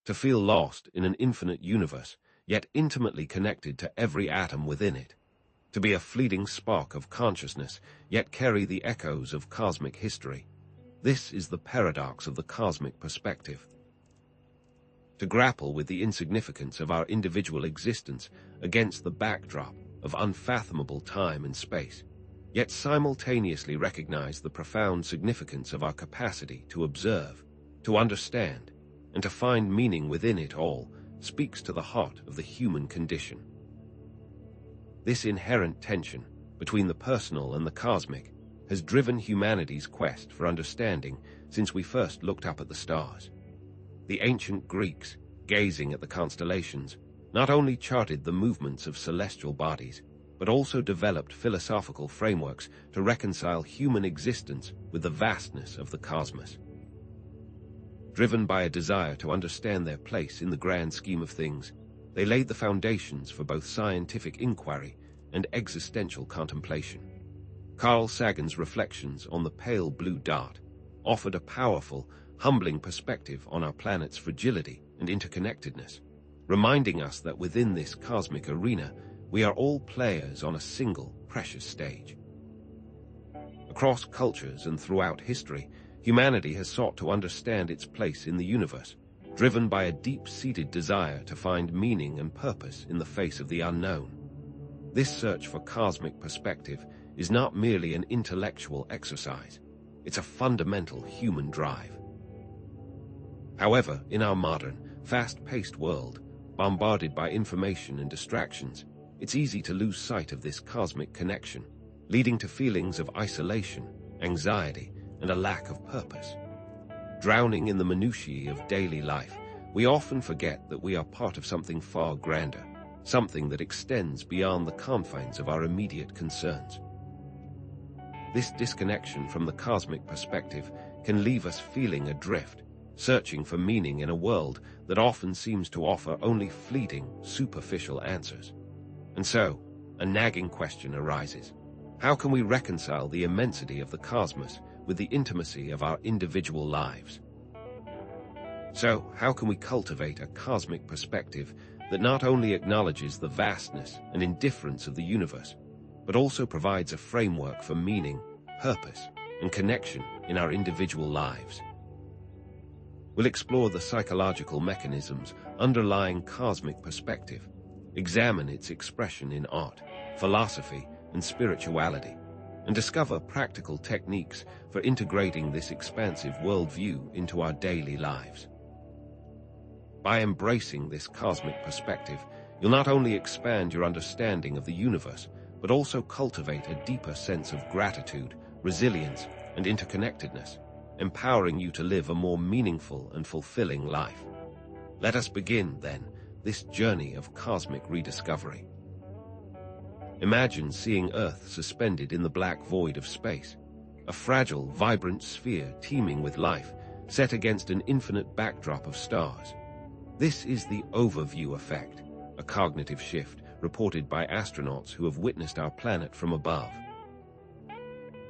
to feel lost in an infinite universe, yet intimately connected to every atom within it, to be a fleeting spark of consciousness, yet carry the echoes of cosmic history. This is the paradox of the cosmic perspective. To grapple with the insignificance of our individual existence against the backdrop of unfathomable time and space, yet simultaneously recognize the profound significance of our capacity to observe, to understand, and to find meaning within it all, speaks to the heart of the human condition. This inherent tension between the personal and the cosmic has driven humanity's quest for understanding since we first looked up at the stars. The ancient Greeks, gazing at the constellations, not only charted the movements of celestial bodies, but also developed philosophical frameworks to reconcile human existence with the vastness of the cosmos. Driven by a desire to understand their place in the grand scheme of things, they laid the foundations for both scientific inquiry and existential contemplation. Carl Sagan's reflections on the pale blue dot offered a powerful, humbling perspective on our planet's fragility and interconnectedness, reminding us that within this cosmic arena, we are all players on a single, precious stage. Across cultures and throughout history, humanity has sought to understand its place in the universe, driven by a deep-seated desire to find meaning and purpose in the face of the unknown. This search for cosmic perspective is not merely an intellectual exercise, it's a fundamental human drive. However, in our modern, fast-paced world, bombarded by information and distractions, it's easy to lose sight of this cosmic connection, leading to feelings of isolation, anxiety, and a lack of purpose. Drowning in the minutiae of daily life, we often forget that we are part of something far grander, something that extends beyond the confines of our immediate concerns. This disconnection from the cosmic perspective can leave us feeling adrift, searching for meaning in a world that often seems to offer only fleeting, superficial answers. And so, a nagging question arises. How can we reconcile the immensity of the cosmos with the intimacy of our individual lives? So, how can we cultivate a cosmic perspective that not only acknowledges the vastness and indifference of the universe, but also provides a framework for meaning, purpose, and connection in our individual lives? We'll explore the psychological mechanisms underlying cosmic perspective, examine its expression in art, philosophy, and spirituality, and discover practical techniques for integrating this expansive worldview into our daily lives. By embracing this cosmic perspective, you'll not only expand your understanding of the universe, but also cultivate a deeper sense of gratitude, resilience, and interconnectedness, empowering you to live a more meaningful and fulfilling life. Let us begin, then, this journey of cosmic rediscovery. Imagine seeing Earth suspended in the black void of space, a fragile, vibrant sphere teeming with life, set against an infinite backdrop of stars. This is the overview effect, a cognitive shift reported by astronauts who have witnessed our planet from above.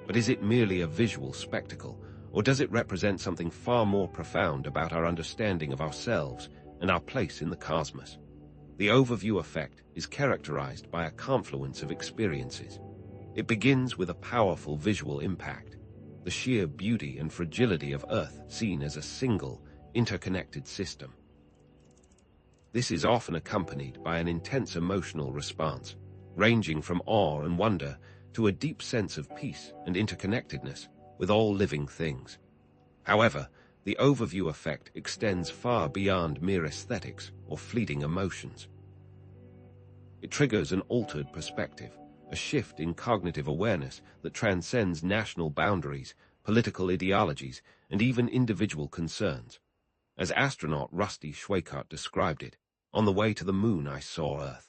But is it merely a visual spectacle, or does it represent something far more profound about our understanding of ourselves and our place in the cosmos? The overview effect is characterized by a confluence of experiences. It begins with a powerful visual impact, the sheer beauty and fragility of Earth seen as a single, interconnected system. This is often accompanied by an intense emotional response, ranging from awe and wonder to a deep sense of peace and interconnectedness with all living things. However, the overview effect extends far beyond mere aesthetics or fleeting emotions. It triggers an altered perspective, a shift in cognitive awareness that transcends national boundaries, political ideologies, and even individual concerns. As astronaut Rusty Schweickart described it, "On the way to the moon I saw Earth,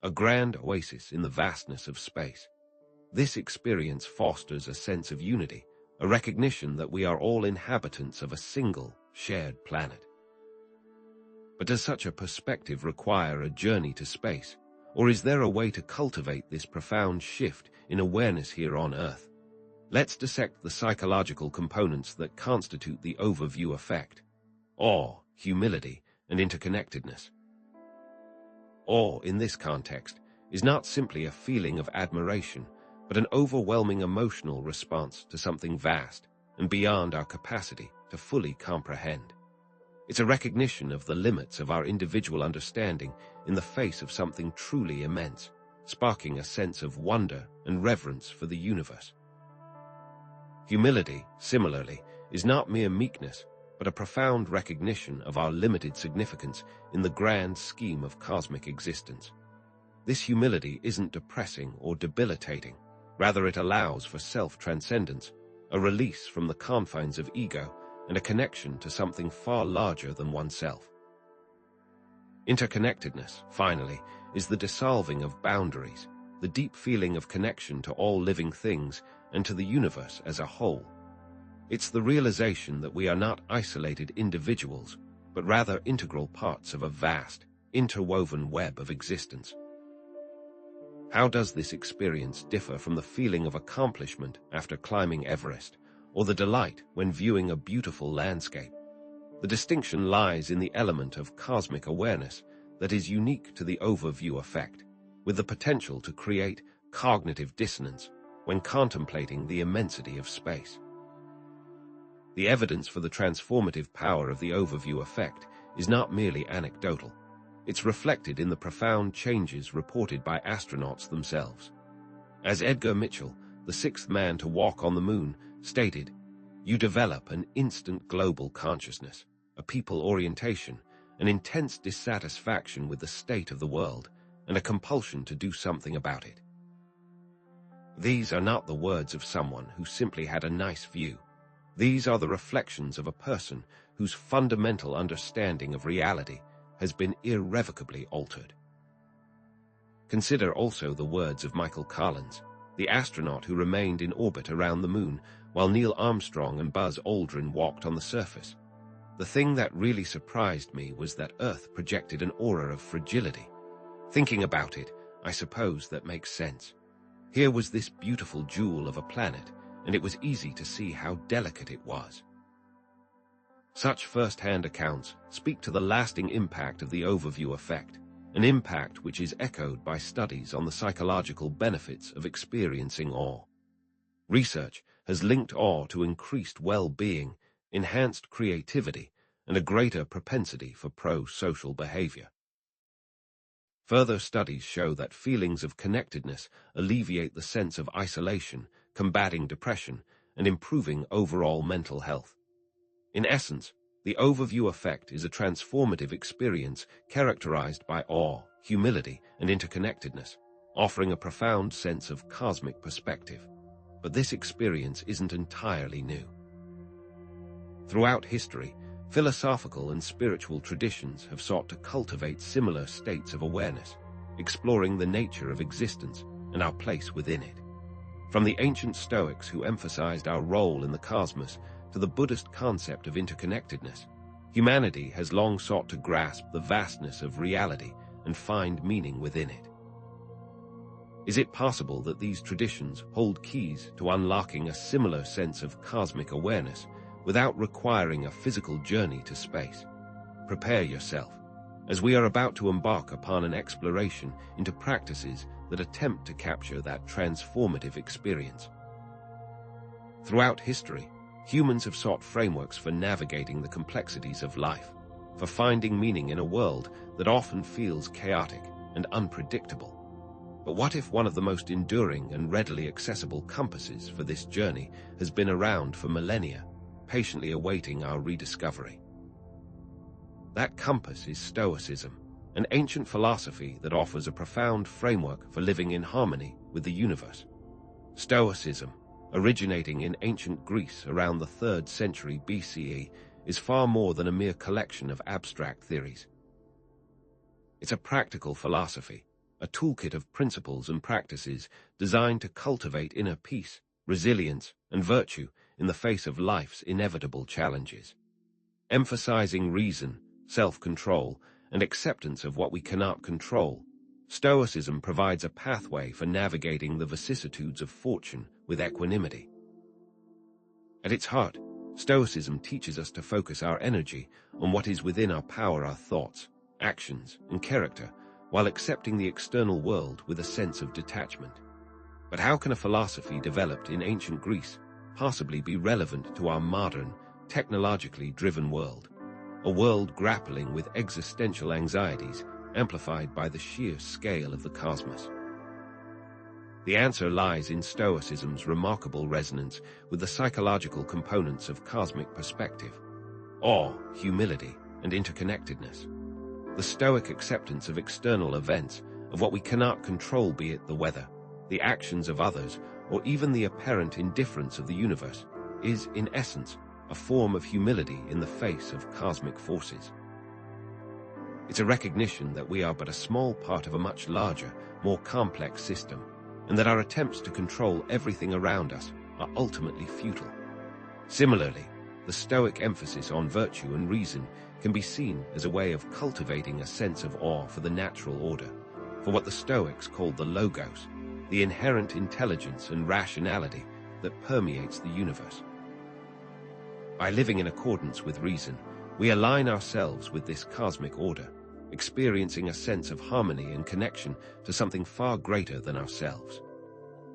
a grand oasis in the vastness of space." This experience fosters a sense of unity, a recognition that we are all inhabitants of a single, shared planet. But does such a perspective require a journey to space, or is there a way to cultivate this profound shift in awareness here on Earth? Let's dissect the psychological components that constitute the overview effect: awe, humility, and interconnectedness. Awe, in this context, is not simply a feeling of admiration, but an overwhelming emotional response to something vast and beyond our capacity to fully comprehend. It's a recognition of the limits of our individual understanding in the face of something truly immense, sparking a sense of wonder and reverence for the universe. Humility, similarly, is not mere meekness, but a profound recognition of our limited significance in the grand scheme of cosmic existence. This humility isn't depressing or debilitating. Rather, it allows for self-transcendence, a release from the confines of ego, and a connection to something far larger than oneself. Interconnectedness, finally, is the dissolving of boundaries, the deep feeling of connection to all living things and to the universe as a whole. It's the realization that we are not isolated individuals, but rather integral parts of a vast, interwoven web of existence. How does this experience differ from the feeling of accomplishment after climbing Everest, or the delight when viewing a beautiful landscape? The distinction lies in the element of cosmic awareness that is unique to the overview effect, with the potential to create cognitive dissonance when contemplating the immensity of space. The evidence for the transformative power of the overview effect is not merely anecdotal. It's reflected in the profound changes reported by astronauts themselves. As Edgar Mitchell, the sixth man to walk on the moon, stated, "You develop an instant global consciousness, a people orientation, an intense dissatisfaction with the state of the world, and a compulsion to do something about it." These are not the words of someone who simply had a nice view. These are the reflections of a person whose fundamental understanding of reality has been irrevocably altered. Consider also the words of Michael Collins, the astronaut who remained in orbit around the moon while Neil Armstrong and Buzz Aldrin walked on the surface. "The thing that really surprised me was that Earth projected an aura of fragility. Thinking about it, I suppose that makes sense. Here was this beautiful jewel of a planet, and it was easy to see how delicate it was." Such first-hand accounts speak to the lasting impact of the overview effect, an impact which is echoed by studies on the psychological benefits of experiencing awe. Research has linked awe to increased well-being, enhanced creativity, and a greater propensity for pro-social behavior. Further studies show that feelings of connectedness alleviate the sense of isolation, combating depression, and improving overall mental health. In essence, the overview effect is a transformative experience characterized by awe, humility, and interconnectedness, offering a profound sense of cosmic perspective. But this experience isn't entirely new. Throughout history, philosophical and spiritual traditions have sought to cultivate similar states of awareness, exploring the nature of existence and our place within it. From the ancient Stoics who emphasized our role in the cosmos to the Buddhist concept of interconnectedness, humanity has long sought to grasp the vastness of reality and find meaning within it. Is it possible that these traditions hold keys to unlocking a similar sense of cosmic awareness without requiring a physical journey to space? Prepare yourself, as we are about to embark upon an exploration into practices that attempt to capture that transformative experience. Throughout history, humans have sought frameworks for navigating the complexities of life, for finding meaning in a world that often feels chaotic and unpredictable. But what if one of the most enduring and readily accessible compasses for this journey has been around for millennia, patiently awaiting our rediscovery? That compass is Stoicism, an ancient philosophy that offers a profound framework for living in harmony with the universe. Stoicism, originating in ancient Greece around the 3rd century BCE, is far more than a mere collection of abstract theories. It's a practical philosophy, a toolkit of principles and practices designed to cultivate inner peace, resilience, and virtue in the face of life's inevitable challenges. Emphasizing reason, self-control, and acceptance of what we cannot control, Stoicism provides a pathway for navigating the vicissitudes of fortune with equanimity. At its heart, Stoicism teaches us to focus our energy on what is within our power, our thoughts, actions, and character, while accepting the external world with a sense of detachment. But how can a philosophy developed in ancient Greece possibly be relevant to our modern, technologically driven world? A world grappling with existential anxieties amplified by the sheer scale of the cosmos. The answer lies in Stoicism's remarkable resonance with the psychological components of cosmic perspective, awe, humility, and interconnectedness. The Stoic acceptance of external events, of what we cannot control, be it the weather, the actions of others, or even the apparent indifference of the universe, is, in essence, a form of humility in the face of cosmic forces. It's a recognition that we are but a small part of a much larger, more complex system, and that our attempts to control everything around us are ultimately futile. Similarly, the Stoic emphasis on virtue and reason can be seen as a way of cultivating a sense of awe for the natural order, for what the Stoics called the logos, the inherent intelligence and rationality that permeates the universe. By living in accordance with reason, we align ourselves with this cosmic order, experiencing a sense of harmony and connection to something far greater than ourselves.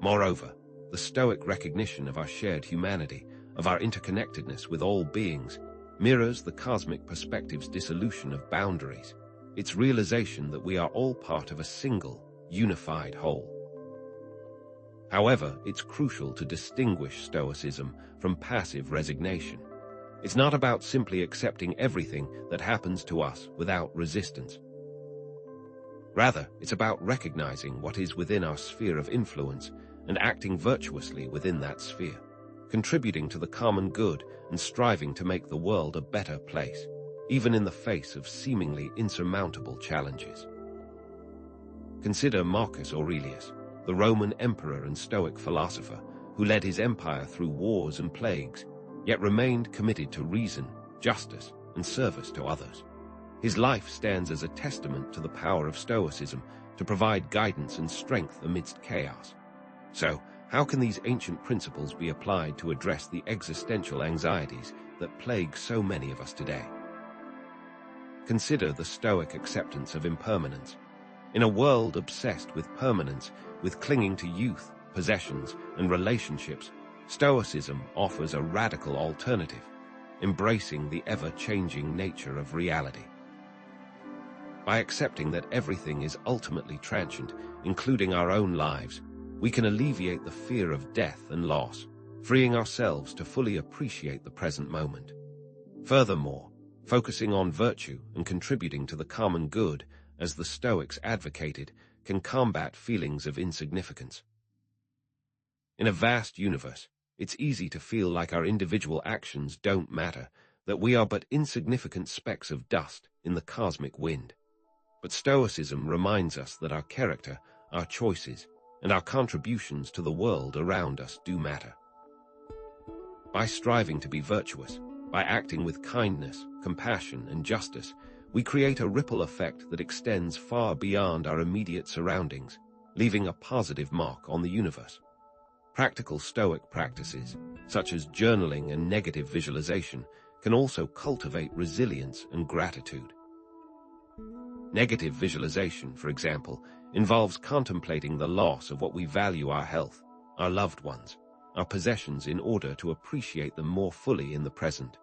Moreover, the Stoic recognition of our shared humanity, of our interconnectedness with all beings, mirrors the cosmic perspective's dissolution of boundaries, its realization that we are all part of a single, unified whole. However, it's crucial to distinguish Stoicism from passive resignation. It's not about simply accepting everything that happens to us without resistance. Rather, it's about recognizing what is within our sphere of influence and acting virtuously within that sphere, contributing to the common good and striving to make the world a better place, even in the face of seemingly insurmountable challenges. Consider Marcus Aurelius, the Roman emperor and Stoic philosopher who led his empire through wars and plagues, yet remained committed to reason, justice, and service to others. His life stands as a testament to the power of Stoicism to provide guidance and strength amidst chaos. So, how can these ancient principles be applied to address the existential anxieties that plague so many of us today? Consider the Stoic acceptance of impermanence. In a world obsessed with permanence, with clinging to youth, possessions, and relationships, Stoicism offers a radical alternative, embracing the ever-changing nature of reality. By accepting that everything is ultimately transient, including our own lives, we can alleviate the fear of death and loss, freeing ourselves to fully appreciate the present moment. Furthermore, focusing on virtue and contributing to the common good, as the Stoics advocated, can combat feelings of insignificance. In a vast universe, it's easy to feel like our individual actions don't matter, that we are but insignificant specks of dust in the cosmic wind. But Stoicism reminds us that our character, our choices, and our contributions to the world around us do matter. By striving to be virtuous, by acting with kindness, compassion, and justice, we create a ripple effect that extends far beyond our immediate surroundings, leaving a positive mark on the universe. Practical Stoic practices, such as journaling and negative visualization, can also cultivate resilience and gratitude. Negative visualization, for example, involves contemplating the loss of what we value: our health, our loved ones, our possessions, in order to appreciate them more fully in the present.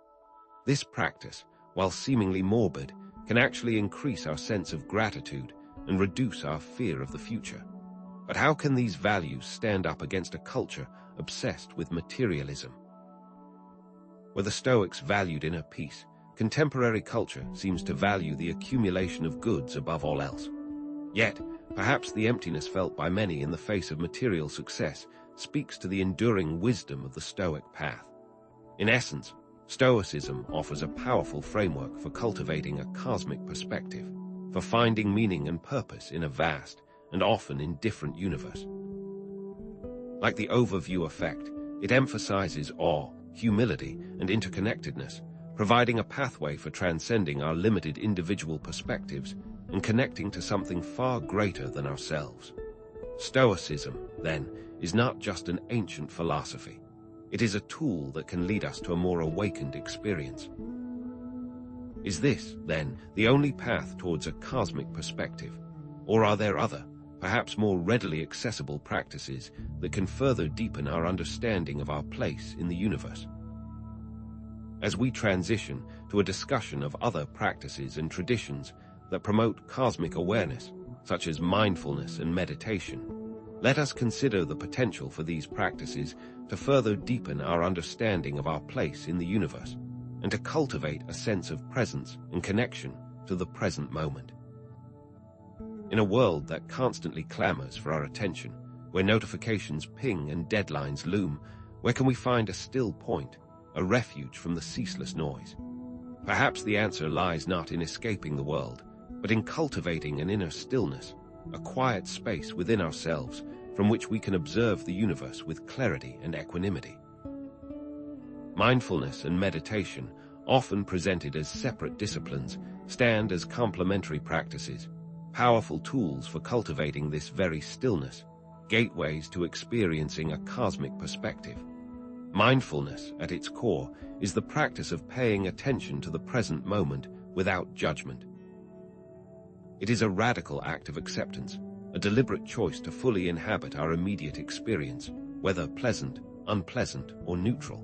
This practice, while seemingly morbid, can actually increase our sense of gratitude and reduce our fear of the future. But how can these values stand up against a culture obsessed with materialism? Where the Stoics valued inner peace, contemporary culture seems to value the accumulation of goods above all else. Yet, perhaps the emptiness felt by many in the face of material success speaks to the enduring wisdom of the Stoic path. In essence, Stoicism offers a powerful framework for cultivating a cosmic perspective, for finding meaning and purpose in a vast and often indifferent universe. Like the overview effect, it emphasizes awe, humility, and interconnectedness, providing a pathway for transcending our limited individual perspectives and connecting to something far greater than ourselves. Stoicism, then, is not just an ancient philosophy. It is a tool that can lead us to a more awakened experience. Is this, then, the only path towards a cosmic perspective? Or are there other, perhaps more readily accessible practices that can further deepen our understanding of our place in the universe? As we transition to a discussion of other practices and traditions that promote cosmic awareness, such as mindfulness and meditation, let us consider the potential for these practices to further deepen our understanding of our place in the universe and to cultivate a sense of presence and connection to the present moment. In a world that constantly clamors for our attention, where notifications ping and deadlines loom, where can we find a still point, a refuge from the ceaseless noise? Perhaps the answer lies not in escaping the world, but in cultivating an inner stillness, a quiet space within ourselves from which we can observe the universe with clarity and equanimity. Mindfulness and meditation, often presented as separate disciplines, stand as complementary practices, powerful tools for cultivating this very stillness, gateways to experiencing a cosmic perspective. Mindfulness, at its core, is the practice of paying attention to the present moment without judgment. It is a radical act of acceptance, a deliberate choice to fully inhabit our immediate experience, whether pleasant, unpleasant, or neutral.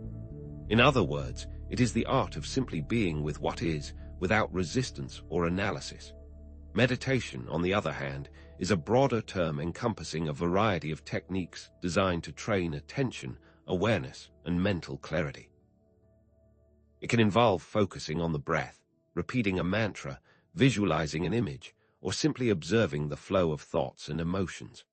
In other words, it is the art of simply being with what is, without resistance or analysis. Meditation, on the other hand, is a broader term encompassing a variety of techniques designed to train attention, awareness, and mental clarity. It can involve focusing on the breath, repeating a mantra, visualizing an image, or simply observing the flow of thoughts and emotions.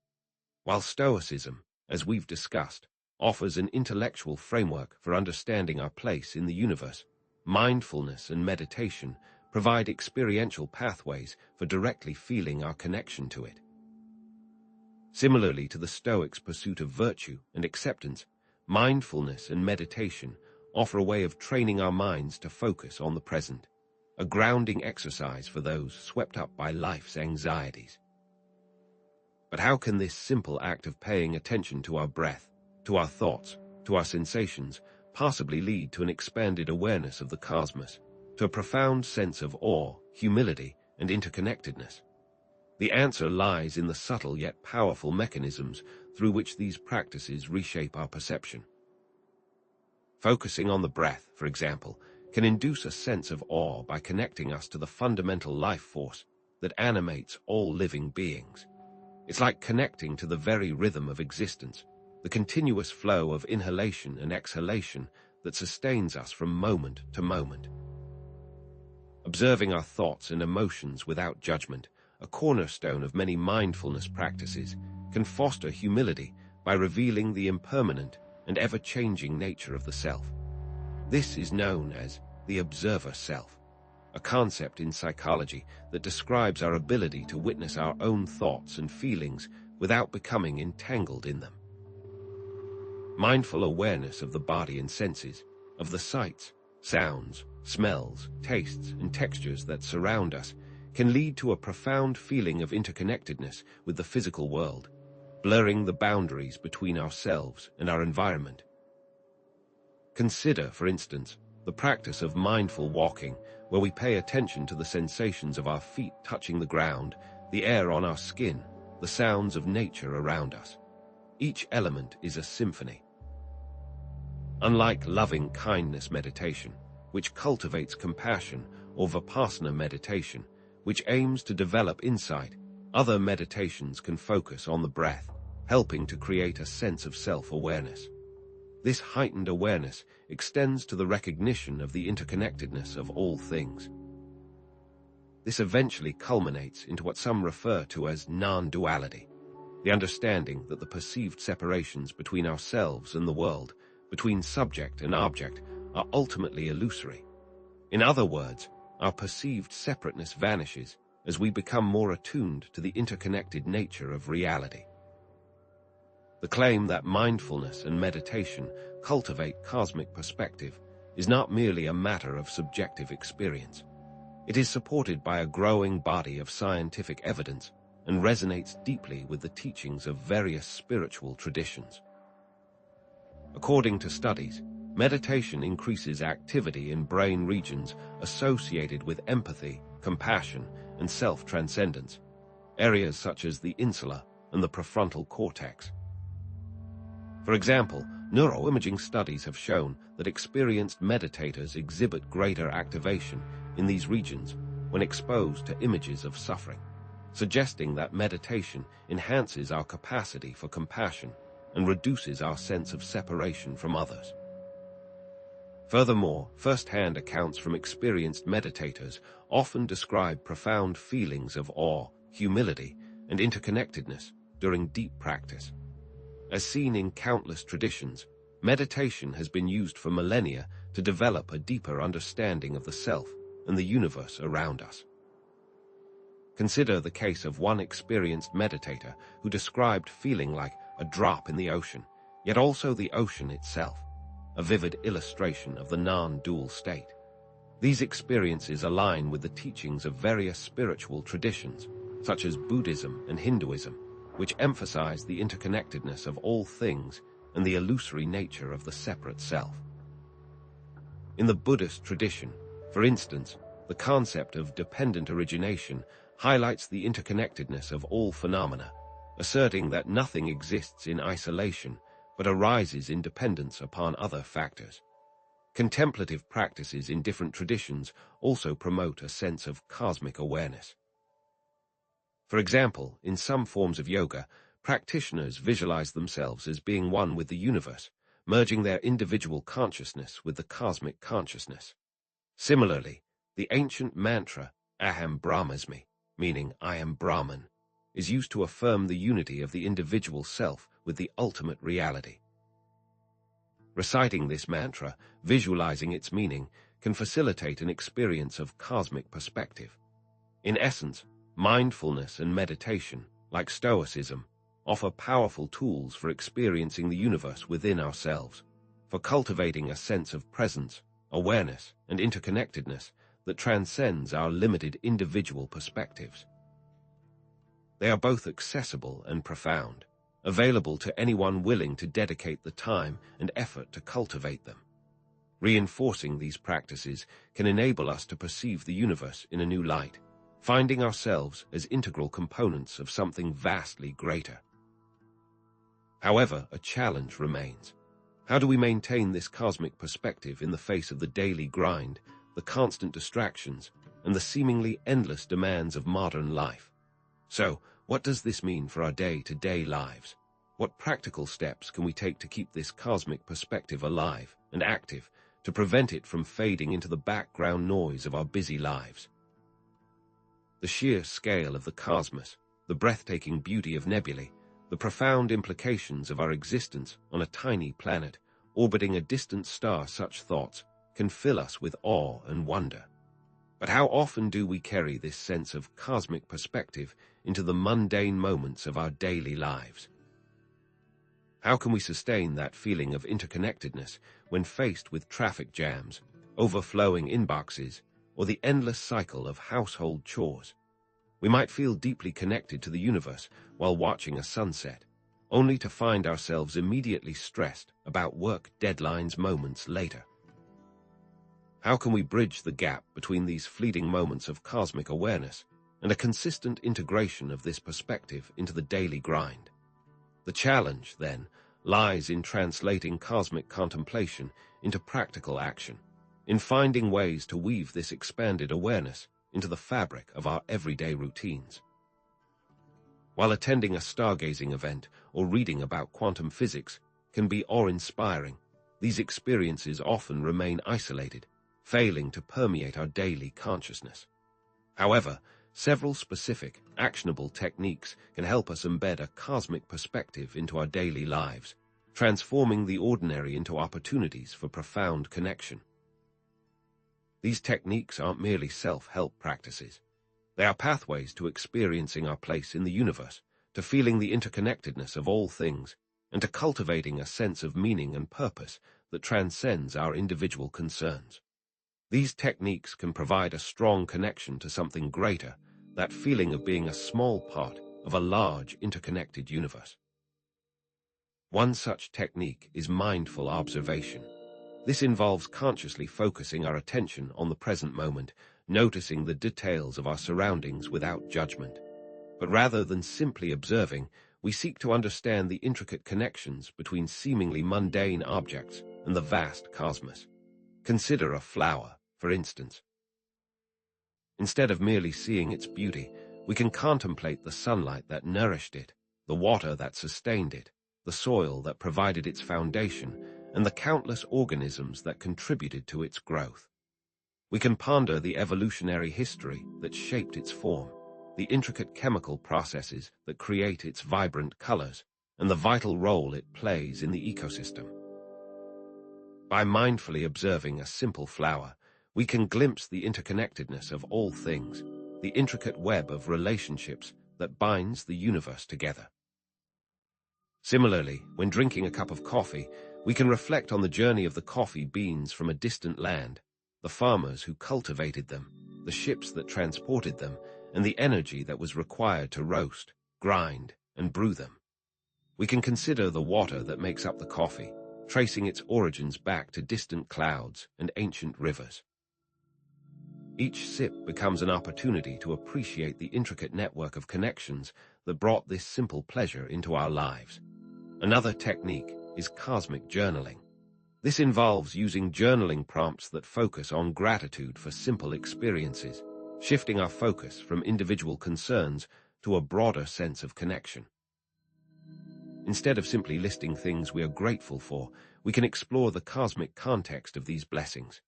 While Stoicism, as we've discussed, offers an intellectual framework for understanding our place in the universe, mindfulness and meditation provide experiential pathways for directly feeling our connection to it. Similarly to the Stoics' pursuit of virtue and acceptance, mindfulness and meditation offer a way of training our minds to focus on the present, a grounding exercise for those swept up by life's anxieties. But how can this simple act of paying attention to our breath, to our thoughts, to our sensations, possibly lead to an expanded awareness of the cosmos, to a profound sense of awe, humility, and interconnectedness? The answer lies in the subtle yet powerful mechanisms through which these practices reshape our perception. Focusing on the breath, for example, can induce a sense of awe by connecting us to the fundamental life force that animates all living beings. It's like connecting to the very rhythm of existence, the continuous flow of inhalation and exhalation that sustains us from moment to moment. Observing our thoughts and emotions without judgment, a cornerstone of many mindfulness practices, can foster humility by revealing the impermanent and ever-changing nature of the self. This is known as the observer self, a concept in psychology that describes our ability to witness our own thoughts and feelings without becoming entangled in them. Mindful awareness of the body and senses, of the sights, sounds, smells, tastes, and textures that surround us, can lead to a profound feeling of interconnectedness with the physical world, blurring the boundaries between ourselves and our environment. Consider, for instance, the practice of mindful walking, where we pay attention to the sensations of our feet touching the ground, the air on our skin, the sounds of nature around us. Each element is a symphony. Unlike loving kindness meditation, which cultivates compassion, or Vipassana meditation, which aims to develop insight, other meditations can focus on the breath, helping to create a sense of self-awareness. This heightened awareness extends to the recognition of the interconnectedness of all things. This eventually culminates into what some refer to as non-duality, the understanding that the perceived separations between ourselves and the world, between subject and object, are ultimately illusory. In other words, our perceived separateness vanishes as we become more attuned to the interconnected nature of reality. The claim that mindfulness and meditation cultivate cosmic perspective is not merely a matter of subjective experience. It is supported by a growing body of scientific evidence and resonates deeply with the teachings of various spiritual traditions. According to studies, meditation increases activity in brain regions associated with empathy, compassion, and self-transcendence, areas such as the insula and the prefrontal cortex. For example, neuroimaging studies have shown that experienced meditators exhibit greater activation in these regions when exposed to images of suffering, suggesting that meditation enhances our capacity for compassion and reduces our sense of separation from others. Furthermore, first-hand accounts from experienced meditators often describe profound feelings of awe, humility, and interconnectedness during deep practice. As seen in countless traditions, meditation has been used for millennia to develop a deeper understanding of the self and the universe around us. Consider the case of one experienced meditator who described feeling like a drop in the ocean, yet also the ocean itself, a vivid illustration of the non-dual state. These experiences align with the teachings of various spiritual traditions, such as Buddhism and Hinduism, which emphasize the interconnectedness of all things and the illusory nature of the separate self. In the Buddhist tradition, for instance, the concept of dependent origination highlights the interconnectedness of all phenomena, asserting that nothing exists in isolation but arises in dependence upon other factors. Contemplative practices in different traditions also promote a sense of cosmic awareness. For example, in some forms of yoga, practitioners visualize themselves as being one with the universe, merging their individual consciousness with the cosmic consciousness. Similarly, the ancient mantra, Aham Brahmasmi, meaning I am Brahman, is used to affirm the unity of the individual self with the ultimate reality. Reciting this mantra, visualizing its meaning, can facilitate an experience of cosmic perspective. In essence, mindfulness and meditation, like Stoicism, offer powerful tools for experiencing the universe within ourselves, for cultivating a sense of presence, awareness, and interconnectedness that transcends our limited individual perspectives. They are both accessible and profound, available to anyone willing to dedicate the time and effort to cultivate them. Reinforcing these practices can enable us to perceive the universe in a new light, finding ourselves as integral components of something vastly greater. However, a challenge remains. How do we maintain this cosmic perspective in the face of the daily grind, the constant distractions, and the seemingly endless demands of modern life? So, what does this mean for our day-to-day lives? What practical steps can we take to keep this cosmic perspective alive and active, to prevent it from fading into the background noise of our busy lives? The sheer scale of the cosmos, the breathtaking beauty of nebulae, the profound implications of our existence on a tiny planet orbiting a distant star, such thoughts can fill us with awe and wonder. But how often do we carry this sense of cosmic perspective into the mundane moments of our daily lives? How can we sustain that feeling of interconnectedness when faced with traffic jams, overflowing inboxes, or the endless cycle of household chores? We might feel deeply connected to the universe while watching a sunset, only to find ourselves immediately stressed about work deadlines moments later. How can we bridge the gap between these fleeting moments of cosmic awareness and a consistent integration of this perspective into the daily grind? The challenge, then, lies in translating cosmic contemplation into practical action, in finding ways to weave this expanded awareness into the fabric of our everyday routines. While attending a stargazing event or reading about quantum physics can be awe-inspiring, these experiences often remain isolated, failing to permeate our daily consciousness. However, several specific, actionable techniques can help us embed a cosmic perspective into our daily lives, transforming the ordinary into opportunities for profound connection. These techniques aren't merely self-help practices. They are pathways to experiencing our place in the universe, to feeling the interconnectedness of all things, and to cultivating a sense of meaning and purpose that transcends our individual concerns. These techniques can provide a strong connection to something greater, that feeling of being a small part of a large, interconnected universe. One such technique is mindful observation. This involves consciously focusing our attention on the present moment, noticing the details of our surroundings without judgment. But rather than simply observing, we seek to understand the intricate connections between seemingly mundane objects and the vast cosmos. Consider a flower, for instance. Instead of merely seeing its beauty, we can contemplate the sunlight that nourished it, the water that sustained it, the soil that provided its foundation, and the countless organisms that contributed to its growth. We can ponder the evolutionary history that shaped its form, the intricate chemical processes that create its vibrant colors, and the vital role it plays in the ecosystem. By mindfully observing a simple flower, we can glimpse the interconnectedness of all things, the intricate web of relationships that binds the universe together. Similarly, when drinking a cup of coffee, we can reflect on the journey of the coffee beans from a distant land, the farmers who cultivated them, the ships that transported them, and the energy that was required to roast, grind, and brew them. We can consider the water that makes up the coffee, tracing its origins back to distant clouds and ancient rivers. Each sip becomes an opportunity to appreciate the intricate network of connections that brought this simple pleasure into our lives. Another technique is cosmic journaling. This involves using journaling prompts that focus on gratitude for simple experiences, shifting our focus from individual concerns to a broader sense of connection. Instead of simply listing things we are grateful for, we can explore the cosmic context of these blessings.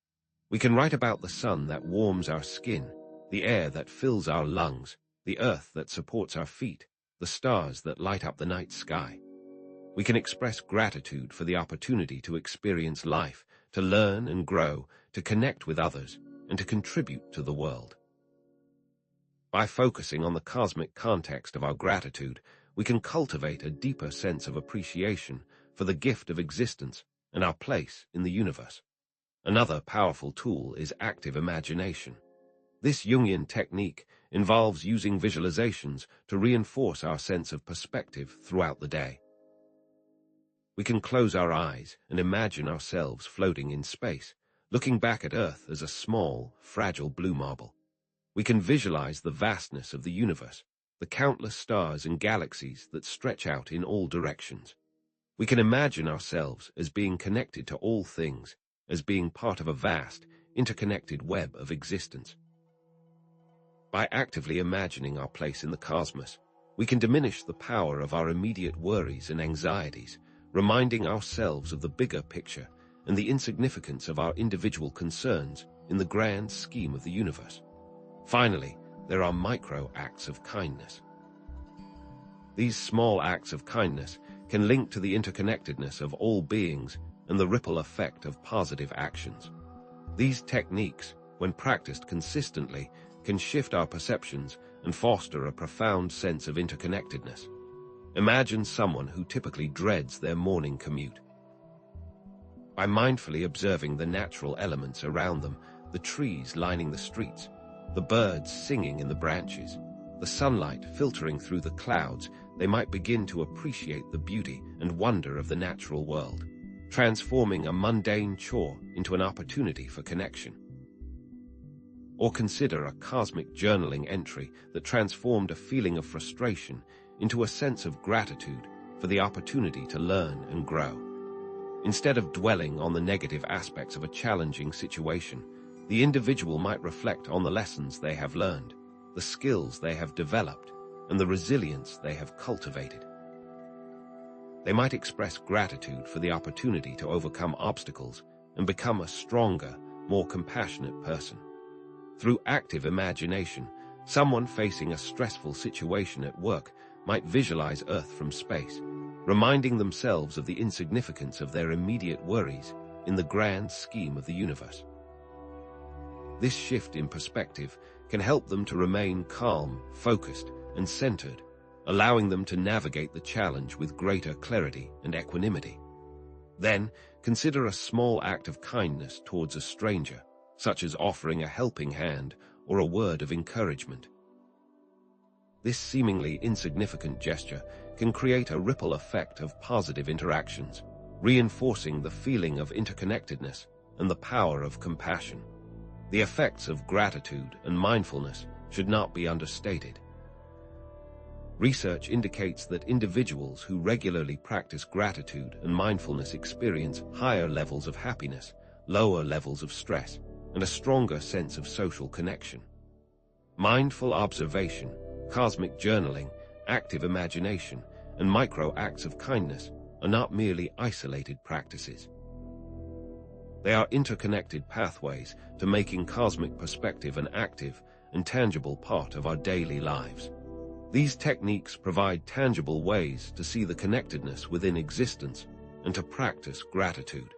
We can write about the sun that warms our skin, the air that fills our lungs, the earth that supports our feet, the stars that light up the night sky. We can express gratitude for the opportunity to experience life, to learn and grow, to connect with others, and to contribute to the world. By focusing on the cosmic context of our gratitude, we can cultivate a deeper sense of appreciation for the gift of existence and our place in the universe. Another powerful tool is active imagination. This Jungian technique involves using visualizations to reinforce our sense of perspective throughout the day. We can close our eyes and imagine ourselves floating in space, looking back at Earth as a small, fragile blue marble. We can visualize the vastness of the universe, the countless stars and galaxies that stretch out in all directions. We can imagine ourselves as being connected to all things, as being part of a vast, interconnected web of existence. By actively imagining our place in the cosmos, we can diminish the power of our immediate worries and anxieties, reminding ourselves of the bigger picture and the insignificance of our individual concerns in the grand scheme of the universe. Finally, there are micro acts of kindness. These small acts of kindness can link to the interconnectedness of all beings and the ripple effect of positive actions. These techniques, when practiced consistently, can shift our perceptions and foster a profound sense of interconnectedness. Imagine someone who typically dreads their morning commute. By mindfully observing the natural elements around them, the trees lining the streets, the birds singing in the branches, the sunlight filtering through the clouds, they might begin to appreciate the beauty and wonder of the natural world, transforming a mundane chore into an opportunity for connection. Or consider a cosmic journaling entry that transformed a feeling of frustration into a sense of gratitude for the opportunity to learn and grow. Instead of dwelling on the negative aspects of a challenging situation, the individual might reflect on the lessons they have learned, the skills they have developed, and the resilience they have cultivated. They might express gratitude for the opportunity to overcome obstacles and become a stronger, more compassionate person. Through active imagination, someone facing a stressful situation at work might visualize Earth from space, reminding themselves of the insignificance of their immediate worries in the grand scheme of the universe. This shift in perspective can help them to remain calm, focused, and centered, allowing them to navigate the challenge with greater clarity and equanimity. Then, consider a small act of kindness towards a stranger, such as offering a helping hand or a word of encouragement. This seemingly insignificant gesture can create a ripple effect of positive interactions, reinforcing the feeling of interconnectedness and the power of compassion. The effects of gratitude and mindfulness should not be understated. Research indicates that individuals who regularly practice gratitude and mindfulness experience higher levels of happiness, lower levels of stress, and a stronger sense of social connection. Mindful observation, cosmic journaling, active imagination, and micro acts of kindness are not merely isolated practices. They are interconnected pathways to making cosmic perspective an active and tangible part of our daily lives. These techniques provide tangible ways to see the connectedness within existence and to practice gratitude.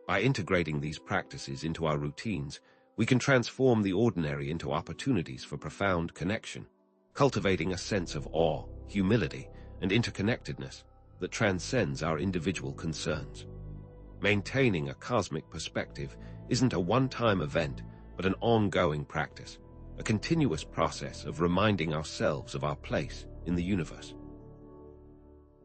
By integrating these practices into our routines, we can transform the ordinary into opportunities for profound connection, cultivating a sense of awe, humility, and interconnectedness that transcends our individual concerns. Maintaining a cosmic perspective isn't a one-time event, but an ongoing practice, a continuous process of reminding ourselves of our place in the universe.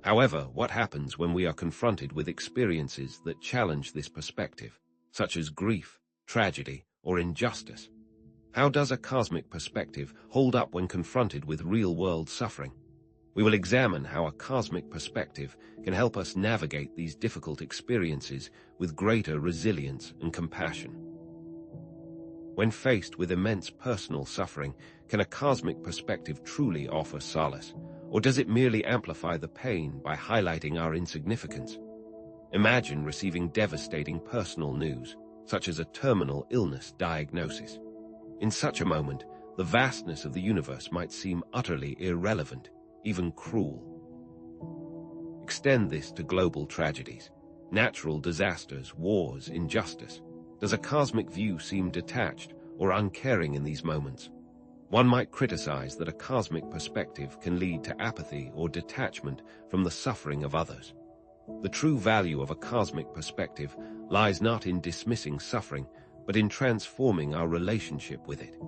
However, what happens when we are confronted with experiences that challenge this perspective, such as grief, tragedy, or injustice? How does a cosmic perspective hold up when confronted with real-world suffering? We will examine how a cosmic perspective can help us navigate these difficult experiences with greater resilience and compassion. When faced with immense personal suffering, can a cosmic perspective truly offer solace, or does it merely amplify the pain by highlighting our insignificance? Imagine receiving devastating personal news, such as a terminal illness diagnosis. In such a moment, the vastness of the universe might seem utterly irrelevant, even cruel. Extend this to global tragedies, natural disasters, wars, injustice. Does a cosmic view seem detached or uncaring in these moments? One might criticize that a cosmic perspective can lead to apathy or detachment from the suffering of others. The true value of a cosmic perspective lies not in dismissing suffering, but in transforming our relationship with it.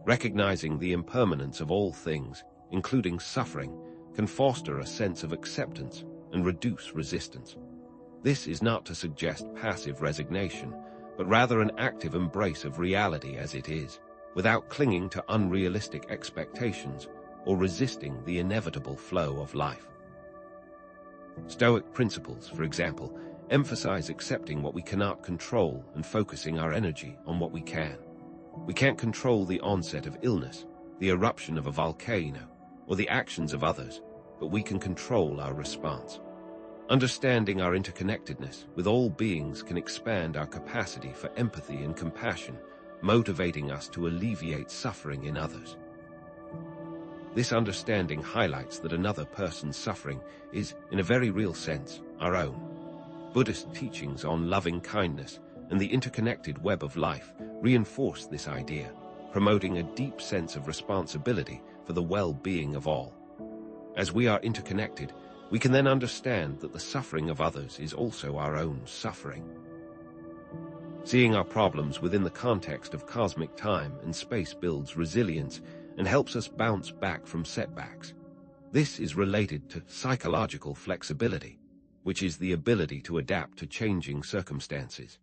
Recognizing the impermanence of all things, including suffering, can foster a sense of acceptance and reduce resistance. This is not to suggest passive resignation, but rather an active embrace of reality as it is, without clinging to unrealistic expectations or resisting the inevitable flow of life. Stoic principles, for example, emphasize accepting what we cannot control and focusing our energy on what we can. We can't control the onset of illness, the eruption of a volcano, or the actions of others, but we can control our response. Understanding our interconnectedness with all beings can expand our capacity for empathy and compassion, motivating us to alleviate suffering in others. This understanding highlights that another person's suffering is, in a very real sense, our own. Buddhist teachings on loving kindness and the interconnected web of life reinforce this idea, promoting a deep sense of responsibility for the well-being of all. As we are interconnected, we can then understand that the suffering of others is also our own suffering. Seeing our problems within the context of cosmic time and space builds resilience and helps us bounce back from setbacks. This is related to psychological flexibility, which is the ability to adapt to changing circumstances.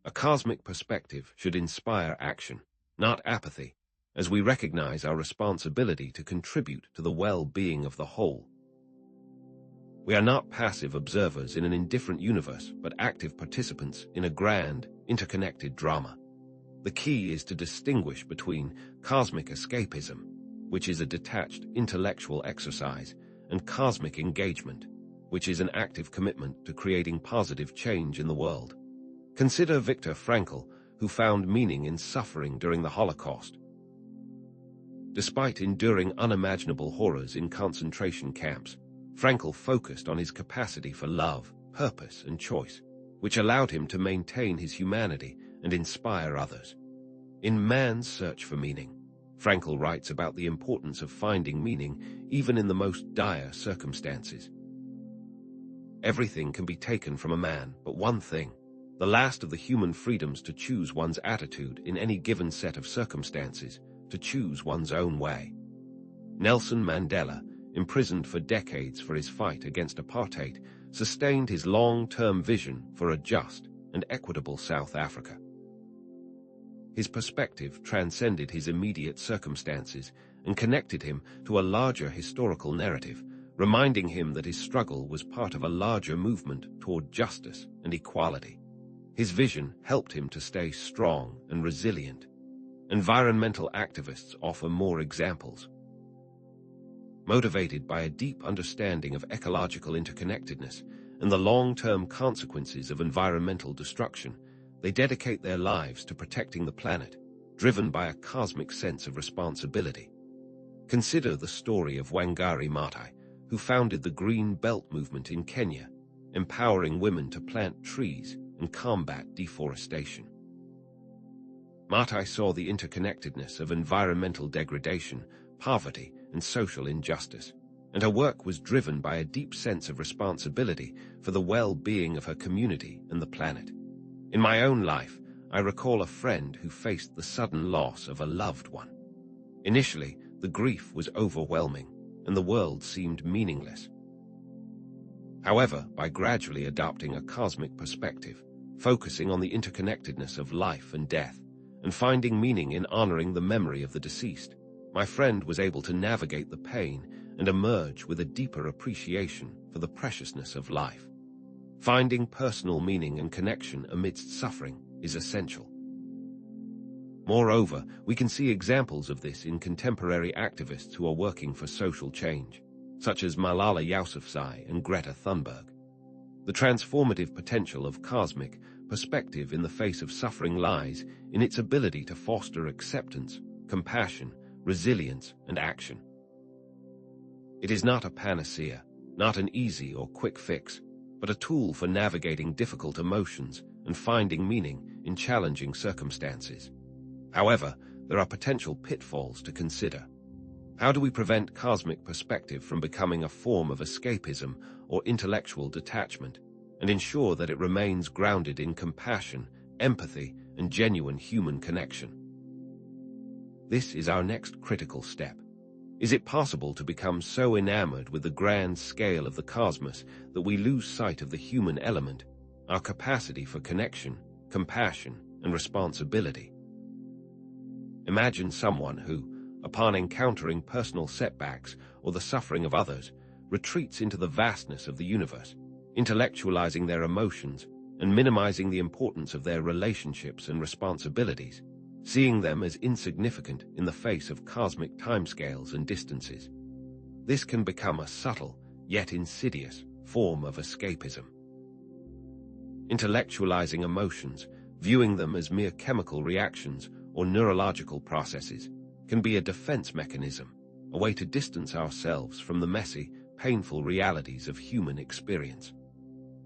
A cosmic perspective should inspire action, not apathy, as we recognize our responsibility to contribute to the well-being of the whole. We are not passive observers in an indifferent universe, but active participants in a grand, interconnected drama. The key is to distinguish between cosmic escapism, which is a detached intellectual exercise, and cosmic engagement, which is an active commitment to creating positive change in the world. Consider Viktor Frankl, who found meaning in suffering during the Holocaust. Despite enduring unimaginable horrors in concentration camps, Frankl focused on his capacity for love, purpose, and choice, which allowed him to maintain his humanity and inspire others. In Man's Search for Meaning, Frankl writes about the importance of finding meaning even in the most dire circumstances. Everything can be taken from a man, but one thing, the last of the human freedoms to choose one's attitude in any given set of circumstances, to choose one's own way. Nelson Mandela, imprisoned for decades for his fight against apartheid, sustained his long-term vision for a just and equitable South Africa. His perspective transcended his immediate circumstances and connected him to a larger historical narrative, reminding him that his struggle was part of a larger movement toward justice and equality. His vision helped him to stay strong and resilient. Environmental activists offer more examples. Motivated by a deep understanding of ecological interconnectedness and the long-term consequences of environmental destruction, they dedicate their lives to protecting the planet, driven by a cosmic sense of responsibility. Consider the story of Wangari Maathai, who founded the Green Belt movement in Kenya, empowering women to plant trees and combat deforestation. Maathai saw the interconnectedness of environmental degradation, poverty, and social injustice, and her work was driven by a deep sense of responsibility for the well-being of her community and the planet. In my own life, I recall a friend who faced the sudden loss of a loved one. Initially, the grief was overwhelming, and the world seemed meaningless. However, by gradually adopting a cosmic perspective, focusing on the interconnectedness of life and death, and finding meaning in honoring the memory of the deceased, my friend was able to navigate the pain and emerge with a deeper appreciation for the preciousness of life. Finding personal meaning and connection amidst suffering is essential. Moreover, we can see examples of this in contemporary activists who are working for social change, such as Malala Yousafzai and Greta Thunberg. The transformative potential of cosmic perspective in the face of suffering lies in its ability to foster acceptance, compassion, resilience, and action. It is not a panacea, not an easy or quick fix, but a tool for navigating difficult emotions and finding meaning in challenging circumstances. However, there are potential pitfalls to consider. How do we prevent cosmic perspective from becoming a form of escapism or intellectual detachment, and ensure that it remains grounded in compassion, empathy, and genuine human connection? This is our next critical step. Is it possible to become so enamored with the grand scale of the cosmos that we lose sight of the human element, our capacity for connection, compassion, and responsibility? Imagine someone who, upon encountering personal setbacks or the suffering of others, retreats into the vastness of the universe, intellectualizing their emotions and minimizing the importance of their relationships and responsibilities, seeing them as insignificant in the face of cosmic timescales and distances. This can become a subtle, yet insidious, form of escapism. Intellectualizing emotions, viewing them as mere chemical reactions or neurological processes, can be a defense mechanism, a way to distance ourselves from the messy, painful realities of human experience.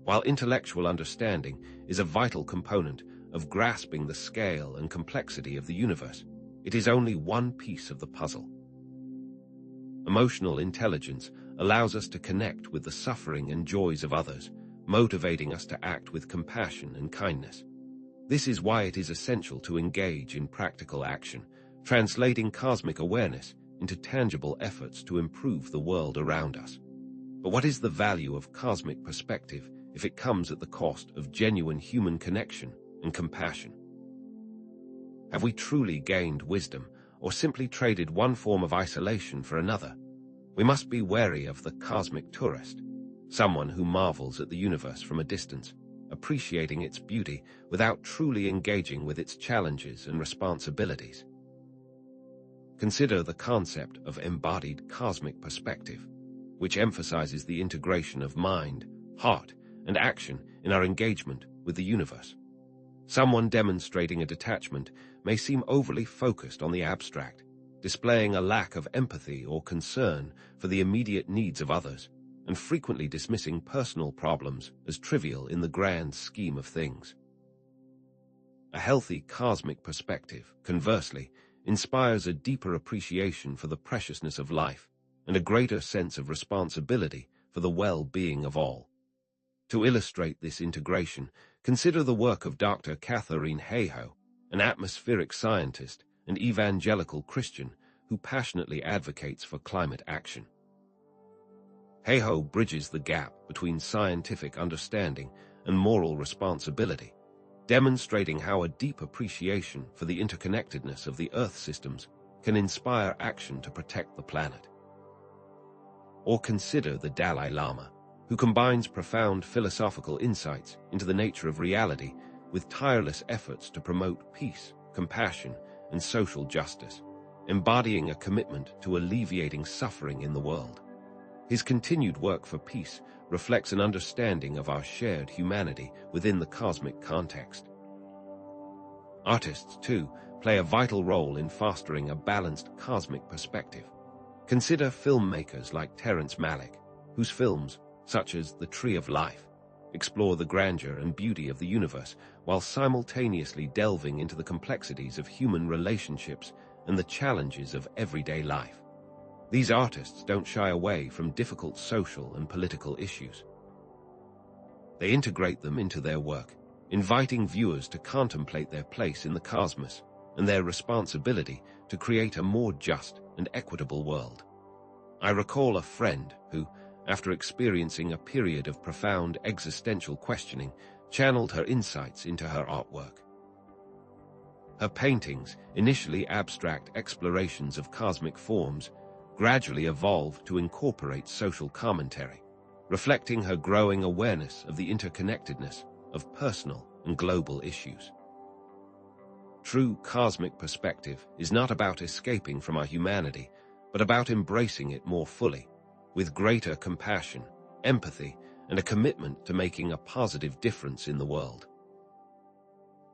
While intellectual understanding is a vital component of grasping the scale and complexity of the universe, it is only one piece of the puzzle. Emotional intelligence allows us to connect with the suffering and joys of others, motivating us to act with compassion and kindness. This is why it is essential to engage in practical action, translating cosmic awareness into tangible efforts to improve the world around us. But what is the value of cosmic perspective if it comes at the cost of genuine human connection and compassion? Have we truly gained wisdom, or simply traded one form of isolation for another? We must be wary of the cosmic tourist, someone who marvels at the universe from a distance, appreciating its beauty without truly engaging with its challenges and responsibilities. Consider the concept of embodied cosmic perspective, which emphasizes the integration of mind, heart, and action in our engagement with the universe. Someone demonstrating a detachment may seem overly focused on the abstract, displaying a lack of empathy or concern for the immediate needs of others, and frequently dismissing personal problems as trivial in the grand scheme of things. A healthy cosmic perspective, conversely, inspires a deeper appreciation for the preciousness of life and a greater sense of responsibility for the well-being of all. To illustrate this integration, consider the work of Dr. Catherine Hayhoe, an atmospheric scientist and evangelical Christian who passionately advocates for climate action. Heiho bridges the gap between scientific understanding and moral responsibility, demonstrating how a deep appreciation for the interconnectedness of the Earth systems can inspire action to protect the planet. Or consider the Dalai Lama, who combines profound philosophical insights into the nature of reality with tireless efforts to promote peace, compassion, and social justice, embodying a commitment to alleviating suffering in the world. His continued work for peace reflects an understanding of our shared humanity within the cosmic context. Artists, too, play a vital role in fostering a balanced cosmic perspective. Consider filmmakers like Terrence Malick, whose films, such as The Tree of Life, explore the grandeur and beauty of the universe while simultaneously delving into the complexities of human relationships and the challenges of everyday life. These artists don't shy away from difficult social and political issues. They integrate them into their work, inviting viewers to contemplate their place in the cosmos and their responsibility to create a more just and equitable world. I recall a friend who, after experiencing a period of profound existential questioning, channeled her insights into her artwork. Her paintings, initially abstract explorations of cosmic forms, gradually evolved to incorporate social commentary, reflecting her growing awareness of the interconnectedness of personal and global issues. True cosmic perspective is not about escaping from our humanity, but about embracing it more fully, with greater compassion, empathy, and a commitment to making a positive difference in the world.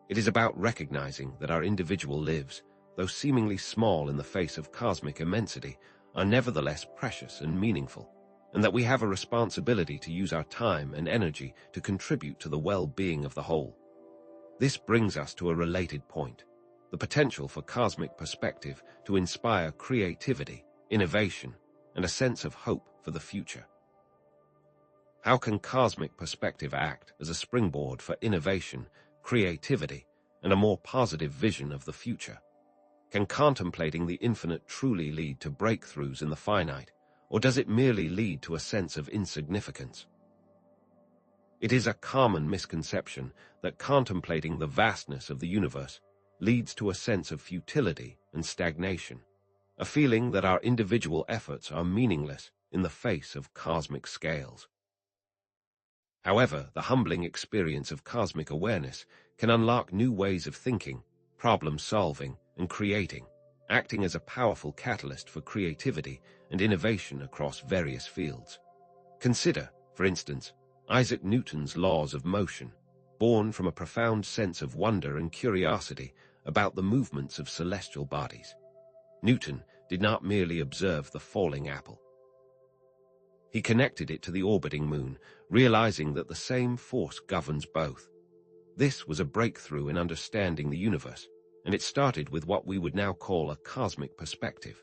It is about recognizing that our individual lives, though seemingly small in the face of cosmic immensity, are nevertheless precious and meaningful, and that we have a responsibility to use our time and energy to contribute to the well-being of the whole. This brings us to a related point: the potential for cosmic perspective to inspire creativity, innovation, and a sense of hope for the future. How can cosmic perspective act as a springboard for innovation, creativity, and a more positive vision of the future? Can contemplating the infinite truly lead to breakthroughs in the finite, or does it merely lead to a sense of insignificance? It is a common misconception that contemplating the vastness of the universe leads to a sense of futility and stagnation, a feeling that our individual efforts are meaningless in the face of cosmic scales. However, the humbling experience of cosmic awareness can unlock new ways of thinking, problem-solving, and creating, acting as a powerful catalyst for creativity and innovation across various fields. Consider, for instance, Isaac Newton's laws of motion, born from a profound sense of wonder and curiosity about the movements of celestial bodies. Newton did not merely observe the falling apple. He connected it to the orbiting moon, realizing that the same force governs both. This was a breakthrough in understanding the universe, and it started with what we would now call a cosmic perspective.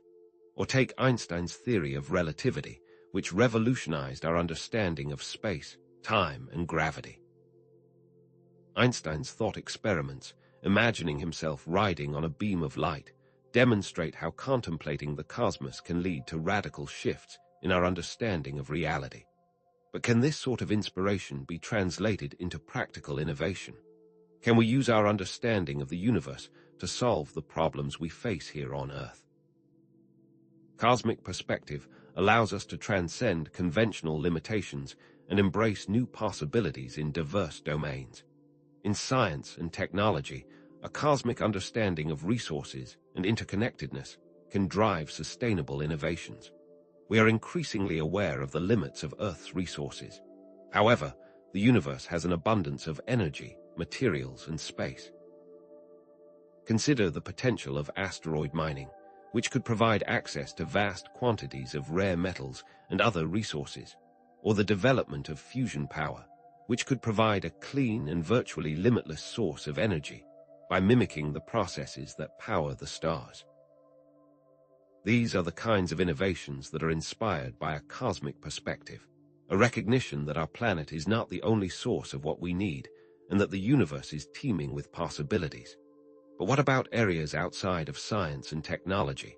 Or take Einstein's theory of relativity, which revolutionized our understanding of space, time, and gravity. Einstein's thought experiments, imagining himself riding on a beam of light, demonstrate how contemplating the cosmos can lead to radical shifts in our understanding of reality. But can this sort of inspiration be translated into practical innovation? Can we use our understanding of the universe to solve the problems we face here on Earth? Cosmic perspective allows us to transcend conventional limitations and embrace new possibilities in diverse domains. In science and technology, a cosmic understanding of resources and interconnectedness can drive sustainable innovations. We are increasingly aware of the limits of Earth's resources. However, the universe has an abundance of energy, materials, and space. Consider the potential of asteroid mining, which could provide access to vast quantities of rare metals and other resources, or the development of fusion power, which could provide a clean and virtually limitless source of energy by mimicking the processes that power the stars. These are the kinds of innovations that are inspired by a cosmic perspective, a recognition that our planet is not the only source of what we need, and that the universe is teeming with possibilities. But what about areas outside of science and technology?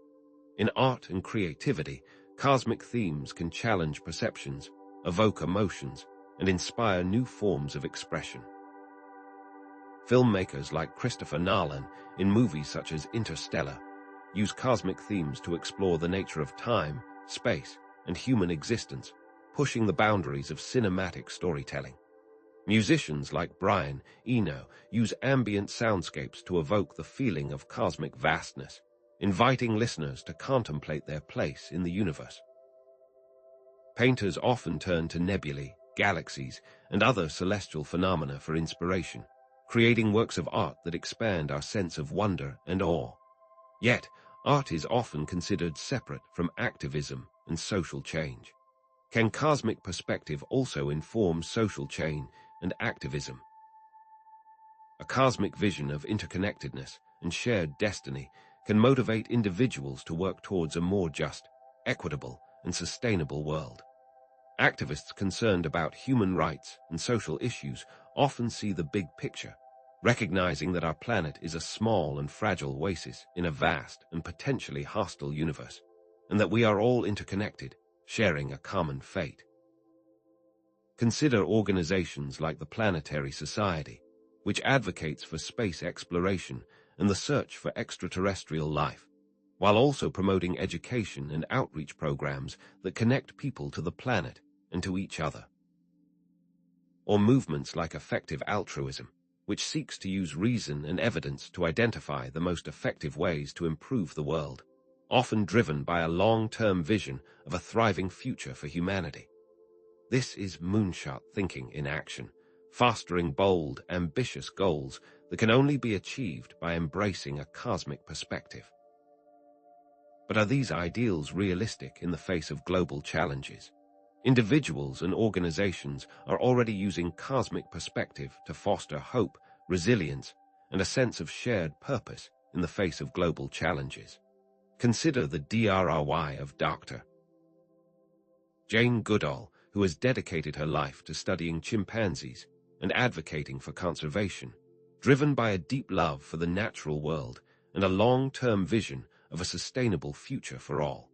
In art and creativity, Cosmic themes can challenge perceptions, evoke emotions, and inspire new forms of expression. Filmmakers like Christopher Nolan, in movies such as Interstellar, use cosmic themes to explore the nature of time, space, and human existence, pushing the boundaries of cinematic storytelling. Musicians like Brian Eno use ambient soundscapes to evoke the feeling of cosmic vastness, inviting listeners to contemplate their place in the universe. Painters often turn to nebulae, galaxies, and other celestial phenomena for inspiration, creating works of art that expand our sense of wonder and awe. Yet, art is often considered separate from activism and social change. Can cosmic perspective also inform social change and activism? A cosmic vision of interconnectedness and shared destiny can motivate individuals to work towards a more just, equitable, and sustainable world. Activists concerned about human rights and social issues often see the big picture, recognizing that our planet is a small and fragile oasis in a vast and potentially hostile universe, and that we are all interconnected, sharing a common fate. Consider organizations like the Planetary Society, which advocates for space exploration and the search for extraterrestrial life, while also promoting education and outreach programs that connect people to the planet and to each other. Or movements like effective altruism, which seeks to use reason and evidence to identify the most effective ways to improve the world, often driven by a long-term vision of a thriving future for humanity. This is moonshot thinking in action, fostering bold, ambitious goals that can only be achieved by embracing a cosmic perspective. But are these ideals realistic in the face of global challenges? Individuals and organizations are already using cosmic perspective to foster hope, resilience, and a sense of shared purpose in the face of global challenges. Consider the DRY of Dr. Jane Goodall, who has dedicated her life to studying chimpanzees and advocating for conservation, driven by a deep love for the natural world and a long-term vision of a sustainable future for all.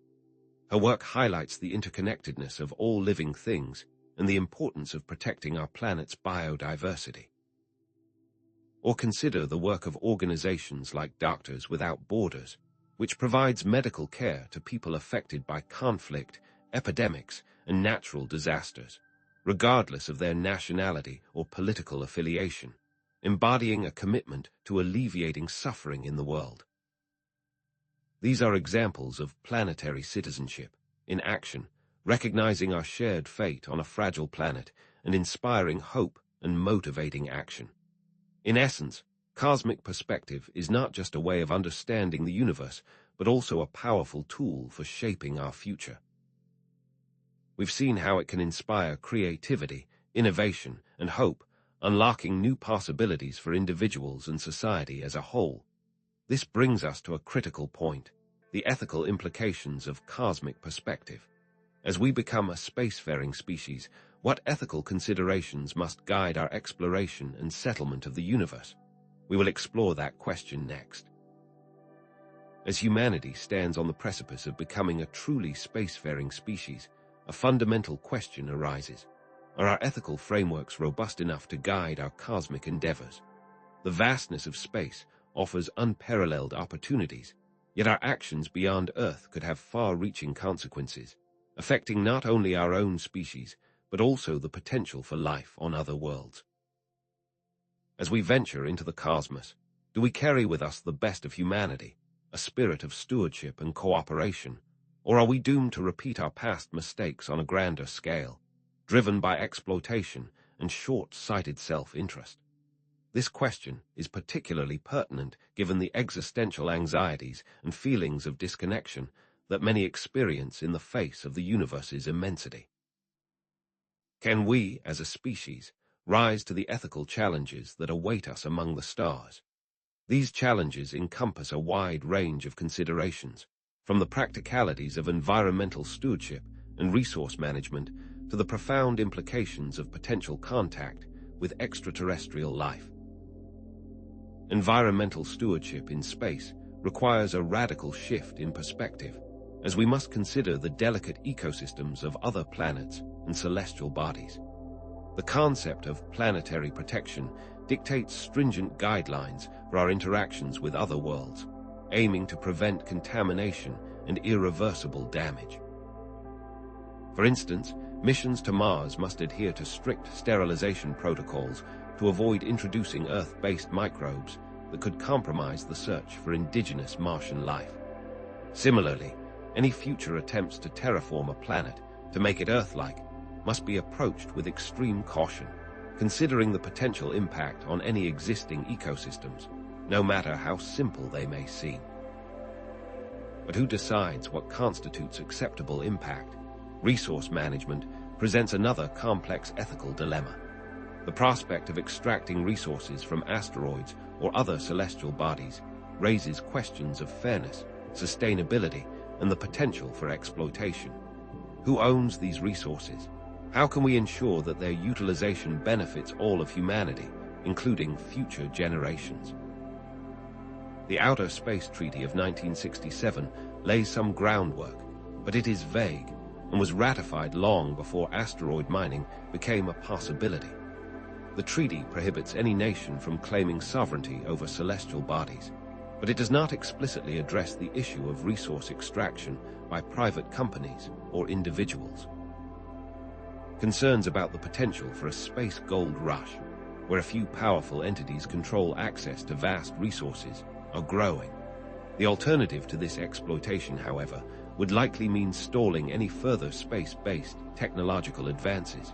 Her work highlights the interconnectedness of all living things and the importance of protecting our planet's biodiversity. Or consider the work of organizations like Doctors Without Borders, which provides medical care to people affected by conflict, epidemics, and natural disasters, regardless of their nationality or political affiliation, embodying a commitment to alleviating suffering in the world. These are examples of planetary citizenship in action, recognizing our shared fate on a fragile planet and inspiring hope and motivating action. In essence, cosmic perspective is not just a way of understanding the universe, but also a powerful tool for shaping our future. We've seen how it can inspire creativity, innovation, and hope, unlocking new possibilities for individuals and society as a whole. This brings us to a critical point, the ethical implications of cosmic perspective. As we become a spacefaring species, what ethical considerations must guide our exploration and settlement of the universe? We will explore that question next. As humanity stands on the precipice of becoming a truly spacefaring species, a fundamental question arises. Are our ethical frameworks robust enough to guide our cosmic endeavors? The vastness of space offers unparalleled opportunities, yet our actions beyond Earth could have far-reaching consequences, affecting not only our own species, but also the potential for life on other worlds. As we venture into the cosmos, do we carry with us the best of humanity, a spirit of stewardship and cooperation, or are we doomed to repeat our past mistakes on a grander scale, driven by exploitation and short-sighted self-interest? This question is particularly pertinent given the existential anxieties and feelings of disconnection that many experience in the face of the universe's immensity. Can we, as a species, rise to the ethical challenges that await us among the stars? These challenges encompass a wide range of considerations, from the practicalities of environmental stewardship and resource management to the profound implications of potential contact with extraterrestrial life. Environmental stewardship in space requires a radical shift in perspective, as we must consider the delicate ecosystems of other planets and celestial bodies. The concept of planetary protection dictates stringent guidelines for our interactions with other worlds, aiming to prevent contamination and irreversible damage. For instance, missions to Mars must adhere to strict sterilization protocols to avoid introducing Earth-based microbes that could compromise the search for indigenous Martian life. Similarly, any future attempts to terraform a planet to make it Earth-like must be approached with extreme caution, considering the potential impact on any existing ecosystems, no matter how simple they may seem. But who decides what constitutes acceptable impact? Resource management presents another complex ethical dilemma. The prospect of extracting resources from asteroids or other celestial bodies raises questions of fairness, sustainability, and the potential for exploitation. Who owns these resources? How can we ensure that their utilization benefits all of humanity, including future generations? The Outer Space Treaty of 1967 lays some groundwork, but it is vague and was ratified long before asteroid mining became a possibility. The treaty prohibits any nation from claiming sovereignty over celestial bodies, but it does not explicitly address the issue of resource extraction by private companies or individuals. Concerns about the potential for a space gold rush, where a few powerful entities control access to vast resources, are growing. The alternative to this exploitation, however, would likely mean stalling any further space-based technological advances.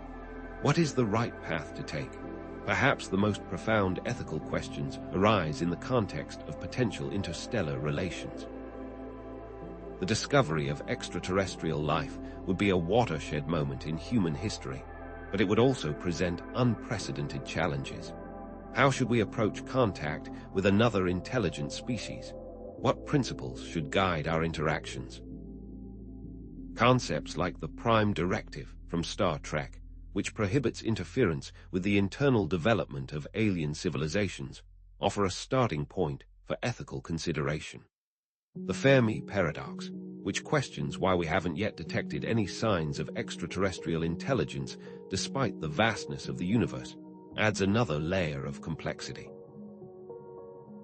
What is the right path to take? Perhaps the most profound ethical questions arise in the context of potential interstellar relations. The discovery of extraterrestrial life would be a watershed moment in human history, but it would also present unprecedented challenges. How should we approach contact with another intelligent species? What principles should guide our interactions? Concepts like the Prime Directive from Star Trek, which prohibits interference with the internal development of alien civilizations, offer a starting point for ethical consideration. The Fermi Paradox, which questions why we haven't yet detected any signs of extraterrestrial intelligence despite the vastness of the universe, adds another layer of complexity.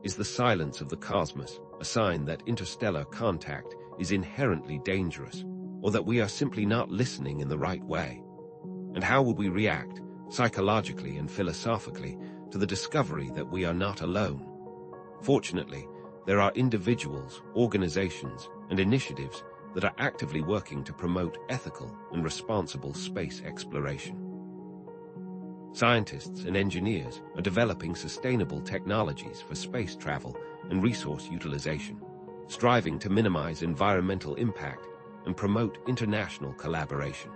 Is the silence of the cosmos a sign that interstellar contact is inherently dangerous, or that we are simply not listening in the right way? And how would we react, psychologically and philosophically, to the discovery that we are not alone? Fortunately, there are individuals, organizations, and initiatives that are actively working to promote ethical and responsible space exploration. Scientists and engineers are developing sustainable technologies for space travel and resource utilization, striving to minimize environmental impact and promote international collaboration.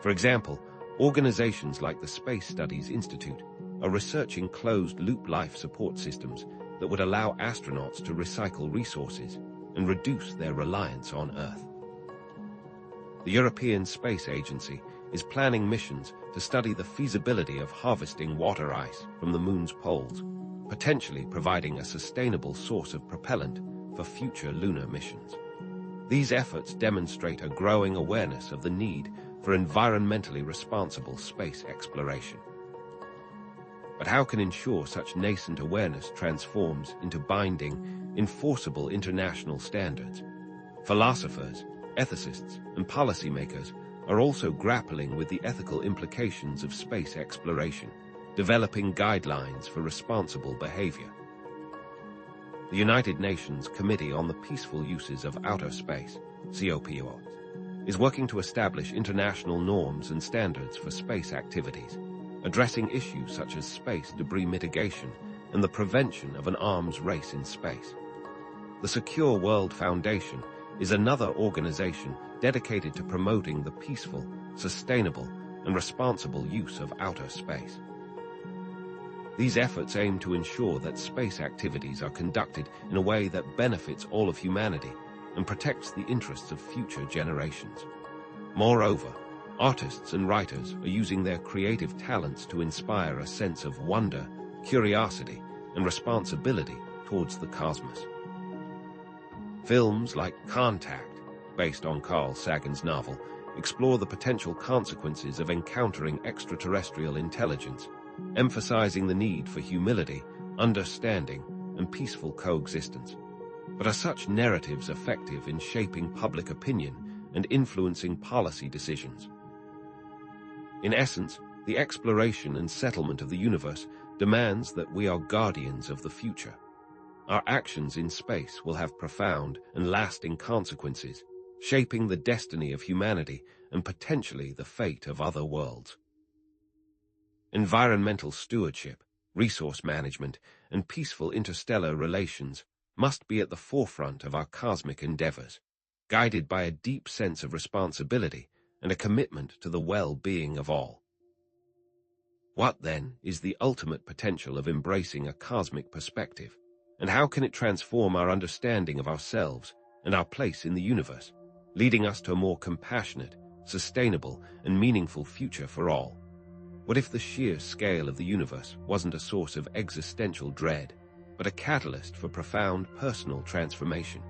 For example, organizations like the Space Studies Institute are researching closed-loop life support systems that would allow astronauts to recycle resources and reduce their reliance on Earth. The European Space Agency is planning missions to study the feasibility of harvesting water ice from the Moon's poles, potentially providing a sustainable source of propellant for future lunar missions. These efforts demonstrate a growing awareness of the need for environmentally responsible space exploration. But how can ensure such nascent awareness transforms into binding, enforceable international standards? Philosophers, ethicists, and policymakers are also grappling with the ethical implications of space exploration, developing guidelines for responsible behavior. The United Nations Committee on the Peaceful Uses of Outer Space, COPUO, is working to establish international norms and standards for space activities, addressing issues such as space debris mitigation and the prevention of an arms race in space. The Secure World Foundation is another organization dedicated to promoting the peaceful, sustainable, and responsible use of outer space. These efforts aim to ensure that space activities are conducted in a way that benefits all of humanity and protects the interests of future generations. Moreover, artists and writers are using their creative talents to inspire a sense of wonder, curiosity, and responsibility towards the cosmos. Films like Contact, based on Carl Sagan's novel, explore the potential consequences of encountering extraterrestrial intelligence, emphasizing the need for humility, understanding, and peaceful coexistence. But are such narratives effective in shaping public opinion and influencing policy decisions? In essence, the exploration and settlement of the universe demands that we are guardians of the future. Our actions in space will have profound and lasting consequences, shaping the destiny of humanity and potentially the fate of other worlds. Environmental stewardship, resource management, and peaceful interstellar relations must be at the forefront of our cosmic endeavors, guided by a deep sense of responsibility and a commitment to the well-being of all. What, then, is the ultimate potential of embracing a cosmic perspective, and how can it transform our understanding of ourselves and our place in the universe, leading us to a more compassionate, sustainable, and meaningful future for all? What if the sheer scale of the universe wasn't a source of existential dread, but a catalyst for profound personal transformation?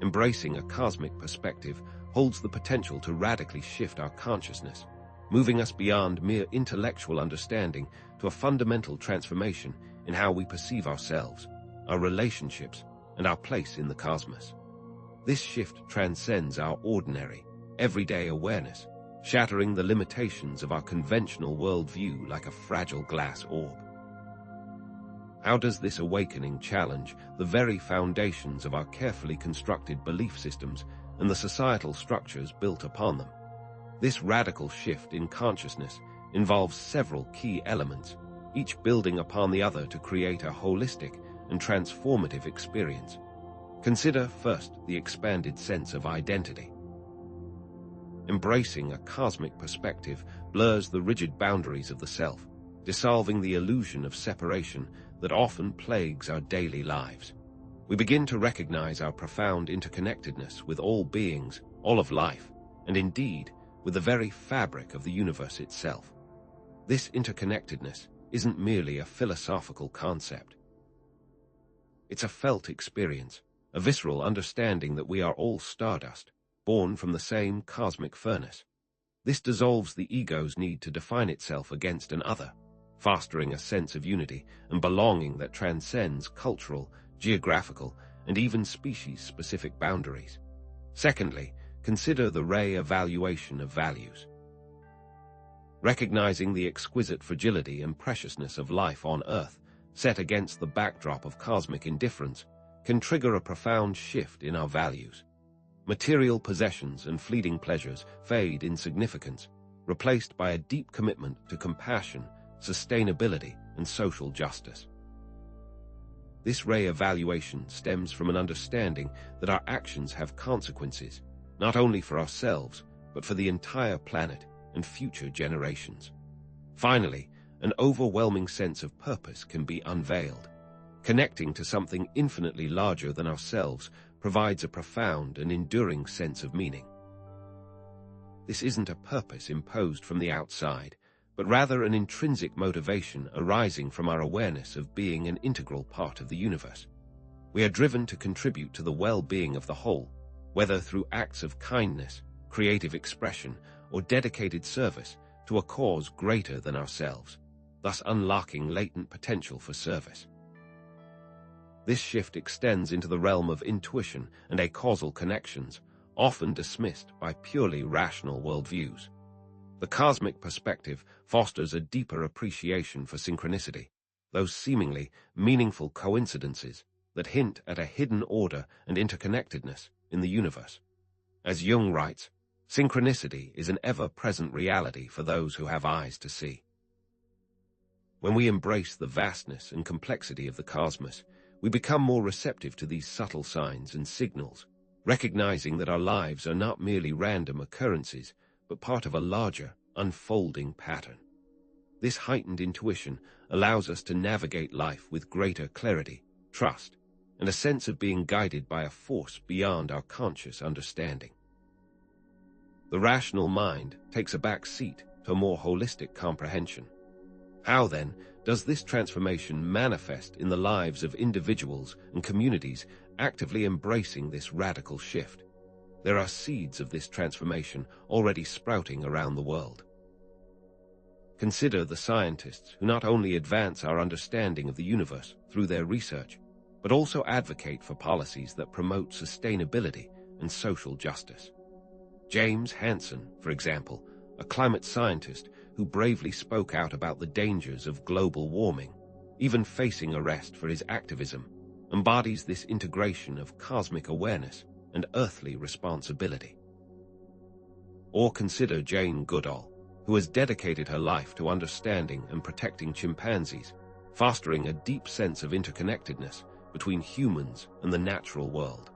Embracing a cosmic perspective holds the potential to radically shift our consciousness, moving us beyond mere intellectual understanding to a fundamental transformation in how we perceive ourselves, our relationships, and our place in the cosmos. This shift transcends our ordinary, everyday awareness, shattering the limitations of our conventional worldview like a fragile glass orb. How does this awakening challenge the very foundations of our carefully constructed belief systems and the societal structures built upon them? This radical shift in consciousness involves several key elements, each building upon the other to create a holistic and transformative experience. Consider first the expanded sense of identity. Embracing a cosmic perspective blurs the rigid boundaries of the self, dissolving the illusion of separation that often plagues our daily lives. We begin to recognize our profound interconnectedness with all beings, all of life, and indeed, with the very fabric of the universe itself. This interconnectedness isn't merely a philosophical concept. It's a felt experience, a visceral understanding that we are all stardust, born from the same cosmic furnace. This dissolves the ego's need to define itself against an other, fostering a sense of unity and belonging that transcends cultural, geographical, and even species-specific boundaries. Secondly, consider the re-evaluation of values. Recognizing the exquisite fragility and preciousness of life on Earth, set against the backdrop of cosmic indifference, can trigger a profound shift in our values. Material possessions and fleeting pleasures fade in significance, replaced by a deep commitment to compassion, sustainability, and social justice. This re-evaluation stems from an understanding that our actions have consequences, not only for ourselves, but for the entire planet and future generations. Finally, an overwhelming sense of purpose can be unveiled. Connecting to something infinitely larger than ourselves provides a profound and enduring sense of meaning. This isn't a purpose imposed from the outside, but rather an intrinsic motivation arising from our awareness of being an integral part of the universe. We are driven to contribute to the well-being of the whole, whether through acts of kindness, creative expression, or dedicated service to a cause greater than ourselves, thus unlocking latent potential for service. This shift extends into the realm of intuition and acausal connections, often dismissed by purely rational worldviews. The cosmic perspective fosters a deeper appreciation for synchronicity, those seemingly meaningful coincidences that hint at a hidden order and interconnectedness in the universe. As Jung writes, synchronicity is an ever-present reality for those who have eyes to see. When we embrace the vastness and complexity of the cosmos, we become more receptive to these subtle signs and signals, recognizing that our lives are not merely random occurrences, but part of a larger, unfolding pattern. This heightened intuition allows us to navigate life with greater clarity, trust, and a sense of being guided by a force beyond our conscious understanding. The rational mind takes a back seat to a more holistic comprehension. How, then, does this transformation manifest in the lives of individuals and communities actively embracing this radical shift? There are seeds of this transformation already sprouting around the world. Consider the scientists who not only advance our understanding of the universe through their research, but also advocate for policies that promote sustainability and social justice. James Hansen, for example, a climate scientist who bravely spoke out about the dangers of global warming, even facing arrest for his activism, embodies this integration of cosmic awareness and earthly responsibility. Or consider Jane Goodall, who has dedicated her life to understanding and protecting chimpanzees, fostering a deep sense of interconnectedness between humans and the natural world.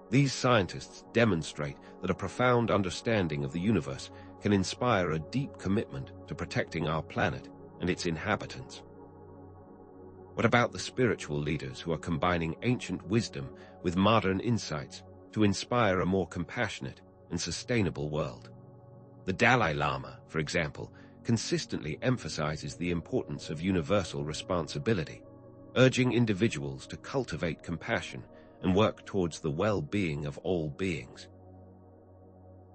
These scientists demonstrate that a profound understanding of the universe can inspire a deep commitment to protecting our planet and its inhabitants. What about the spiritual leaders who are combining ancient wisdom with modern insights to inspire a more compassionate and sustainable world? The Dalai Lama, for example, consistently emphasizes the importance of universal responsibility, urging individuals to cultivate compassion and work towards the well-being of all beings.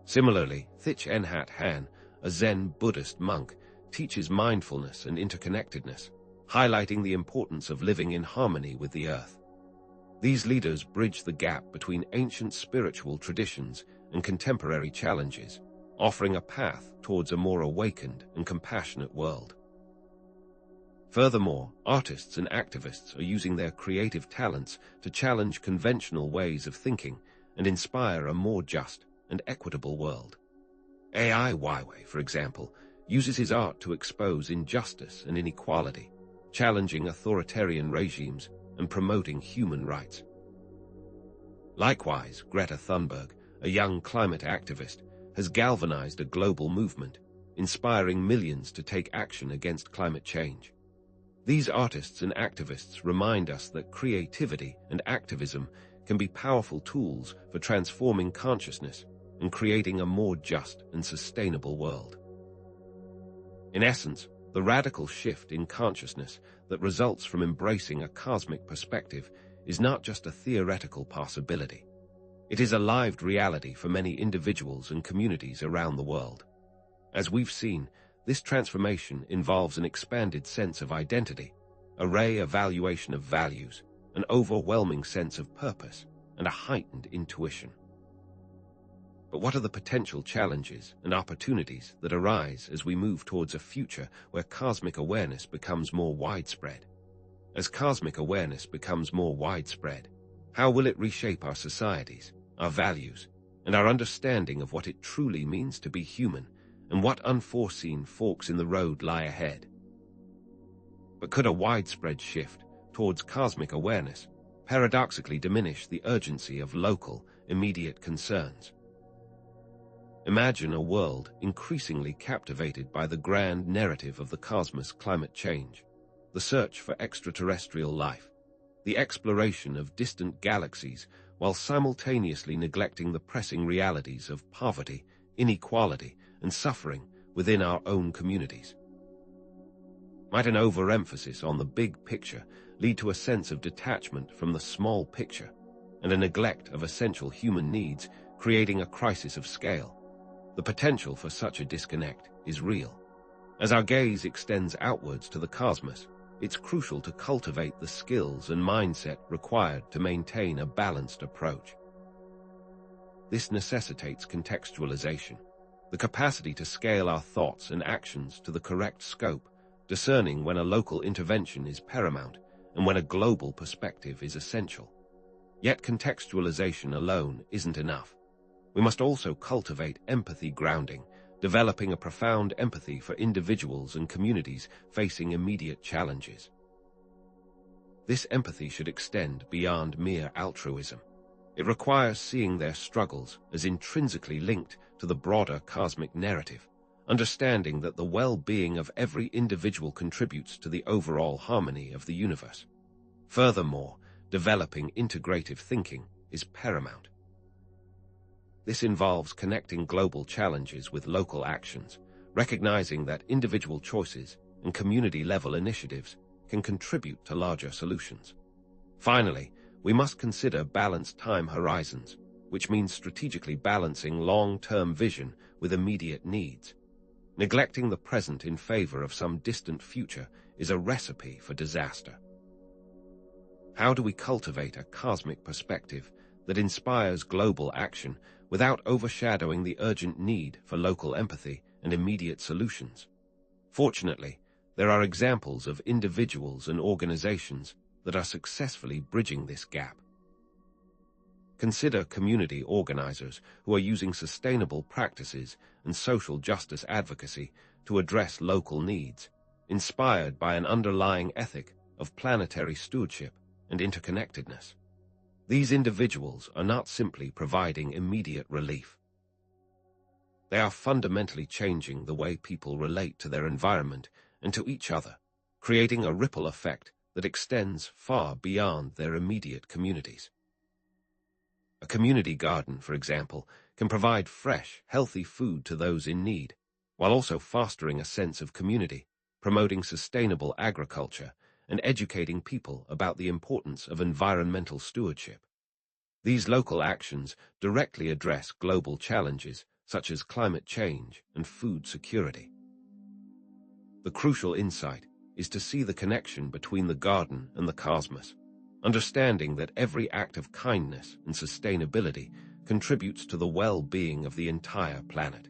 Similarly, Thich Nhat Hanh, a Zen Buddhist monk, teaches mindfulness and interconnectedness, highlighting the importance of living in harmony with the earth. These leaders bridge the gap between ancient spiritual traditions and contemporary challenges, offering a path towards a more awakened and compassionate world. Furthermore, artists and activists are using their creative talents to challenge conventional ways of thinking and inspire a more just and equitable world. Ai Weiwei, for example, uses his art to expose injustice and inequality, challenging authoritarian regimes and promoting human rights. Likewise, Greta Thunberg, a young climate activist, has galvanized a global movement, inspiring millions to take action against climate change. These artists and activists remind us that creativity and activism can be powerful tools for transforming consciousness and creating a more just and sustainable world. In essence, the radical shift in consciousness that results from embracing a cosmic perspective is not just a theoretical possibility. It is a lived reality for many individuals and communities around the world. As we've seen, this transformation involves an expanded sense of identity, a re-evaluation of values, an overwhelming sense of purpose, and a heightened intuition. But what are the potential challenges and opportunities that arise as we move towards a future where cosmic awareness becomes more widespread? As cosmic awareness becomes more widespread, how will it reshape our societies, our values, and our understanding of what it truly means to be human, and what unforeseen forks in the road lie ahead? But could a widespread shift towards cosmic awareness paradoxically diminish the urgency of local, immediate concerns? Imagine a world increasingly captivated by the grand narrative of the cosmos: climate change, the search for extraterrestrial life, the exploration of distant galaxies, while simultaneously neglecting the pressing realities of poverty, inequality, and suffering within our own communities. Might an overemphasis on the big picture lead to a sense of detachment from the small picture and a neglect of essential human needs, creating a crisis of scale? The potential for such a disconnect is real. As our gaze extends outwards to the cosmos, it's crucial to cultivate the skills and mindset required to maintain a balanced approach. This necessitates contextualization, the capacity to scale our thoughts and actions to the correct scope, discerning when a local intervention is paramount and when a global perspective is essential. Yet contextualization alone isn't enough. We must also cultivate empathy grounding, developing a profound empathy for individuals and communities facing immediate challenges. This empathy should extend beyond mere altruism. It requires seeing their struggles as intrinsically linked to the broader cosmic narrative, understanding that the well-being of every individual contributes to the overall harmony of the universe. Furthermore, developing integrative thinking is paramount. This involves connecting global challenges with local actions, recognizing that individual choices and community-level initiatives can contribute to larger solutions. Finally, we must consider balanced time horizons, which means strategically balancing long-term vision with immediate needs. Neglecting the present in favor of some distant future is a recipe for disaster. How do we cultivate a cosmic perspective that inspires global action without overshadowing the urgent need for local empathy and immediate solutions? Fortunately, there are examples of individuals and organizations that are successfully bridging this gap. Consider community organizers who are using sustainable practices and social justice advocacy to address local needs, inspired by an underlying ethic of planetary stewardship and interconnectedness. These individuals are not simply providing immediate relief. They are fundamentally changing the way people relate to their environment and to each other, creating a ripple effect that extends far beyond their immediate communities. A community garden, for example, can provide fresh, healthy food to those in need, while also fostering a sense of community, promoting sustainable agriculture, and educating people about the importance of environmental stewardship. These local actions directly address global challenges such as climate change and food security. The crucial insight is to see the connection between the garden and the cosmos, understanding that every act of kindness and sustainability contributes to the well-being of the entire planet.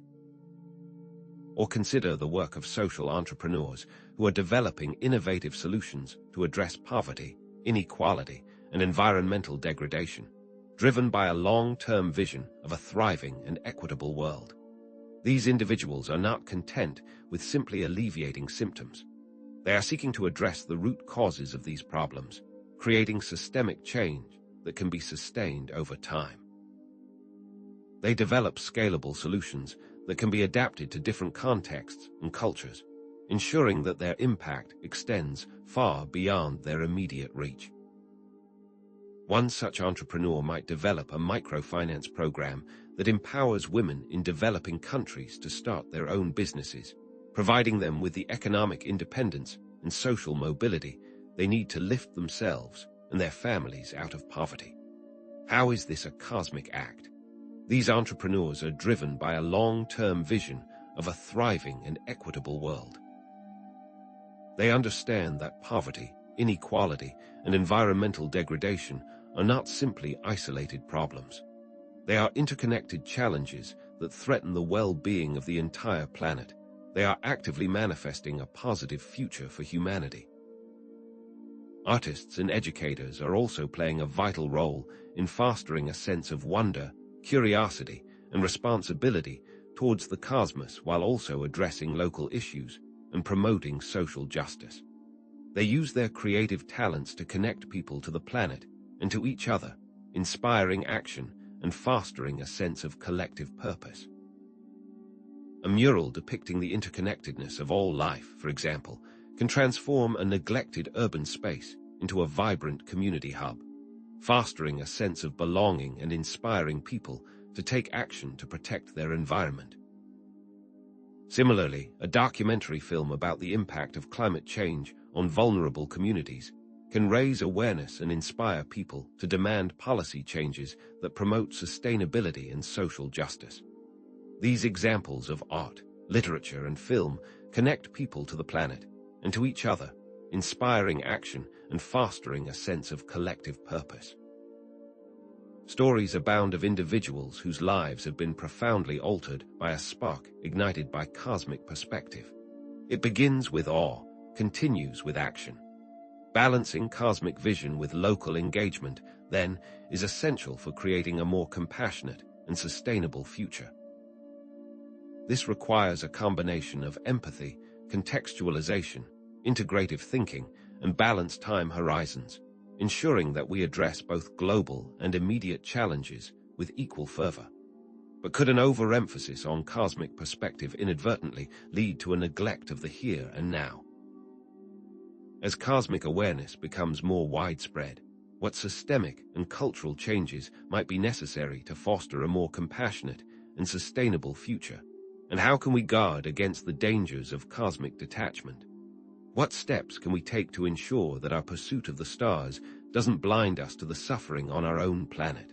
Or consider the work of social entrepreneurs who are developing innovative solutions to address poverty, inequality, and environmental degradation, driven by a long-term vision of a thriving and equitable world. These individuals are not content with simply alleviating symptoms. They are seeking to address the root causes of these problems, creating systemic change that can be sustained over time. They develop scalable solutions that can be adapted to different contexts and cultures, ensuring that their impact extends far beyond their immediate reach. One such entrepreneur might develop a microfinance program that empowers women in developing countries to start their own businesses, providing them with the economic independence and social mobility they need to lift themselves and their families out of poverty. How is this a cosmic act? These entrepreneurs are driven by a long-term vision of a thriving and equitable world. They understand that poverty, inequality, and environmental degradation are not simply isolated problems. They are interconnected challenges that threaten the well-being of the entire planet. They are actively manifesting a positive future for humanity. Artists and educators are also playing a vital role in fostering a sense of wonder, curiosity, and responsibility towards the cosmos while also addressing local issues and promoting social justice. They use their creative talents to connect people to the planet and to each other, inspiring action and fostering a sense of collective purpose. A mural depicting the interconnectedness of all life, for example, can transform a neglected urban space into a vibrant community hub, fostering a sense of belonging and inspiring people to take action to protect their environment. Similarly, a documentary film about the impact of climate change on vulnerable communities can raise awareness and inspire people to demand policy changes that promote sustainability and social justice. These examples of art, literature, and film connect people to the planet and to each other, inspiring action and fostering a sense of collective purpose. Stories abound of individuals whose lives have been profoundly altered by a spark ignited by cosmic perspective. It begins with awe, continues with action. Balancing cosmic vision with local engagement, then, is essential for creating a more compassionate and sustainable future. This requires a combination of empathy, contextualization, integrative thinking, and balanced time horizons, ensuring that we address both global and immediate challenges with equal fervor. But could an overemphasis on cosmic perspective inadvertently lead to a neglect of the here and now? As cosmic awareness becomes more widespread, what systemic and cultural changes might be necessary to foster a more compassionate and sustainable future? And how can we guard against the dangers of cosmic detachment? What steps can we take to ensure that our pursuit of the stars doesn't blind us to the suffering on our own planet?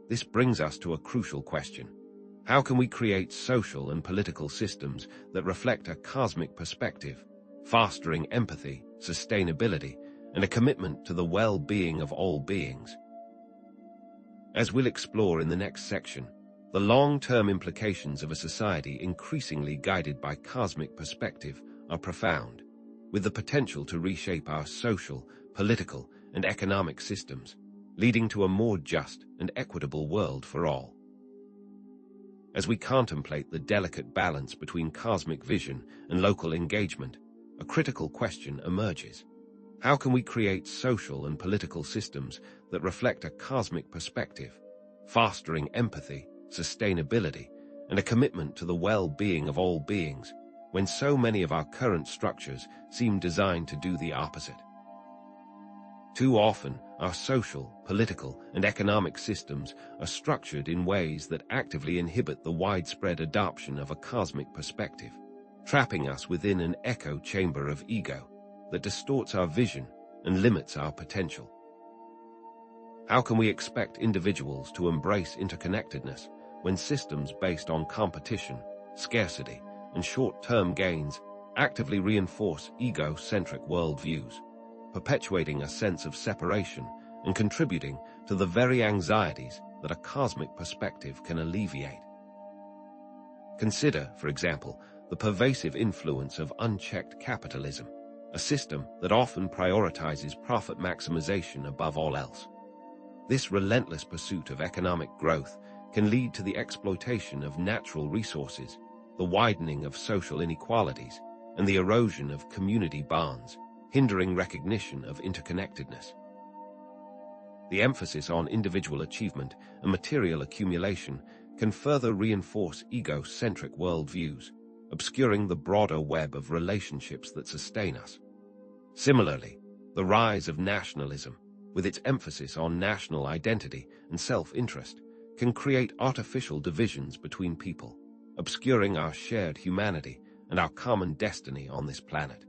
This brings us to a crucial question. How can we create social and political systems that reflect a cosmic perspective, fostering empathy, sustainability, and a commitment to the well-being of all beings? As we'll explore in the next section, the long-term implications of a society increasingly guided by cosmic perspective are profound, with the potential to reshape our social, political, and economic systems, leading to a more just and equitable world for all. As we contemplate the delicate balance between cosmic vision and local engagement, a critical question emerges. How can we create social and political systems that reflect a cosmic perspective, fostering empathy, sustainability, and a commitment to the well-being of all beings, when so many of our current structures seem designed to do the opposite? Too often, our social, political, and economic systems are structured in ways that actively inhibit the widespread adoption of a cosmic perspective, trapping us within an echo chamber of ego that distorts our vision and limits our potential. How can we expect individuals to embrace interconnectedness when systems based on competition, scarcity, and short-term gains actively reinforce ego-centric worldviews, perpetuating a sense of separation and contributing to the very anxieties that a cosmic perspective can alleviate? Consider, for example, the pervasive influence of unchecked capitalism, a system that often prioritizes profit maximization above all else. This relentless pursuit of economic growth can lead to the exploitation of natural resources, the widening of social inequalities, and the erosion of community bonds, hindering recognition of interconnectedness. The emphasis on individual achievement and material accumulation can further reinforce ego-centric worldviews, obscuring the broader web of relationships that sustain us. Similarly, the rise of nationalism, with its emphasis on national identity and self-interest, can create artificial divisions between people, obscuring our shared humanity and our common destiny on this planet.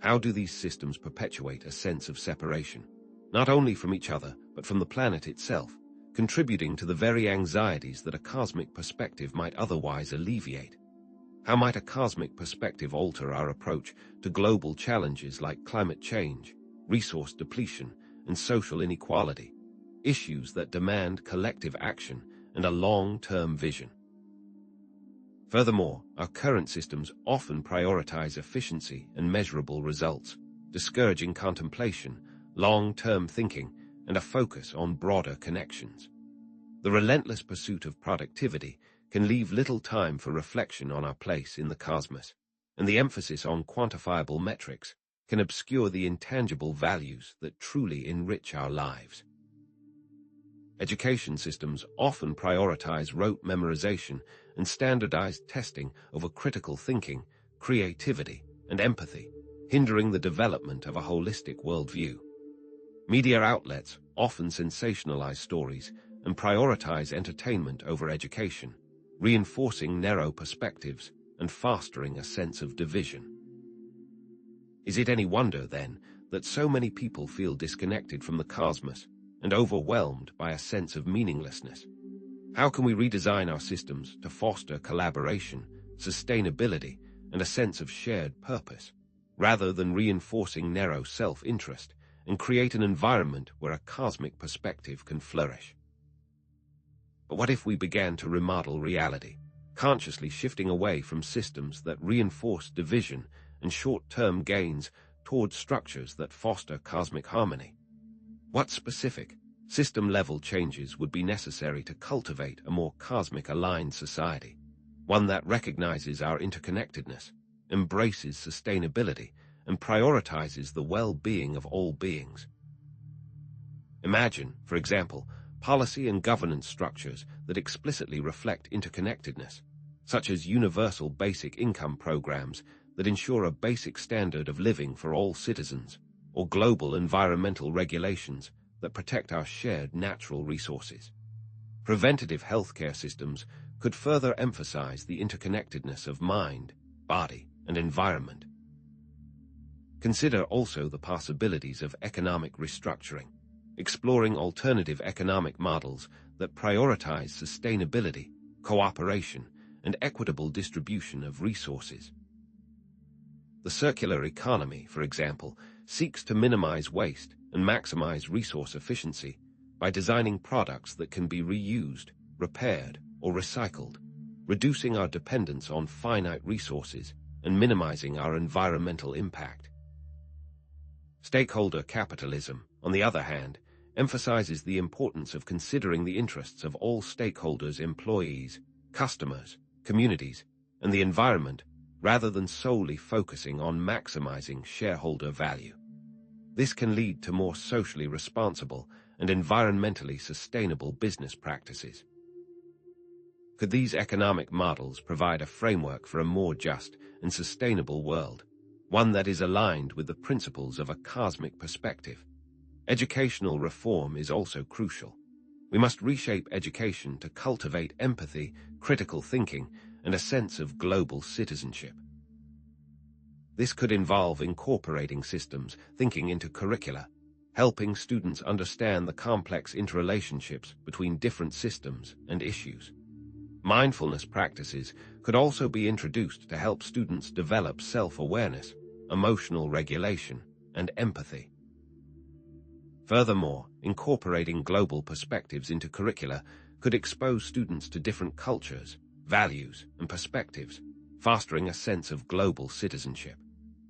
How do these systems perpetuate a sense of separation, not only from each other, but from the planet itself, contributing to the very anxieties that a cosmic perspective might otherwise alleviate? How might a cosmic perspective alter our approach to global challenges like climate change, resource depletion, and social inequality, issues that demand collective action and a long-term vision? Furthermore, our current systems often prioritize efficiency and measurable results, discouraging contemplation, long-term thinking, and a focus on broader connections. The relentless pursuit of productivity can leave little time for reflection on our place in the cosmos, and the emphasis on quantifiable metrics can obscure the intangible values that truly enrich our lives. Education systems often prioritize rote memorization and standardized testing over critical thinking, creativity, and empathy, hindering the development of a holistic worldview. Media outlets often sensationalize stories and prioritize entertainment over education, reinforcing narrow perspectives and fostering a sense of division. Is it any wonder, then, that so many people feel disconnected from the cosmos and overwhelmed by a sense of meaninglessness? How can we redesign our systems to foster collaboration, sustainability, and a sense of shared purpose, rather than reinforcing narrow self-interest, and create an environment where a cosmic perspective can flourish? But what if we began to remodel reality, consciously shifting away from systems that reinforce division and short-term gains towards structures that foster cosmic harmony? What specific, system-level changes would be necessary to cultivate a more cosmic-aligned society, one that recognizes our interconnectedness, embraces sustainability, and prioritizes the well-being of all beings? Imagine, for example, policy and governance structures that explicitly reflect interconnectedness, such as universal basic income programs that ensure a basic standard of living for all citizens, or global environmental regulations that protect our shared natural resources. Preventative healthcare systems could further emphasize the interconnectedness of mind, body, and environment. Consider also the possibilities of economic restructuring, exploring alternative economic models that prioritize sustainability, cooperation, and equitable distribution of resources. The circular economy, for example, seeks to minimize waste and maximize resource efficiency by designing products that can be reused, repaired, or recycled, reducing our dependence on finite resources and minimizing our environmental impact. Stakeholder capitalism, on the other hand, emphasizes the importance of considering the interests of all stakeholders, employees, customers, communities, and the environment, rather than solely focusing on maximizing shareholder value. This can lead to more socially responsible and environmentally sustainable business practices. Could these economic models provide a framework for a more just and sustainable world, one that is aligned with the principles of a cosmic perspective? Educational reform is also crucial. We must reshape education to cultivate empathy, critical thinking, and a sense of global citizenship. This could involve incorporating systems thinking into curricula, helping students understand the complex interrelationships between different systems and issues. Mindfulness practices could also be introduced to help students develop self-awareness, emotional regulation, and empathy. Furthermore, incorporating global perspectives into curricula could expose students to different cultures, values, and perspectives, fostering a sense of global citizenship.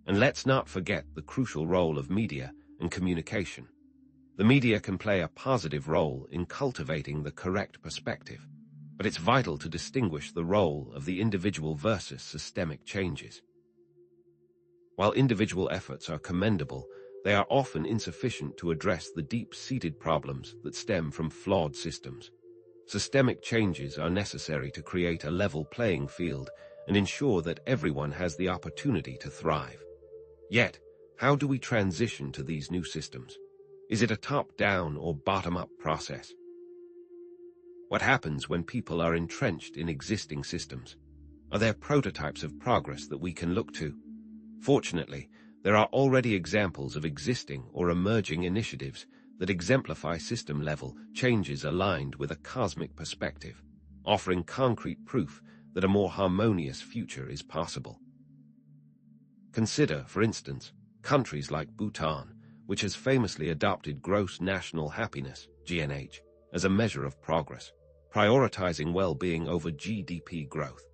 And let's not forget the crucial role of media and communication. The media can play a positive role in cultivating the correct perspective, but it's vital to distinguish the role of the individual versus systemic changes. While individual efforts are commendable, they are often insufficient to address the deep-seated problems that stem from flawed systems. Systemic changes are necessary to create a level playing field and ensure that everyone has the opportunity to thrive. Yet, how do we transition to these new systems? Is it a top-down or bottom-up process? What happens when people are entrenched in existing systems? Are there prototypes of progress that we can look to? Fortunately, there are already examples of existing or emerging initiatives that exemplify system-level changes aligned with a cosmic perspective, offering concrete proof that a more harmonious future is possible. Consider, for instance, countries like Bhutan, which has famously adopted gross national happiness, GNH, as a measure of progress, prioritizing well-being over GDP growth.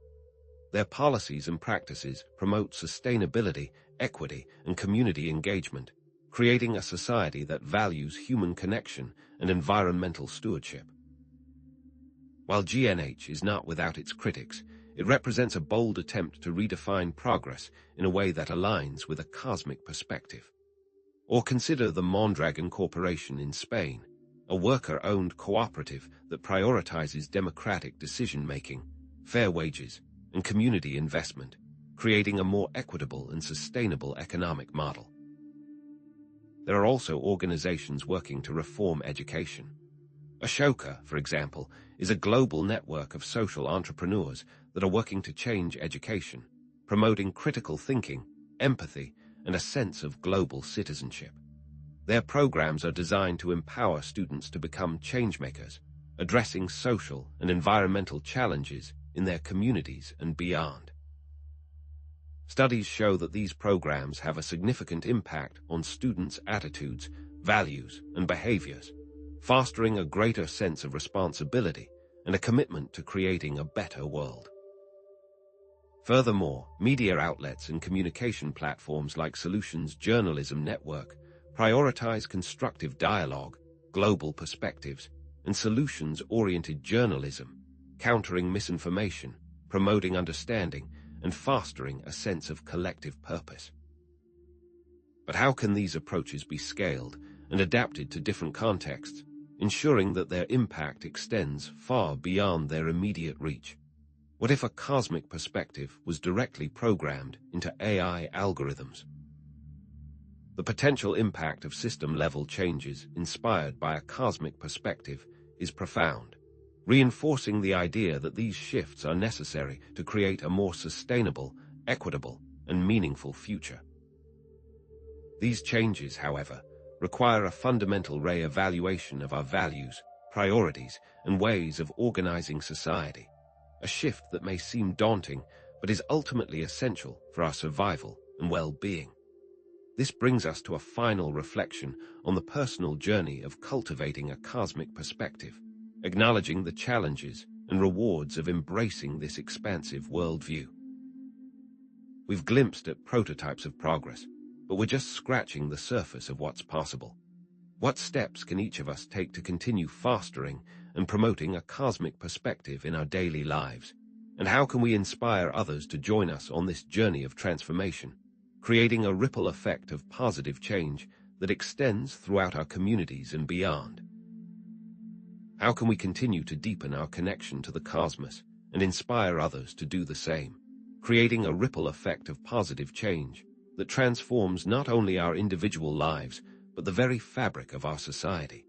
Their policies and practices promote sustainability, equity, and community engagement, creating a society that values human connection and environmental stewardship. While GNH is not without its critics, it represents a bold attempt to redefine progress in a way that aligns with a cosmic perspective. Or consider the Mondragon Corporation in Spain, a worker-owned cooperative that prioritizes democratic decision-making, fair wages, and community investment, creating a more equitable and sustainable economic model. There are also organizations working to reform education. Ashoka, for example, is a global network of social entrepreneurs that are working to change education, promoting critical thinking, empathy, and a sense of global citizenship. Their programs are designed to empower students to become changemakers, addressing social and environmental challenges in their communities and beyond. Studies show that these programs have a significant impact on students' attitudes, values, and behaviors, fostering a greater sense of responsibility and a commitment to creating a better world. Furthermore, media outlets and communication platforms like Solutions Journalism Network prioritize constructive dialogue, global perspectives, and solutions-oriented journalism, countering misinformation, promoting understanding, and fostering a sense of collective purpose. But how can these approaches be scaled and adapted to different contexts, ensuring that their impact extends far beyond their immediate reach? What if a cosmic perspective was directly programmed into AI algorithms? The potential impact of system-level changes inspired by a cosmic perspective is profound, reinforcing the idea that these shifts are necessary to create a more sustainable, equitable, and meaningful future. These changes, however, require a fundamental re-evaluation of our values, priorities, and ways of organizing society, a shift that may seem daunting but is ultimately essential for our survival and well-being. This brings us to a final reflection on the personal journey of cultivating a cosmic perspective, acknowledging the challenges and rewards of embracing this expansive worldview. We've glimpsed at prototypes of progress, but we're just scratching the surface of what's possible. What steps can each of us take to continue fostering and promoting a cosmic perspective in our daily lives? And how can we inspire others to join us on this journey of transformation, creating a ripple effect of positive change that extends throughout our communities and beyond? How can we continue to deepen our connection to the cosmos and inspire others to do the same, creating a ripple effect of positive change that transforms not only our individual lives, but the very fabric of our society?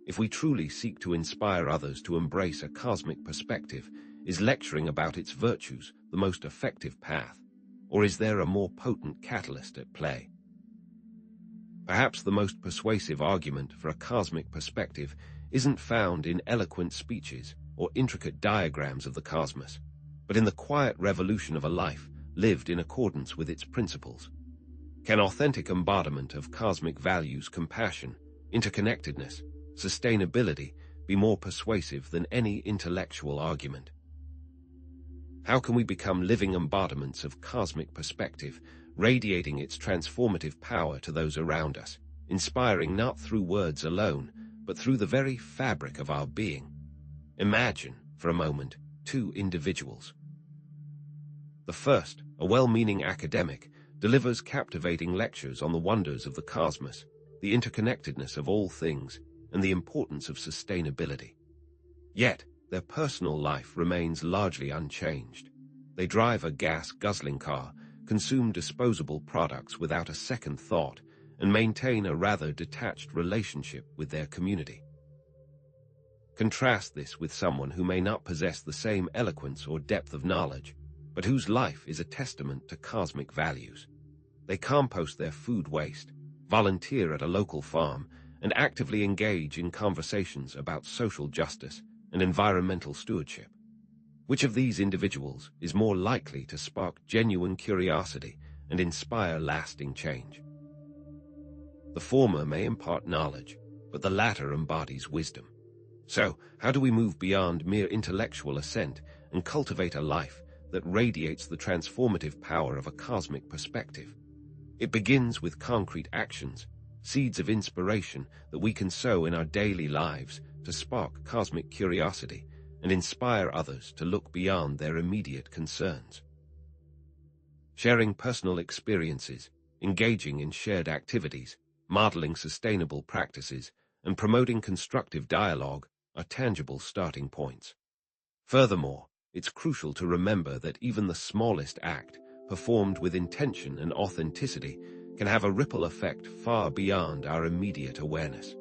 If we truly seek to inspire others to embrace a cosmic perspective, is lecturing about its virtues the most effective path, or is there a more potent catalyst at play? Perhaps the most persuasive argument for a cosmic perspective isn't found in eloquent speeches or intricate diagrams of the cosmos, but in the quiet revolution of a life lived in accordance with its principles. Can authentic embodiment of cosmic values, compassion, interconnectedness, sustainability be more persuasive than any intellectual argument? How can we become living embodiments of cosmic perspective, radiating its transformative power to those around us, inspiring not through words alone, but through the very fabric of our being? Imagine, for a moment, two individuals. The first, a well-meaning academic, delivers captivating lectures on the wonders of the cosmos, the interconnectedness of all things, and the importance of sustainability. Yet, their personal life remains largely unchanged. They drive a gas-guzzling car, consume disposable products without a second thought, and maintain a rather detached relationship with their community. Contrast this with someone who may not possess the same eloquence or depth of knowledge, but whose life is a testament to cosmic values. They compost their food waste, volunteer at a local farm, and actively engage in conversations about social justice and environmental stewardship. Which of these individuals is more likely to spark genuine curiosity and inspire lasting change? The former may impart knowledge, but the latter embodies wisdom. So, how do we move beyond mere intellectual assent and cultivate a life that radiates the transformative power of a cosmic perspective? It begins with concrete actions, seeds of inspiration that we can sow in our daily lives to spark cosmic curiosity and inspire others to look beyond their immediate concerns. Sharing personal experiences, engaging in shared activities, modeling sustainable practices, and promoting constructive dialogue are tangible starting points. Furthermore, it's crucial to remember that even the smallest act, performed with intention and authenticity, can have a ripple effect far beyond our immediate awareness.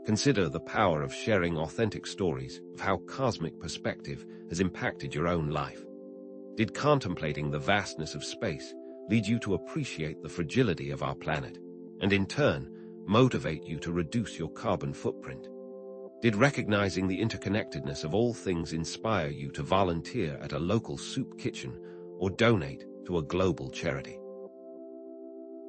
Consider the power of sharing authentic stories of how cosmic perspective has impacted your own life. Did contemplating the vastness of space lead you to appreciate the fragility of our planet, and in turn, motivate you to reduce your carbon footprint? Did recognizing the interconnectedness of all things inspire you to volunteer at a local soup kitchen or donate to a global charity?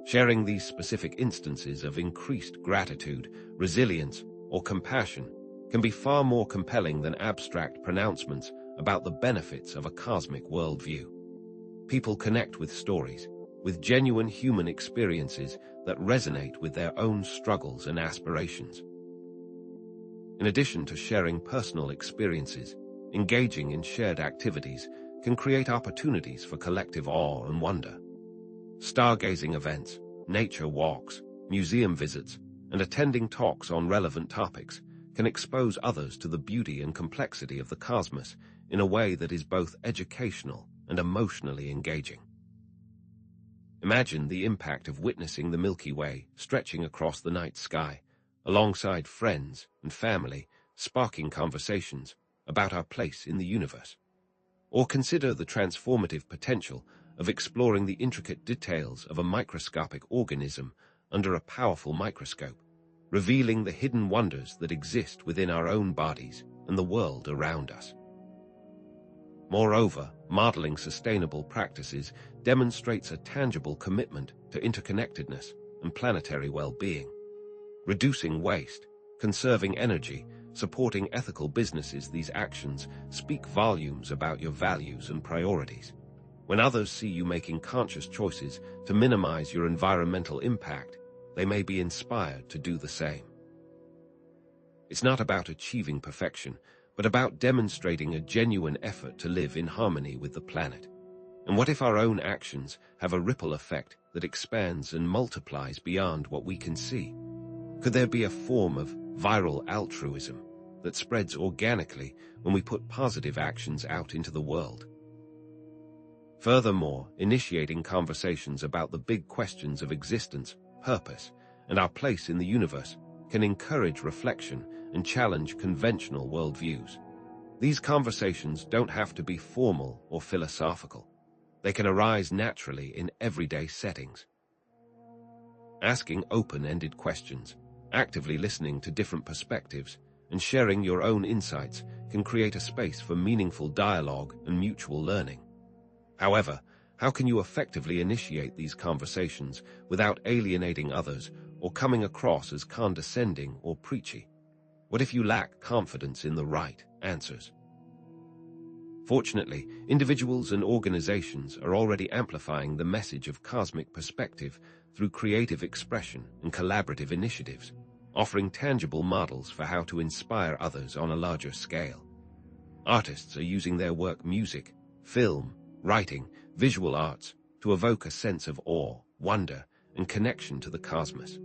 Sharing these specific instances of increased gratitude, resilience, or compassion can be far more compelling than abstract pronouncements about the benefits of a cosmic worldview. People connect with stories, with genuine human experiences that resonate with their own struggles and aspirations. In addition to sharing personal experiences, engaging in shared activities can create opportunities for collective awe and wonder. Stargazing events, nature walks, museum visits, and attending talks on relevant topics can expose others to the beauty and complexity of the cosmos in a way that is both educational and emotionally engaging. Imagine the impact of witnessing the Milky Way stretching across the night sky, alongside friends and family, sparking conversations about our place in the universe. Or consider the transformative potential of exploring the intricate details of a microscopic organism under a powerful microscope, revealing the hidden wonders that exist within our own bodies and the world around us. Moreover, modeling sustainable practices demonstrates a tangible commitment to interconnectedness and planetary well-being. Reducing waste, conserving energy, supporting ethical businesses, these actions speak volumes about your values and priorities. When others see you making conscious choices to minimize your environmental impact, they may be inspired to do the same. It's not about achieving perfection, but about demonstrating a genuine effort to live in harmony with the planet. And what if our own actions have a ripple effect that expands and multiplies beyond what we can see? Could there be a form of viral altruism that spreads organically when we put positive actions out into the world? Furthermore, initiating conversations about the big questions of existence, purpose, and our place in the universe can encourage reflection and challenge conventional worldviews. These conversations don't have to be formal or philosophical. They can arise naturally in everyday settings. Asking open-ended questions, actively listening to different perspectives, and sharing your own insights can create a space for meaningful dialogue and mutual learning. However, how can you effectively initiate these conversations without alienating others or coming across as condescending or preachy? What if you lack confidence in the right answers? Fortunately, individuals and organizations are already amplifying the message of cosmic perspective through creative expression and collaborative initiatives, offering tangible models for how to inspire others on a larger scale. Artists are using their work, music, film, writing, visual arts, to evoke a sense of awe, wonder, and connection to the cosmos.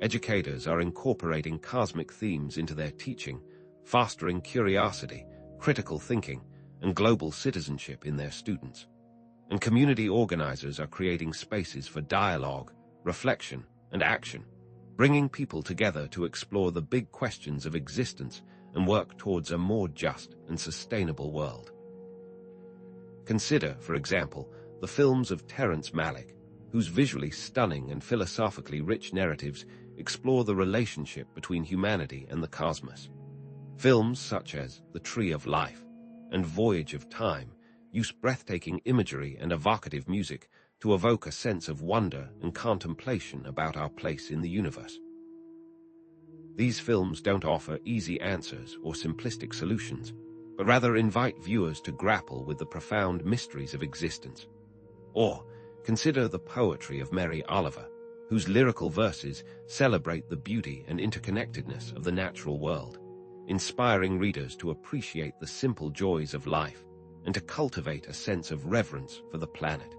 Educators are incorporating cosmic themes into their teaching, fostering curiosity, critical thinking, and global citizenship in their students. And community organizers are creating spaces for dialogue, reflection, and action, bringing people together to explore the big questions of existence and work towards a more just and sustainable world. Consider, for example, the films of Terrence Malick, whose visually stunning and philosophically rich narratives explore the relationship between humanity and the cosmos. Films such as The Tree of Life and Voyage of Time use breathtaking imagery and evocative music to evoke a sense of wonder and contemplation about our place in the universe. These films don't offer easy answers or simplistic solutions, but rather invite viewers to grapple with the profound mysteries of existence. Or consider the poetry of Mary Oliver, whose lyrical verses celebrate the beauty and interconnectedness of the natural world, inspiring readers to appreciate the simple joys of life and to cultivate a sense of reverence for the planet.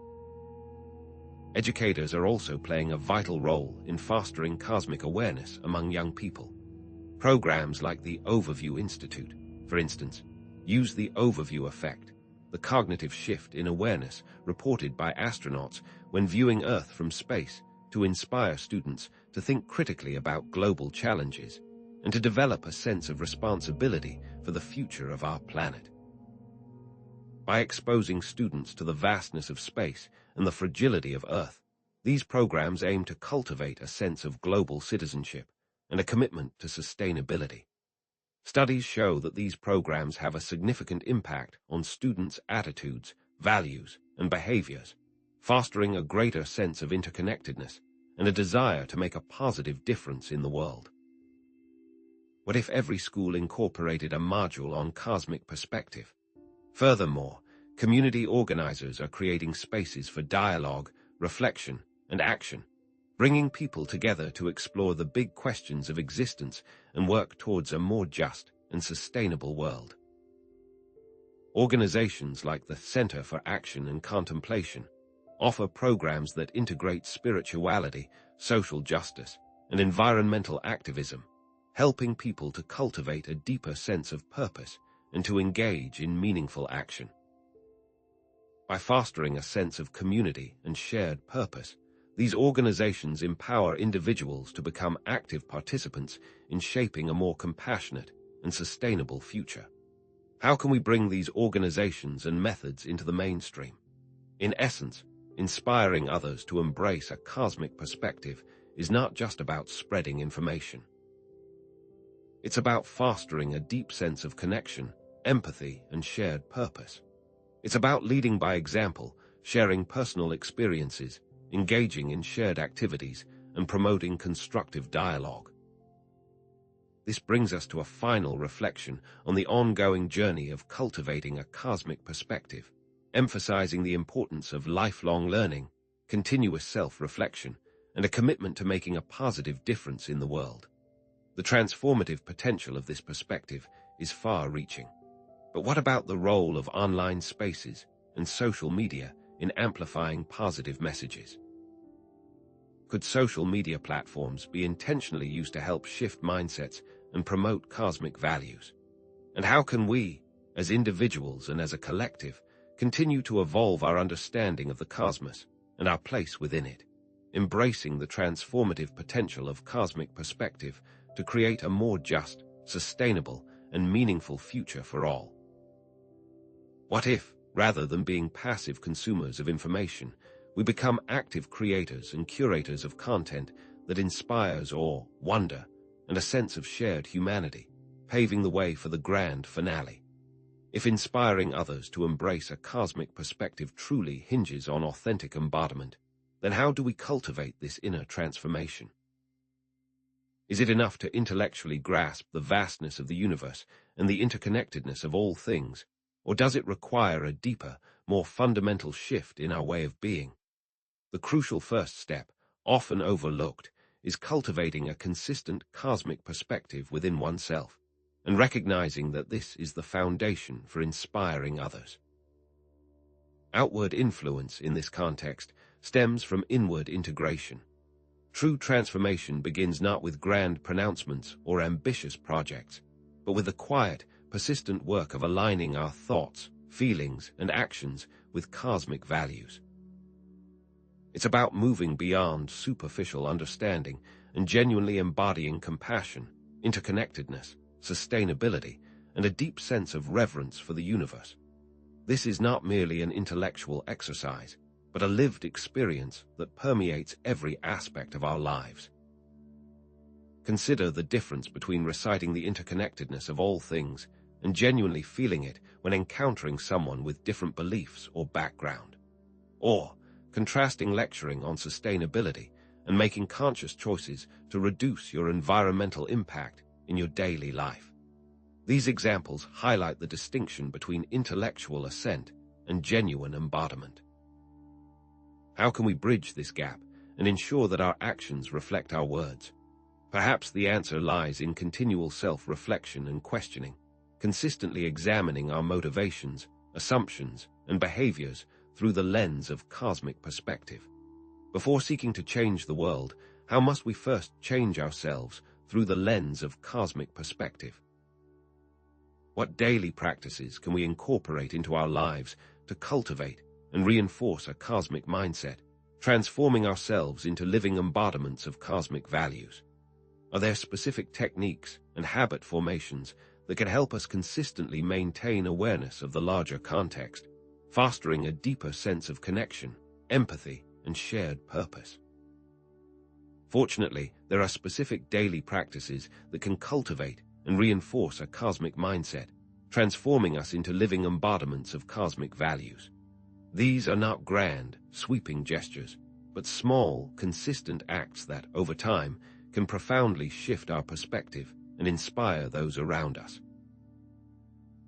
Educators are also playing a vital role in fostering cosmic awareness among young people. Programs like the Overview Institute, for instance, use the overview effect, the cognitive shift in awareness reported by astronauts when viewing Earth from space, to inspire students to think critically about global challenges and to develop a sense of responsibility for the future of our planet. By exposing students to the vastness of space and the fragility of Earth, these programs aim to cultivate a sense of global citizenship and a commitment to sustainability. Studies show that these programs have a significant impact on students' attitudes, values, and behaviors, fostering a greater sense of interconnectedness and a desire to make a positive difference in the world. What if every school incorporated a module on cosmic perspective? Furthermore, community organizers are creating spaces for dialogue, reflection, and action, bringing people together to explore the big questions of existence and work towards a more just and sustainable world. Organizations like the Center for Action and Contemplation offer programs that integrate spirituality, social justice, and environmental activism, helping people to cultivate a deeper sense of purpose and to engage in meaningful action. By fostering a sense of community and shared purpose, these organizations empower individuals to become active participants in shaping a more compassionate and sustainable future. How can we bring these organizations and methods into the mainstream? In essence, inspiring others to embrace a cosmic perspective is not just about spreading information. It's about fostering a deep sense of connection, empathy, and shared purpose. It's about leading by example, sharing personal experiences, engaging in shared activities, and promoting constructive dialogue. This brings us to a final reflection on the ongoing journey of cultivating a cosmic perspective, emphasizing the importance of lifelong learning, continuous self-reflection, and a commitment to making a positive difference in the world. The transformative potential of this perspective is far-reaching. But what about the role of online spaces and social media in amplifying positive messages? Could social media platforms be intentionally used to help shift mindsets and promote cosmic values? And how can we, as individuals and as a collective, continue to evolve our understanding of the cosmos and our place within it, embracing the transformative potential of cosmic perspective to create a more just, sustainable, and meaningful future for all? What if, rather than being passive consumers of information, we become active creators and curators of content that inspires awe, wonder, and a sense of shared humanity, paving the way for the grand finale? If inspiring others to embrace a cosmic perspective truly hinges on authentic embodiment, then how do we cultivate this inner transformation? Is it enough to intellectually grasp the vastness of the universe and the interconnectedness of all things, or does it require a deeper, more fundamental shift in our way of being? The crucial first step, often overlooked, is cultivating a consistent cosmic perspective within oneself, and recognizing that this is the foundation for inspiring others. Outward influence in this context stems from inward integration. True transformation begins not with grand pronouncements or ambitious projects, but with the quiet, persistent work of aligning our thoughts, feelings, and actions with cosmic values. It's about moving beyond superficial understanding and genuinely embodying compassion, interconnectedness, sustainability, and a deep sense of reverence for the universe. This is not merely an intellectual exercise, but a lived experience that permeates every aspect of our lives. Consider the difference between reciting the interconnectedness of all things and genuinely feeling it when encountering someone with different beliefs or background, or contrasting lecturing on sustainability and making conscious choices to reduce your environmental impact in your daily life. These examples highlight the distinction between intellectual assent and genuine embodiment. How can we bridge this gap and ensure that our actions reflect our words? Perhaps the answer lies in continual self-reflection and questioning, consistently examining our motivations, assumptions, and behaviors through the lens of cosmic perspective. Before seeking to change the world, how must we first change ourselves through the lens of cosmic perspective? What daily practices can we incorporate into our lives to cultivate and reinforce a cosmic mindset, transforming ourselves into living embodiments of cosmic values? Are there specific techniques and habit formations that can help us consistently maintain awareness of the larger context, fostering a deeper sense of connection, empathy, and shared purpose? Fortunately, there are specific daily practices that can cultivate and reinforce a cosmic mindset, transforming us into living embodiments of cosmic values. These are not grand, sweeping gestures, but small, consistent acts that, over time, can profoundly shift our perspective and inspire those around us.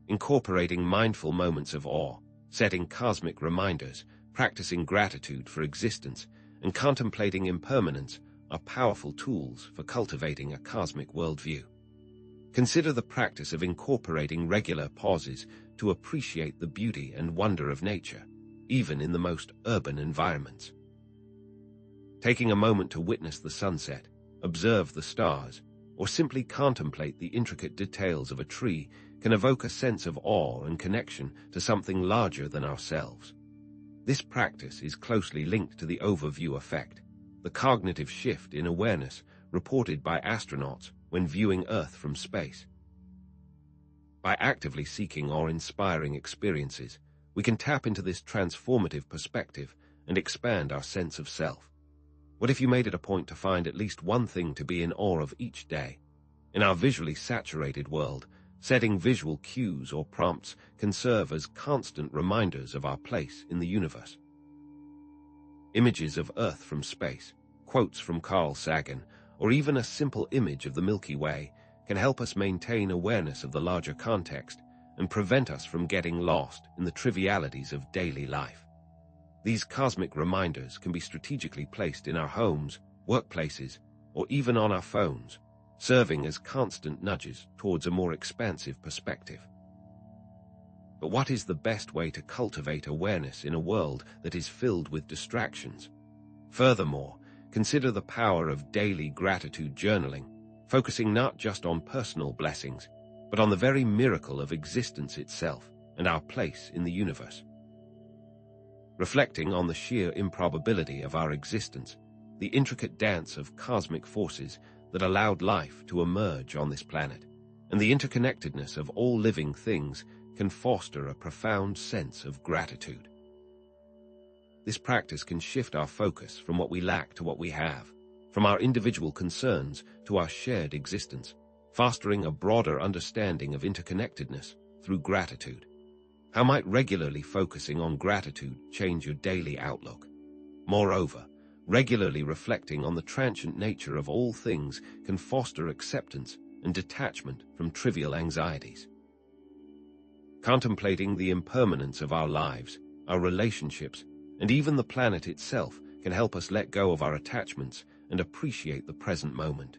Incorporating mindful moments of awe, setting cosmic reminders, practicing gratitude for existence, and contemplating impermanence are powerful tools for cultivating a cosmic worldview. Consider the practice of incorporating regular pauses to appreciate the beauty and wonder of nature, even in the most urban environments. Taking a moment to witness the sunset, observe the stars, or simply contemplate the intricate details of a tree can evoke a sense of awe and connection to something larger than ourselves. This practice is closely linked to the overview effect, the cognitive shift in awareness reported by astronauts when viewing Earth from space. By actively seeking or inspiring experiences, we can tap into this transformative perspective and expand our sense of self? What if you made it a point to find at least one thing to be in awe of each day? In our visually saturated world, setting visual cues or prompts can serve as constant reminders of our place in the universe. Images of Earth from space, quotes from Carl Sagan, or even a simple image of the Milky Way can help us maintain awareness of the larger context and prevent us from getting lost in the trivialities of daily life. These cosmic reminders can be strategically placed in our homes, workplaces, or even on our phones, serving as constant nudges towards a more expansive perspective. But what is the best way to cultivate awareness in a world that is filled with distractions? Furthermore, consider the power of daily gratitude journaling, focusing not just on personal blessings, but on the very miracle of existence itself and our place in the universe. Reflecting on the sheer improbability of our existence, the intricate dance of cosmic forces that allowed life to emerge on this planet, and the interconnectedness of all living things can foster a profound sense of gratitude. This practice can shift our focus from what we lack to what we have, from our individual concerns to our shared existence, fostering a broader understanding of interconnectedness through gratitude. How might regularly focusing on gratitude change your daily outlook? Moreover, regularly reflecting on the transient nature of all things can foster acceptance and detachment from trivial anxieties. Contemplating the impermanence of our lives, our relationships, and even the planet itself can help us let go of our attachments and appreciate the present moment.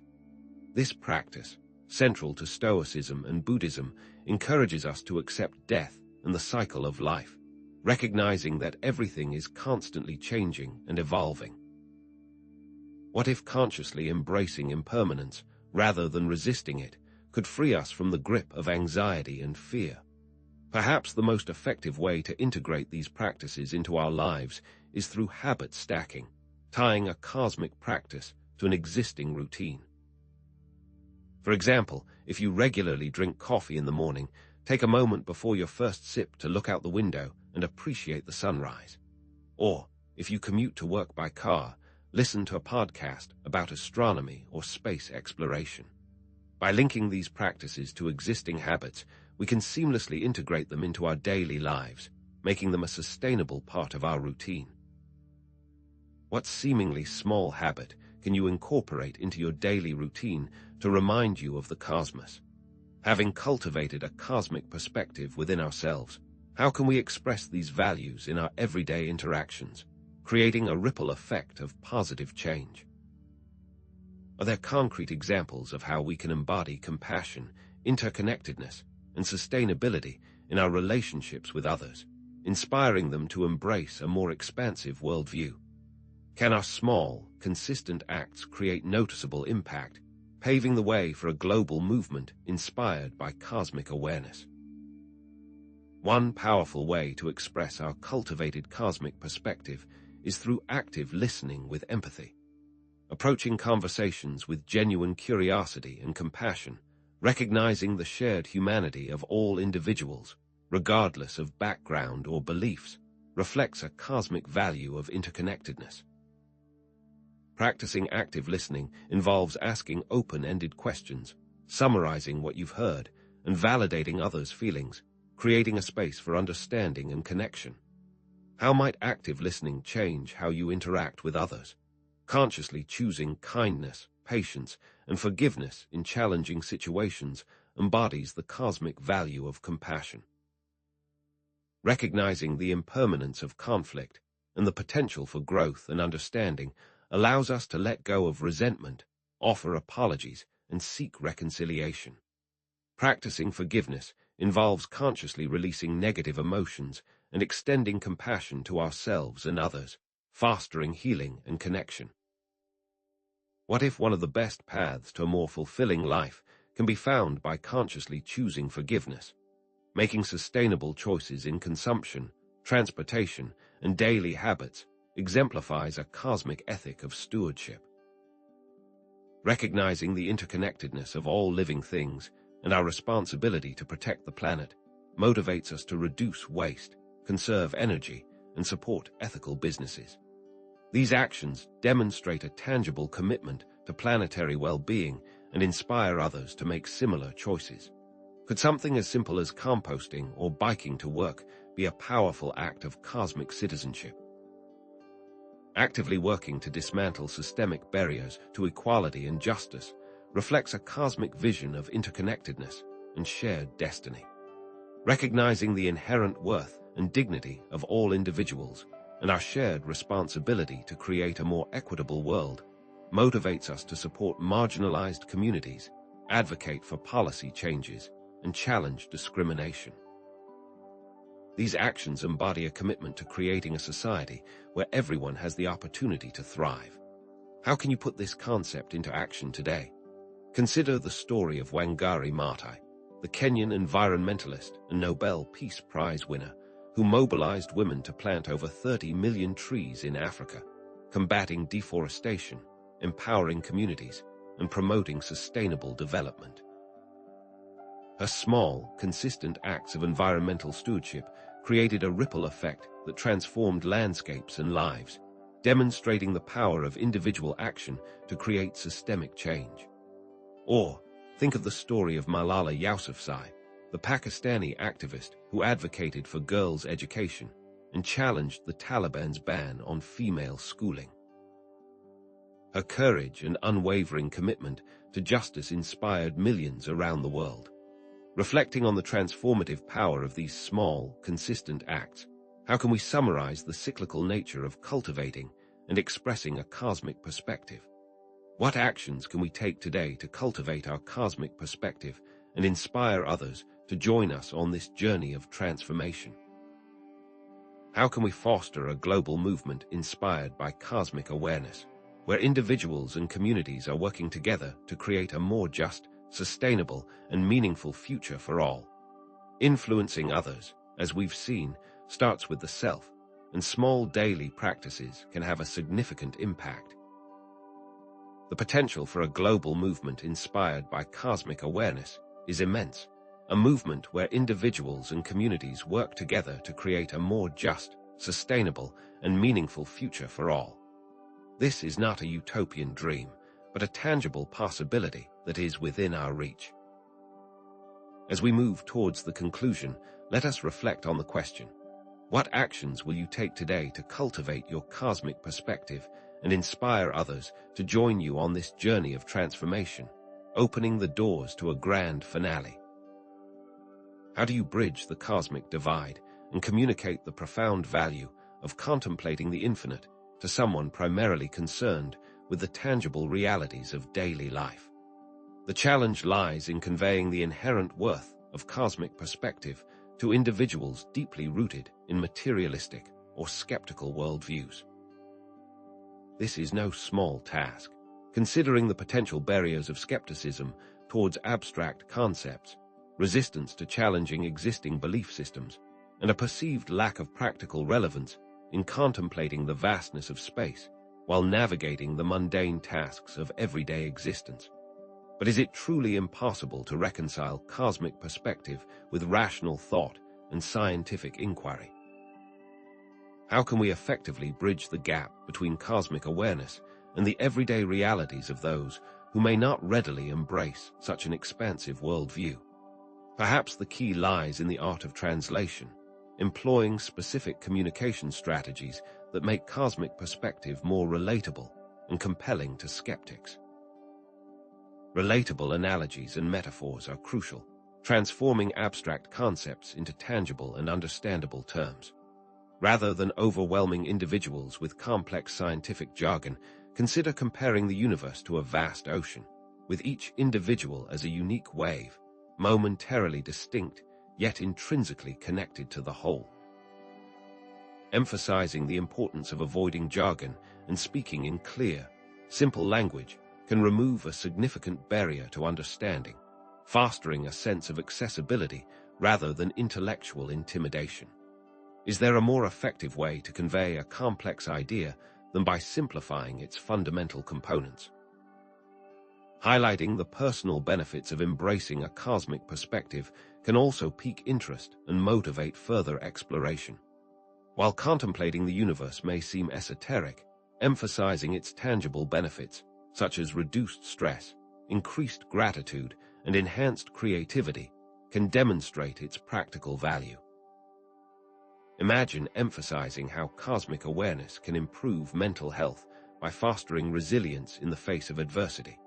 This practice, central to Stoicism and Buddhism, encourages us to accept death and the cycle of life, recognizing that everything is constantly changing and evolving. What if consciously embracing impermanence, rather than resisting it, could free us from the grip of anxiety and fear? Perhaps the most effective way to integrate these practices into our lives is through habit stacking, tying a cosmic practice to an existing routine. For example, if you regularly drink coffee in the morning, take a moment before your first sip to look out the window and appreciate the sunrise. Or, if you commute to work by car, listen to a podcast about astronomy or space exploration. By linking these practices to existing habits, we can seamlessly integrate them into our daily lives, making them a sustainable part of our routine. What seemingly small habit can you incorporate into your daily routine to remind you of the cosmos? Having cultivated a cosmic perspective within ourselves, how can we express these values in our everyday interactions, creating a ripple effect of positive change? Are there concrete examples of how we can embody compassion, interconnectedness, and sustainability in our relationships with others, inspiring them to embrace a more expansive worldview? Can our small, consistent acts create noticeable impact, paving the way for a global movement inspired by cosmic awareness? One powerful way to express our cultivated cosmic perspective is through active listening with empathy. Approaching conversations with genuine curiosity and compassion, recognizing the shared humanity of all individuals, regardless of background or beliefs, reflects a cosmic value of interconnectedness. Practicing active listening involves asking open-ended questions, summarizing what you've heard, and validating others' feelings, creating a space for understanding and connection. How might active listening change how you interact with others? Consciously choosing kindness, patience, and forgiveness in challenging situations embodies the cosmic value of compassion. Recognizing the impermanence of conflict and the potential for growth and understanding allows us to let go of resentment, offer apologies, and seek reconciliation. Practicing forgiveness involves consciously releasing negative emotions and extending compassion to ourselves and others, fostering healing and connection. What if one of the best paths to a more fulfilling life can be found by consciously choosing forgiveness? Making sustainable choices in consumption, transportation, and daily habits exemplifies a cosmic ethic of stewardship. Recognizing the interconnectedness of all living things and our responsibility to protect the planet motivates us to reduce waste, conserve energy, and support ethical businesses. These actions demonstrate a tangible commitment to planetary well-being and inspire others to make similar choices. Could something as simple as composting or biking to work be a powerful act of cosmic citizenship? Actively working to dismantle systemic barriers to equality and justice reflects a cosmic vision of interconnectedness and shared destiny. Recognizing the inherent worth and dignity of all individuals and our shared responsibility to create a more equitable world motivates us to support marginalized communities, advocate for policy changes, and challenge discrimination. These actions embody a commitment to creating a society where everyone has the opportunity to thrive. How can you put this concept into action today? Consider the story of Wangari Maathai, the Kenyan environmentalist and Nobel Peace Prize winner who mobilized women to plant over 30 million trees in Africa, combating deforestation, empowering communities, and promoting sustainable development. Her small, consistent acts of environmental stewardship created a ripple effect that transformed landscapes and lives, demonstrating the power of individual action to create systemic change. Or, think of the story of Malala Yousafzai, the Pakistani activist who advocated for girls' education and challenged the Taliban's ban on female schooling. Her courage and unwavering commitment to justice inspired millions around the world. Reflecting on the transformative power of these small, consistent acts, how can we summarize the cyclical nature of cultivating and expressing a cosmic perspective? What actions can we take today to cultivate our cosmic perspective and inspire others to join us on this journey of transformation? How can we foster a global movement inspired by cosmic awareness, where individuals and communities are working together to create a more just, sustainable, and meaningful future for all? Influencing others, as we've seen, starts with the self, and small daily practices can have a significant impact. The potential for a global movement inspired by cosmic awareness is immense, a movement where individuals and communities work together to create a more just, sustainable, and meaningful future for all. This is not a utopian dream, but a tangible possibility that is within our reach. As we move towards the conclusion, let us reflect on the question: what actions will you take today to cultivate your cosmic perspective and inspire others to join you on this journey of transformation, opening the doors to a grand finale? How do you bridge the cosmic divide and communicate the profound value of contemplating the infinite to someone primarily concerned with the tangible realities of daily life? The challenge lies in conveying the inherent worth of cosmic perspective to individuals deeply rooted in materialistic or skeptical worldviews. This is no small task, considering the potential barriers of skepticism towards abstract concepts, resistance to challenging existing belief systems, and a perceived lack of practical relevance in contemplating the vastness of space while navigating the mundane tasks of everyday existence. But is it truly impossible to reconcile cosmic perspective with rational thought and scientific inquiry? How can we effectively bridge the gap between cosmic awareness and the everyday realities of those who may not readily embrace such an expansive worldview? Perhaps the key lies in the art of translation, employing specific communication strategies that make cosmic perspective more relatable and compelling to skeptics. Relatable analogies and metaphors are crucial, transforming abstract concepts into tangible and understandable terms. Rather than overwhelming individuals with complex scientific jargon, consider comparing the universe to a vast ocean, with each individual as a unique wave, momentarily distinct, yet intrinsically connected to the whole. Emphasizing the importance of avoiding jargon and speaking in clear, simple language can remove a significant barrier to understanding, fostering a sense of accessibility rather than intellectual intimidation. Is there a more effective way to convey a complex idea than by simplifying its fundamental components? Highlighting the personal benefits of embracing a cosmic perspective can also pique interest and motivate further exploration. While contemplating the universe may seem esoteric, emphasizing its tangible benefits, such as reduced stress, increased gratitude, and enhanced creativity, can demonstrate its practical value. Imagine emphasizing how cosmic awareness can improve mental health by fostering resilience in the face of adversity,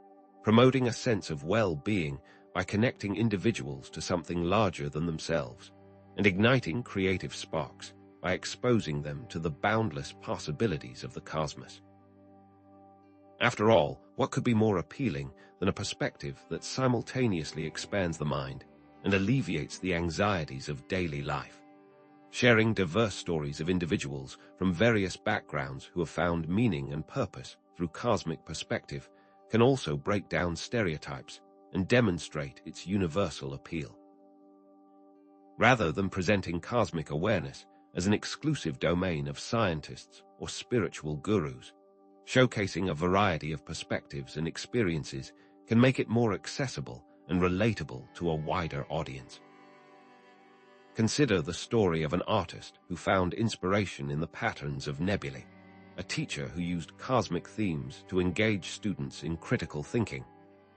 promoting a sense of well-being by connecting individuals to something larger than themselves, and igniting creative sparks by exposing them to the boundless possibilities of the cosmos. After all, what could be more appealing than a perspective that simultaneously expands the mind and alleviates the anxieties of daily life? Sharing diverse stories of individuals from various backgrounds who have found meaning and purpose through cosmic perspective can also break down stereotypes and demonstrate its universal appeal. Rather than presenting cosmic awareness as an exclusive domain of scientists or spiritual gurus, showcasing a variety of perspectives and experiences can make it more accessible and relatable to a wider audience. Consider the story of an artist who found inspiration in the patterns of nebulae, a teacher who used cosmic themes to engage students in critical thinking,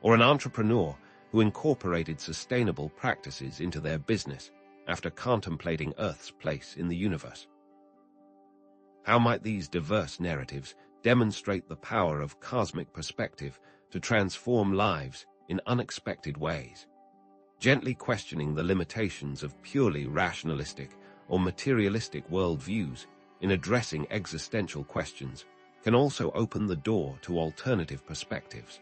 or an entrepreneur who incorporated sustainable practices into their business after contemplating Earth's place in the universe. How might these diverse narratives demonstrate the power of cosmic perspective to transform lives in unexpected ways? Gently questioning the limitations of purely rationalistic or materialistic worldviews in addressing existential questions can also open the door to alternative perspectives.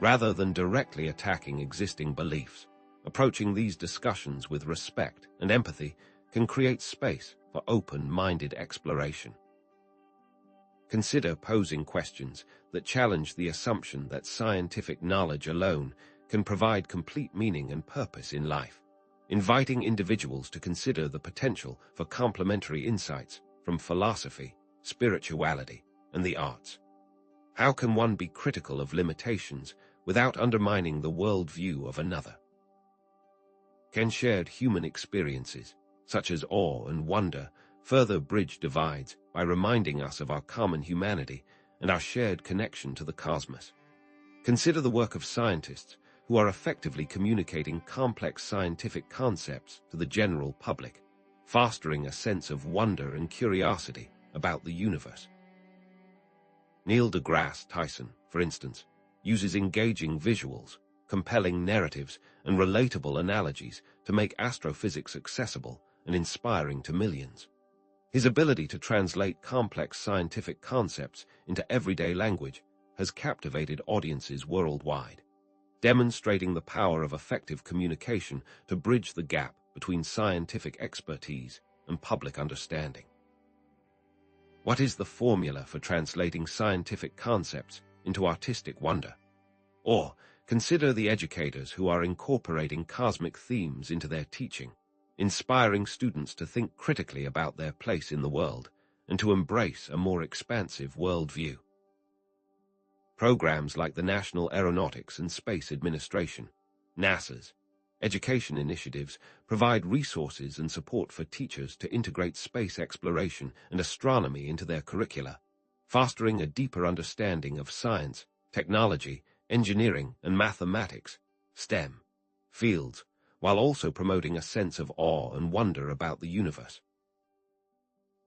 Rather than directly attacking existing beliefs, approaching these discussions with respect and empathy can create space for open-minded exploration. Consider posing questions that challenge the assumption that scientific knowledge alone can provide complete meaning and purpose in life, inviting individuals to consider the potential for complementary insights from philosophy, spirituality, and the arts. How can one be critical of limitations without undermining the worldview of another? Can shared human experiences, such as awe and wonder, further bridge divides by reminding us of our common humanity and our shared connection to the cosmos? Consider the work of scientists who are effectively communicating complex scientific concepts to the general public, fostering a sense of wonder and curiosity about the universe. Neil deGrasse Tyson, for instance, uses engaging visuals, compelling narratives, and relatable analogies to make astrophysics accessible and inspiring to millions. His ability to translate complex scientific concepts into everyday language has captivated audiences worldwide, demonstrating the power of effective communication to bridge the gap between scientific expertise and public understanding. What is the formula for translating scientific concepts into artistic wonder? Or consider the educators who are incorporating cosmic themes into their teaching, inspiring students to think critically about their place in the world and to embrace a more expansive worldview. Programs like the National Aeronautics and Space Administration, NASA's, education initiatives provide resources and support for teachers to integrate space exploration and astronomy into their curricula, fostering a deeper understanding of science, technology, engineering, and mathematics, STEM, fields, while also promoting a sense of awe and wonder about the universe.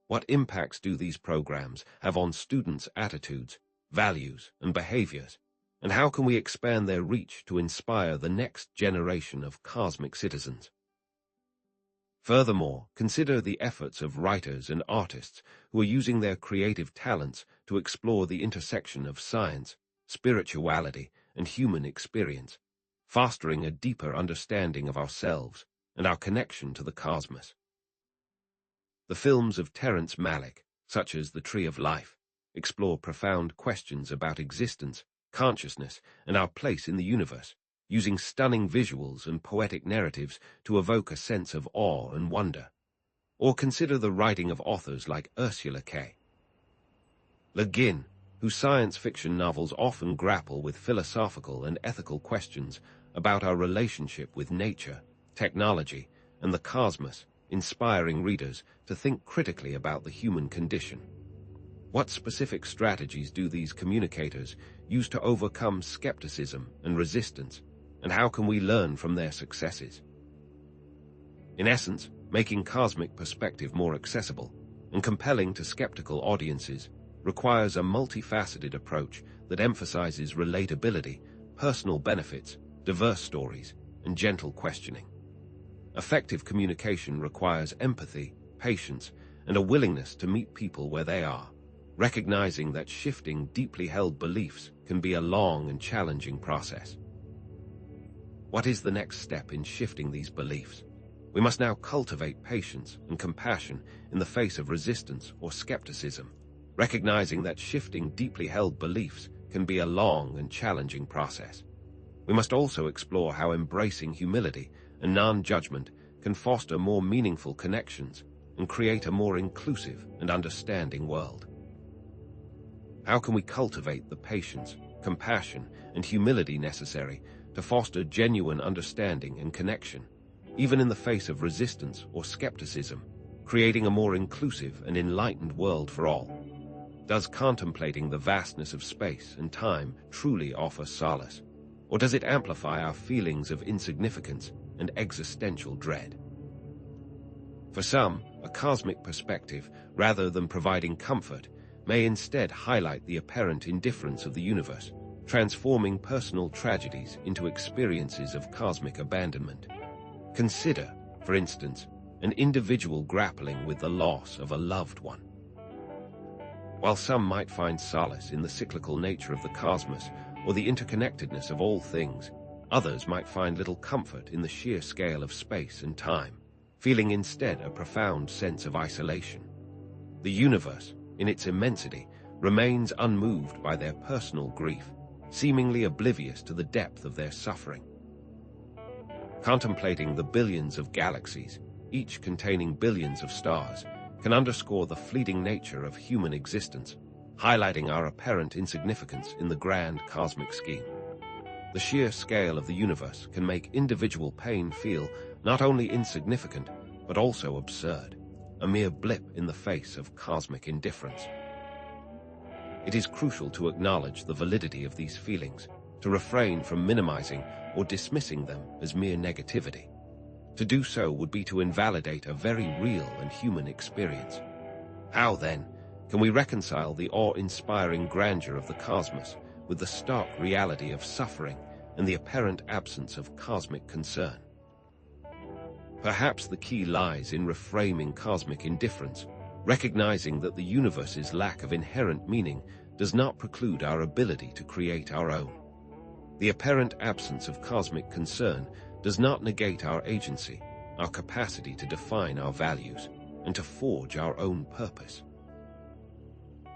What impacts do these programs have on students' attitudes, values, and behaviors, and how can we expand their reach to inspire the next generation of cosmic citizens? Furthermore, consider the efforts of writers and artists who are using their creative talents to explore the intersection of science, spirituality, and human experience, fostering a deeper understanding of ourselves and our connection to the cosmos. The films of Terrence Malick, such as The Tree of Life, explore profound questions about existence, consciousness, and our place in the universe, using stunning visuals and poetic narratives to evoke a sense of awe and wonder. Or consider the writing of authors like Ursula K. Le Guin, whose science fiction novels often grapple with philosophical and ethical questions about our relationship with nature, technology, and the cosmos, inspiring readers to think critically about the human condition. What specific strategies do these communicators use to overcome skepticism and resistance, and how can we learn from their successes? In essence, making cosmic perspective more accessible and compelling to skeptical audiences requires a multifaceted approach that emphasizes relatability, personal benefits, diverse stories, and gentle questioning. Effective communication requires empathy, patience, and a willingness to meet people where they are, recognizing that shifting deeply held beliefs can be a long and challenging process. What is the next step in shifting these beliefs? We must now cultivate patience and compassion in the face of resistance or skepticism, recognizing that shifting deeply held beliefs can be a long and challenging process. We must also explore how embracing humility and non-judgment can foster more meaningful connections and create a more inclusive and understanding world. How can we cultivate the patience, compassion, and humility necessary to foster genuine understanding and connection, even in the face of resistance or skepticism, creating a more inclusive and enlightened world for all? Does contemplating the vastness of space and time truly offer solace, or does it amplify our feelings of insignificance and existential dread? For some, a cosmic perspective, rather than providing comfort, may instead highlight the apparent indifference of the universe, transforming personal tragedies into experiences of cosmic abandonment. Consider, for instance, an individual grappling with the loss of a loved one. While some might find solace in the cyclical nature of the cosmos or the interconnectedness of all things, others might find little comfort in the sheer scale of space and time, feeling instead a profound sense of isolation. The universe, in its immensity, remains unmoved by their personal grief, seemingly oblivious to the depth of their suffering. Contemplating the billions of galaxies, each containing billions of stars, can underscore the fleeting nature of human existence, highlighting our apparent insignificance in the grand cosmic scheme. The sheer scale of the universe can make individual pain feel not only insignificant, but also absurd, a mere blip in the face of cosmic indifference. It is crucial to acknowledge the validity of these feelings, to refrain from minimizing or dismissing them as mere negativity. To do so would be to invalidate a very real and human experience. How, then, can we reconcile the awe-inspiring grandeur of the cosmos with the stark reality of suffering and the apparent absence of cosmic concern? Perhaps the key lies in reframing cosmic indifference, recognizing that the universe's lack of inherent meaning does not preclude our ability to create our own. The apparent absence of cosmic concern does not negate our agency, our capacity to define our values, and to forge our own purpose.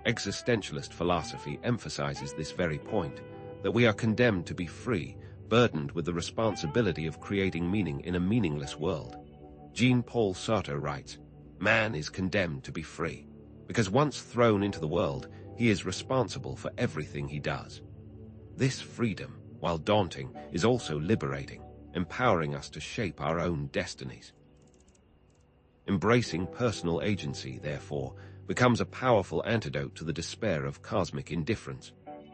Existentialist philosophy emphasizes this very point, that we are condemned to be free, burdened with the responsibility of creating meaning in a meaningless world. Jean-Paul Sartre writes, "Man is condemned to be free, because once thrown into the world, he is responsible for everything he does." This freedom, while daunting, is also liberating, empowering us to shape our own destinies. Embracing personal agency, therefore, becomes a powerful antidote to the despair of cosmic indifference.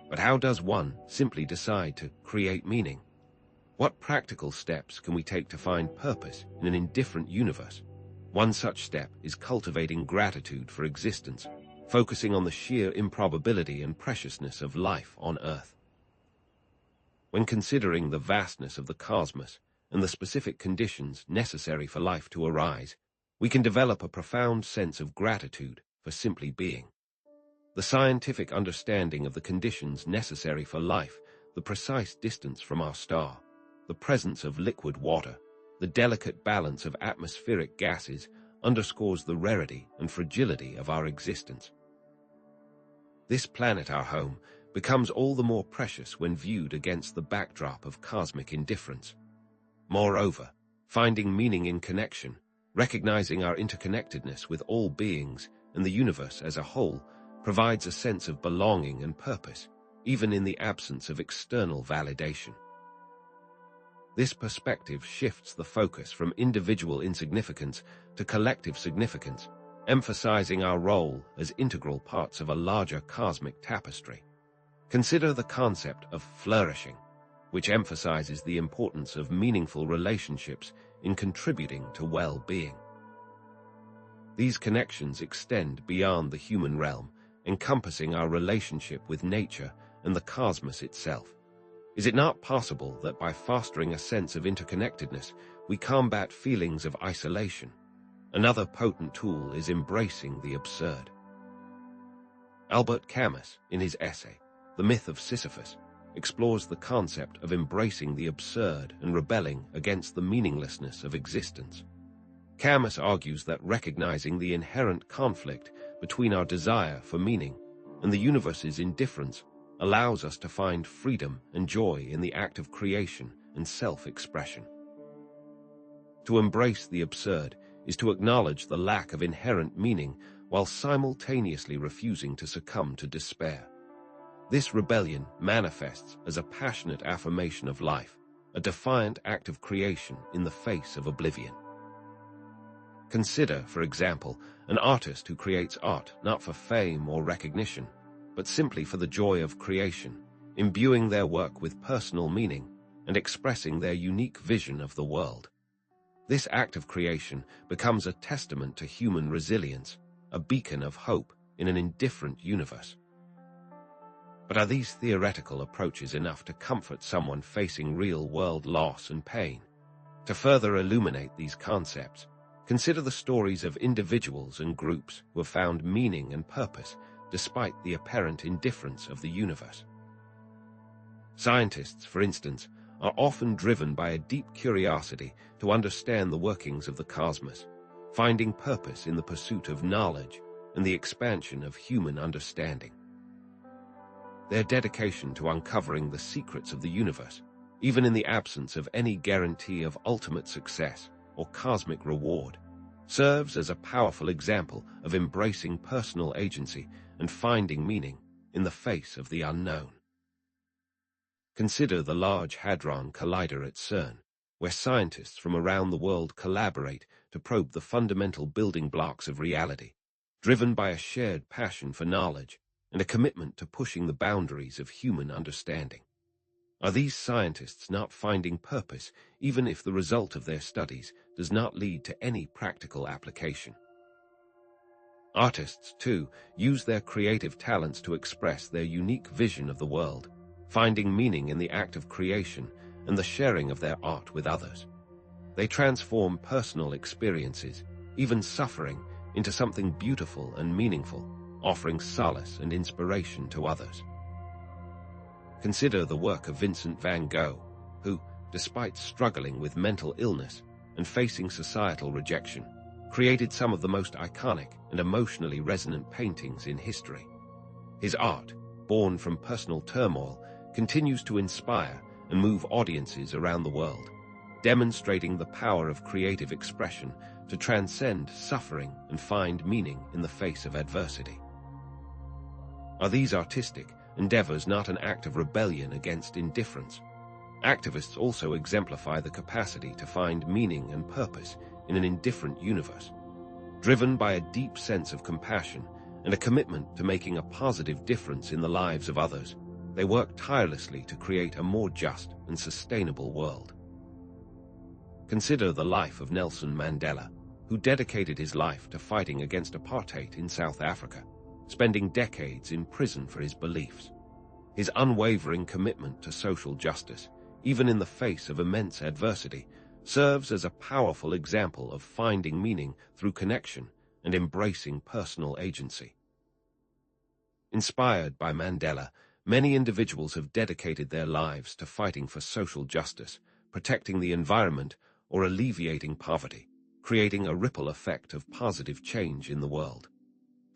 But how does one simply decide to create meaning? What practical steps can we take to find purpose in an indifferent universe? One such step is cultivating gratitude for existence, focusing on the sheer improbability and preciousness of life on Earth. When considering the vastness of the cosmos and the specific conditions necessary for life to arise, we can develop a profound sense of gratitude for simply being. The scientific understanding of the conditions necessary for life, the precise distance from our star, the presence of liquid water, the delicate balance of atmospheric gases underscores the rarity and fragility of our existence. This planet, our home, becomes all the more precious when viewed against the backdrop of cosmic indifference. Moreover, finding meaning in connection, recognizing our interconnectedness with all beings and the universe as a whole, provides a sense of belonging and purpose, even in the absence of external validation. This perspective shifts the focus from individual insignificance to collective significance, emphasizing our role as integral parts of a larger cosmic tapestry. Consider the concept of flourishing, which emphasizes the importance of meaningful relationships in contributing to well-being. These connections extend beyond the human realm, encompassing our relationship with nature and the cosmos itself. Is it not possible that by fostering a sense of interconnectedness, we combat feelings of isolation? Another potent tool is embracing the absurd. Albert Camus, in his essay, The Myth of Sisyphus, explores the concept of embracing the absurd and rebelling against the meaninglessness of existence. Camus argues that recognizing the inherent conflict between our desire for meaning and the universe's indifference allows us to find freedom and joy in the act of creation and self-expression. To embrace the absurd is to acknowledge the lack of inherent meaning while simultaneously refusing to succumb to despair. This rebellion manifests as a passionate affirmation of life, a defiant act of creation in the face of oblivion. Consider, for example, an artist who creates art not for fame or recognition, but simply for the joy of creation, imbuing their work with personal meaning and expressing their unique vision of the world. This act of creation becomes a testament to human resilience, a beacon of hope in an indifferent universe. But are these theoretical approaches enough to comfort someone facing real-world loss and pain? To further illuminate these concepts, consider the stories of individuals and groups who have found meaning and purpose despite the apparent indifference of the universe. Scientists, for instance, are often driven by a deep curiosity to understand the workings of the cosmos, finding purpose in the pursuit of knowledge and the expansion of human understanding. Their dedication to uncovering the secrets of the universe, even in the absence of any guarantee of ultimate success or cosmic reward, serves as a powerful example of embracing personal agency and finding meaning in the face of the unknown. Consider the Large Hadron Collider at CERN, where scientists from around the world collaborate to probe the fundamental building blocks of reality, driven by a shared passion for knowledge and a commitment to pushing the boundaries of human understanding. Are these scientists not finding purpose even if the result of their studies does not lead to any practical application? Artists, too, use their creative talents to express their unique vision of the world, finding meaning in the act of creation and the sharing of their art with others. They transform personal experiences, even suffering, into something beautiful and meaningful, offering solace and inspiration to others. Consider the work of Vincent van Gogh, who, despite struggling with mental illness and facing societal rejection, created some of the most iconic and emotionally resonant paintings in history. His art, born from personal turmoil, continues to inspire and move audiences around the world, demonstrating the power of creative expression to transcend suffering and find meaning in the face of adversity. Are these artistic endeavors not an act of rebellion against indifference? Activists also exemplify the capacity to find meaning and purpose in an indifferent universe. Driven by a deep sense of compassion and a commitment to making a positive difference in the lives of others, they work tirelessly to create a more just and sustainable world. Consider the life of Nelson Mandela, who dedicated his life to fighting against apartheid in South Africa, spending decades in prison for his beliefs. His unwavering commitment to social justice, even in the face of immense adversity, serves as a powerful example of finding meaning through connection and embracing personal agency. Inspired by Mandela, many individuals have dedicated their lives to fighting for social justice, protecting the environment, or alleviating poverty, creating a ripple effect of positive change in the world.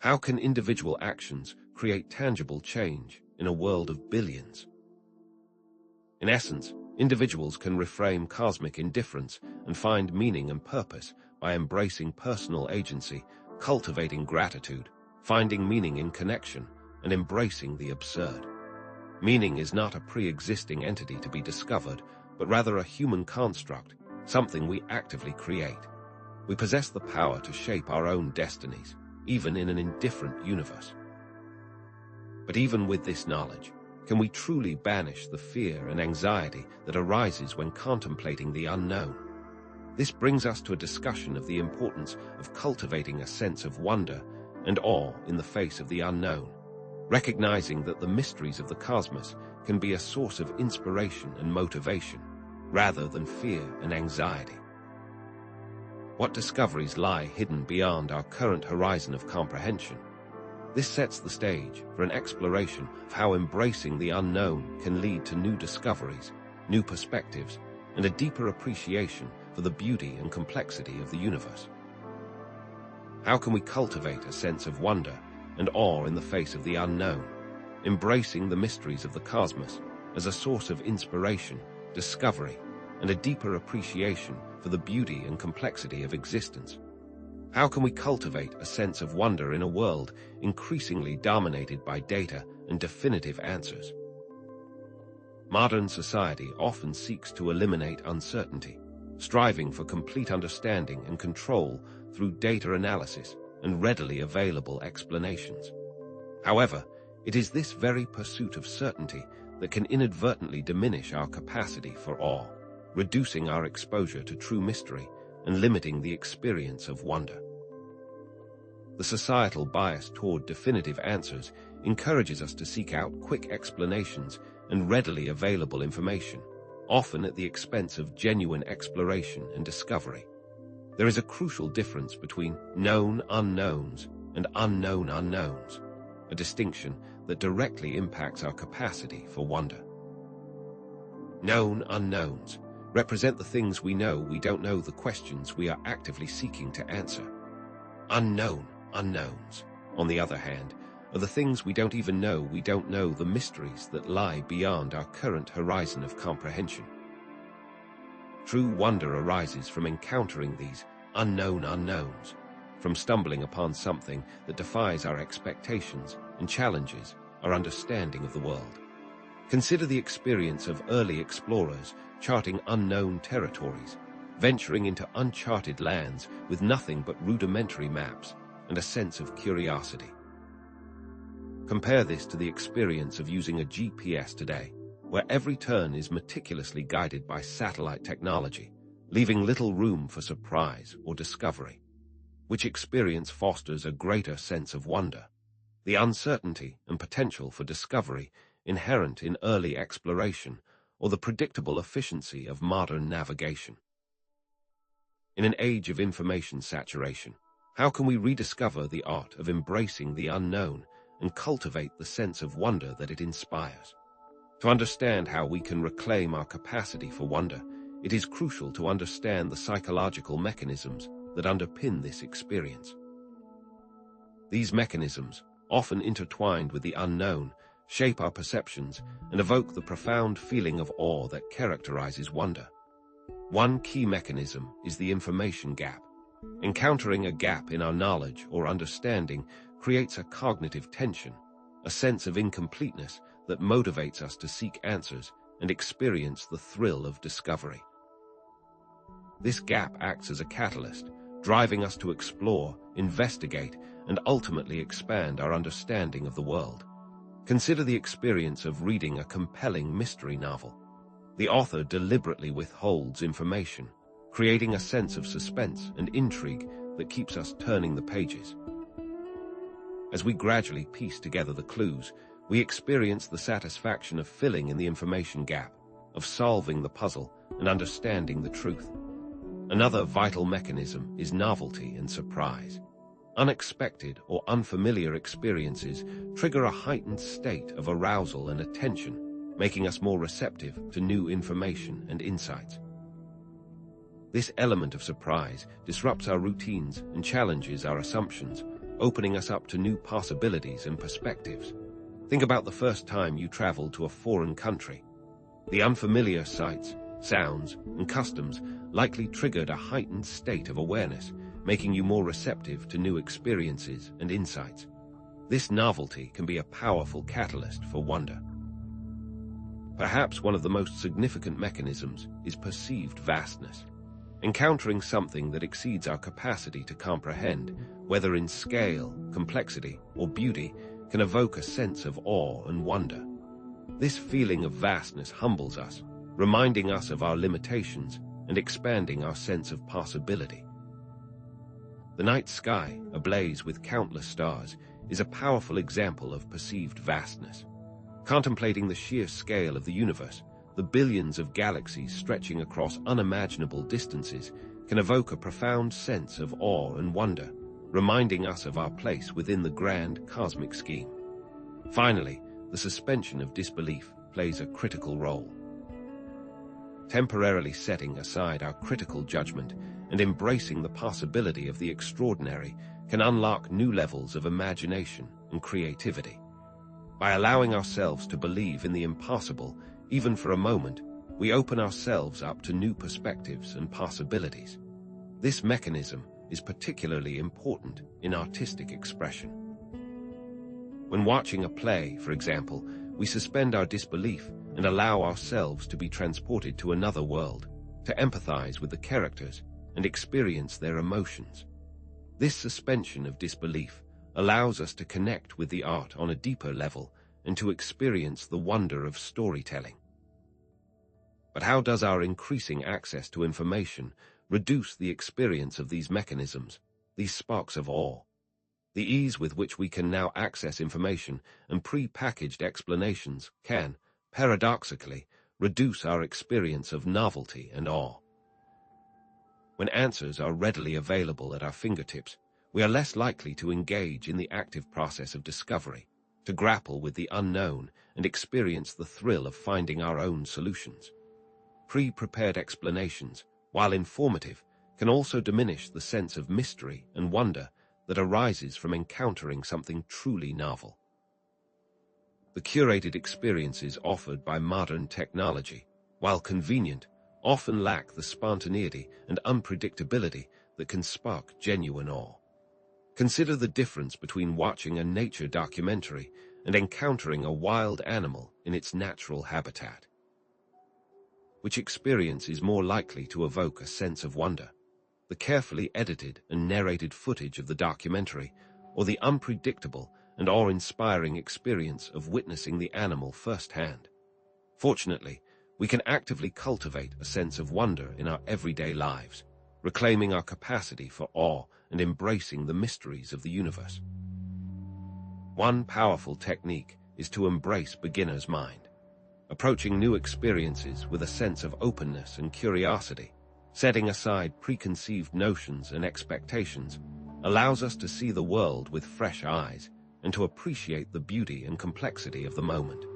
How can individual actions create tangible change in a world of billions? In essence, individuals can reframe cosmic indifference and find meaning and purpose by embracing personal agency, cultivating gratitude, finding meaning in connection, and embracing the absurd. Meaning is not a pre-existing entity to be discovered, but rather a human construct, something we actively create. We possess the power to shape our own destinies, even in an indifferent universe. But even with this knowledge, can we truly banish the fear and anxiety that arises when contemplating the unknown? This brings us to a discussion of the importance of cultivating a sense of wonder and awe in the face of the unknown, recognizing that the mysteries of the cosmos can be a source of inspiration and motivation, rather than fear and anxiety. What discoveries lie hidden beyond our current horizon of comprehension? This sets the stage for an exploration of how embracing the unknown can lead to new discoveries, new perspectives, and a deeper appreciation for the beauty and complexity of the universe. How can we cultivate a sense of wonder and awe in the face of the unknown, embracing the mysteries of the cosmos as a source of inspiration, discovery, and a deeper appreciation for the beauty and complexity of existence? How can we cultivate a sense of wonder in a world increasingly dominated by data and definitive answers? Modern society often seeks to eliminate uncertainty, striving for complete understanding and control through data analysis and readily available explanations. However, it is this very pursuit of certainty that can inadvertently diminish our capacity for awe, reducing our exposure to true mystery and limiting the experience of wonder. The societal bias toward definitive answers encourages us to seek out quick explanations and readily available information, often at the expense of genuine exploration and discovery. There is a crucial difference between known unknowns and unknown unknowns, a distinction that directly impacts our capacity for wonder. Known unknowns represent the things we know we don't know, the questions we are actively seeking to answer. Unknown unknowns, on the other hand, are the things we don't even know we don't know, the mysteries that lie beyond our current horizon of comprehension. True wonder arises from encountering these unknown unknowns, from stumbling upon something that defies our expectations and challenges our understanding of the world. Consider the experience of early explorers charting unknown territories, venturing into uncharted lands with nothing but rudimentary maps and a sense of curiosity. Compare this to the experience of using a GPS today, where every turn is meticulously guided by satellite technology, leaving little room for surprise or discovery. Which experience fosters a greater sense of wonder? The uncertainty and potential for discovery inherent in early exploration, or the predictable efficiency of modern navigation? In an age of information saturation, how can we rediscover the art of embracing the unknown and cultivate the sense of wonder that it inspires? To understand how we can reclaim our capacity for wonder, it is crucial to understand the psychological mechanisms that underpin this experience. These mechanisms, often intertwined with the unknown, shape our perceptions and evoke the profound feeling of awe that characterizes wonder. One key mechanism is the information gap. Encountering a gap in our knowledge or understanding creates a cognitive tension, a sense of incompleteness that motivates us to seek answers and experience the thrill of discovery. This gap acts as a catalyst, driving us to explore, investigate, and ultimately expand our understanding of the world. Consider the experience of reading a compelling mystery novel. The author deliberately withholds information, creating a sense of suspense and intrigue that keeps us turning the pages. As we gradually piece together the clues, we experience the satisfaction of filling in the information gap, of solving the puzzle and understanding the truth. Another vital mechanism is novelty and surprise. Unexpected or unfamiliar experiences trigger a heightened state of arousal and attention, making us more receptive to new information and insights. This element of surprise disrupts our routines and challenges our assumptions, opening us up to new possibilities and perspectives. Think about the first time you traveled to a foreign country. The unfamiliar sights, sounds, and customs likely triggered a heightened state of awareness, making you more receptive to new experiences and insights. This novelty can be a powerful catalyst for wonder. Perhaps one of the most significant mechanisms is perceived vastness. Encountering something that exceeds our capacity to comprehend, whether in scale, complexity, or beauty, can evoke a sense of awe and wonder. This feeling of vastness humbles us, reminding us of our limitations and expanding our sense of possibility. The night sky, ablaze with countless stars, is a powerful example of perceived vastness. Contemplating the sheer scale of the universe, the billions of galaxies stretching across unimaginable distances can evoke a profound sense of awe and wonder, reminding us of our place within the grand cosmic scheme. Finally, the suspension of disbelief plays a critical role. Temporarily setting aside our critical judgment and embracing the possibility of the extraordinary can unlock new levels of imagination and creativity. By allowing ourselves to believe in the impossible, even for a moment, we open ourselves up to new perspectives and possibilities. This mechanism is particularly important in artistic expression. When watching a play, for example, we suspend our disbelief and allow ourselves to be transported to another world, to empathize with the characters and experience their emotions. This suspension of disbelief allows us to connect with the art on a deeper level and to experience the wonder of storytelling. But how does our increasing access to information reduce the experience of these mechanisms, these sparks of awe? The ease with which we can now access information and pre-packaged explanations can, paradoxically, reduce our experience of novelty and awe. When answers are readily available at our fingertips, we are less likely to engage in the active process of discovery, to grapple with the unknown and experience the thrill of finding our own solutions. Pre-prepared explanations, while informative, can also diminish the sense of mystery and wonder that arises from encountering something truly novel. The curated experiences offered by modern technology, while convenient, often lack the spontaneity and unpredictability that can spark genuine awe. Consider the difference between watching a nature documentary and encountering a wild animal in its natural habitat. Which experience is more likely to evoke a sense of wonder? The carefully edited and narrated footage of the documentary, or the unpredictable and awe-inspiring experience of witnessing the animal firsthand? Fortunately, we can actively cultivate a sense of wonder in our everyday lives, reclaiming our capacity for awe and embracing the mysteries of the universe. One powerful technique is to embrace beginner's mind, approaching new experiences with a sense of openness and curiosity. Setting aside preconceived notions and expectations allows us to see the world with fresh eyes and to appreciate the beauty and complexity of the moment.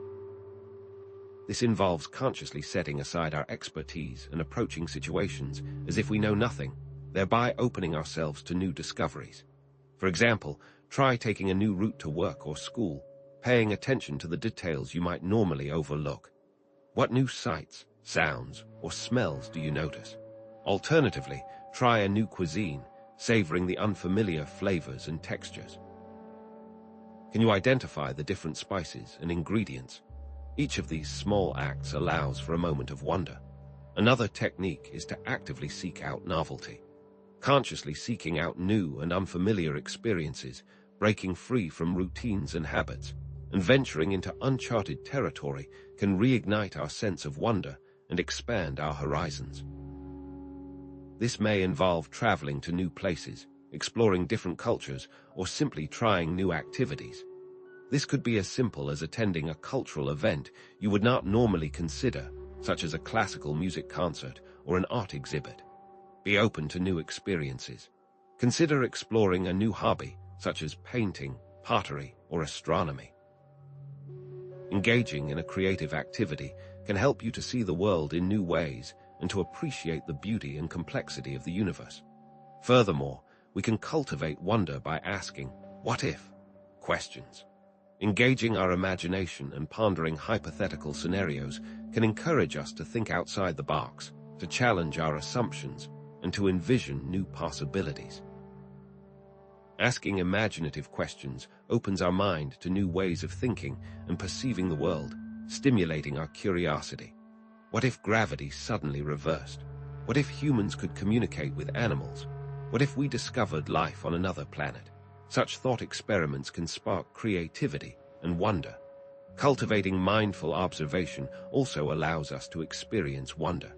This involves consciously setting aside our expertise and approaching situations as if we know nothing, thereby opening ourselves to new discoveries. For example, try taking a new route to work or school, paying attention to the details you might normally overlook. What new sights, sounds, or smells do you notice? Alternatively, try a new cuisine, savoring the unfamiliar flavors and textures. Can you identify the different spices and ingredients? Each of these small acts allows for a moment of wonder. Another technique is to actively seek out novelty. Consciously seeking out new and unfamiliar experiences, breaking free from routines and habits, and venturing into uncharted territory can reignite our sense of wonder and expand our horizons. This may involve traveling to new places, exploring different cultures, or simply trying new activities. This could be as simple as attending a cultural event you would not normally consider, such as a classical music concert or an art exhibit. Be open to new experiences. Consider exploring a new hobby, such as painting, pottery, or astronomy. Engaging in a creative activity can help you to see the world in new ways and to appreciate the beauty and complexity of the universe. Furthermore, we can cultivate wonder by asking, "What if?" questions. Engaging our imagination and pondering hypothetical scenarios can encourage us to think outside the box, to challenge our assumptions, and to envision new possibilities. Asking imaginative questions opens our mind to new ways of thinking and perceiving the world, stimulating our curiosity. What if gravity suddenly reversed? What if humans could communicate with animals? What if we discovered life on another planet? Such thought experiments can spark creativity and wonder. Cultivating mindful observation also allows us to experience wonder.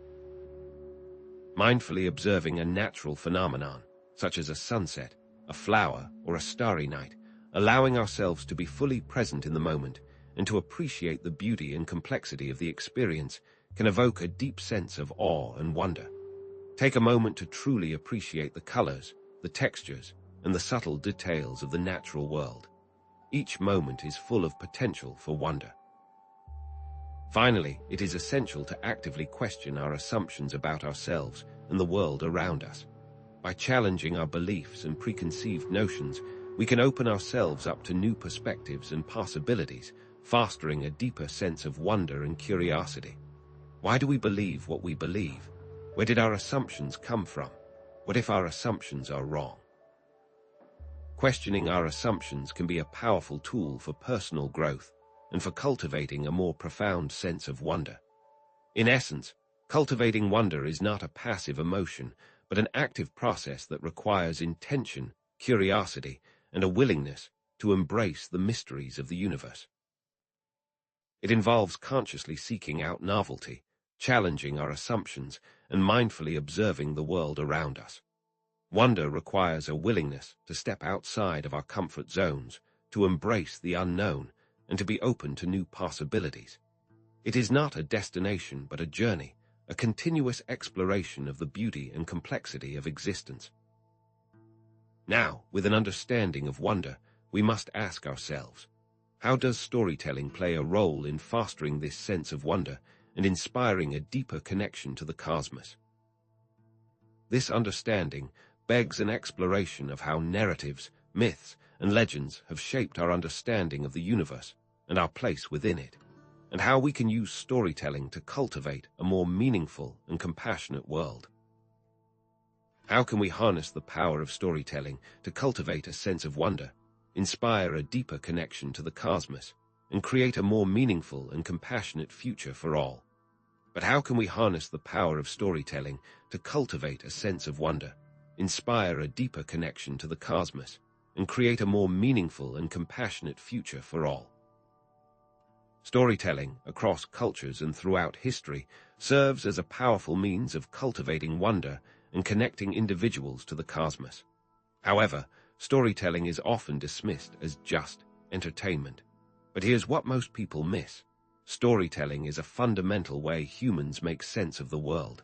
Mindfully observing a natural phenomenon, such as a sunset, a flower, or a starry night, allowing ourselves to be fully present in the moment and to appreciate the beauty and complexity of the experience, can evoke a deep sense of awe and wonder. Take a moment to truly appreciate the colors, the textures, and the subtle details of the natural world. Each moment is full of potential for wonder. Finally, it is essential to actively question our assumptions about ourselves and the world around us. By challenging our beliefs and preconceived notions, we can open ourselves up to new perspectives and possibilities, fostering a deeper sense of wonder and curiosity. Why do we believe what we believe? Where did our assumptions come from? What if our assumptions are wrong? Questioning our assumptions can be a powerful tool for personal growth and for cultivating a more profound sense of wonder. In essence, cultivating wonder is not a passive emotion, but an active process that requires intention, curiosity, and a willingness to embrace the mysteries of the universe. It involves consciously seeking out novelty, challenging our assumptions, and mindfully observing the world around us. Wonder requires a willingness to step outside of our comfort zones, to embrace the unknown, and to be open to new possibilities. It is not a destination but a journey, a continuous exploration of the beauty and complexity of existence. Now, with an understanding of wonder, we must ask ourselves, how does storytelling play a role in fostering this sense of wonder and inspiring a deeper connection to the cosmos? This understanding begs an exploration of how narratives, myths, and legends have shaped our understanding of the universe and our place within it, and how we can use storytelling to cultivate a more meaningful and compassionate world. How can we harness the power of storytelling to cultivate a sense of wonder, inspire a deeper connection to the cosmos, and create a more meaningful and compassionate future for all? But how can we harness the power of storytelling to cultivate a sense of wonder, inspire a deeper connection to the cosmos, and create a more meaningful and compassionate future for all? Storytelling, across cultures and throughout history, serves as a powerful means of cultivating wonder and connecting individuals to the cosmos. However, storytelling is often dismissed as just entertainment. But here's what most people miss. Storytelling is a fundamental way humans make sense of the world.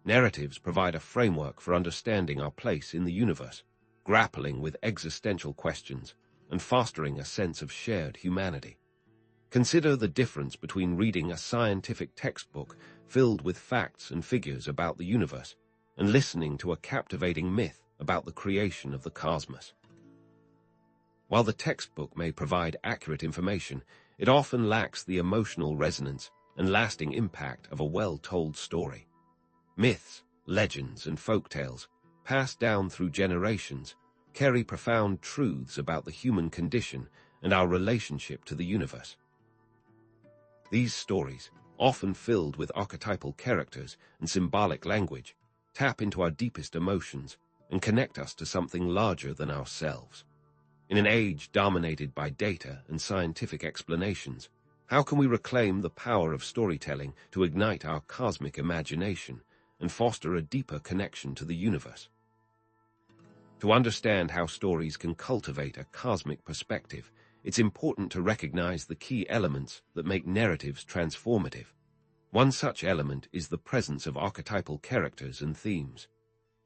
Narratives provide a framework for understanding our place in the universe, grappling with existential questions, and fostering a sense of shared humanity. Consider the difference between reading a scientific textbook filled with facts and figures about the universe and listening to a captivating myth about the creation of the cosmos. While the textbook may provide accurate information, it often lacks the emotional resonance and lasting impact of a well-told story. Myths, legends, and folktales, passed down through generations, carry profound truths about the human condition and our relationship to the universe. These stories, often filled with archetypal characters and symbolic language, tap into our deepest emotions and connect us to something larger than ourselves. In an age dominated by data and scientific explanations, how can we reclaim the power of storytelling to ignite our cosmic imagination and foster a deeper connection to the universe? To understand how stories can cultivate a cosmic perspective, it's important to recognize the key elements that make narratives transformative. One such element is the presence of archetypal characters and themes.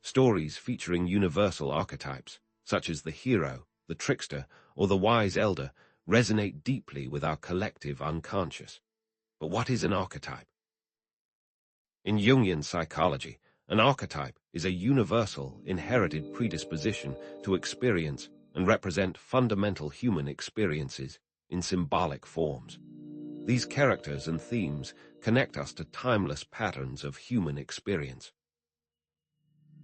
Stories featuring universal archetypes, such as the hero, the trickster, or the wise elder, resonate deeply with our collective unconscious. But what is an archetype? In Jungian psychology, an archetype is a universal, inherited predisposition to experience and represent fundamental human experiences in symbolic forms. These characters and themes connect us to timeless patterns of human experience.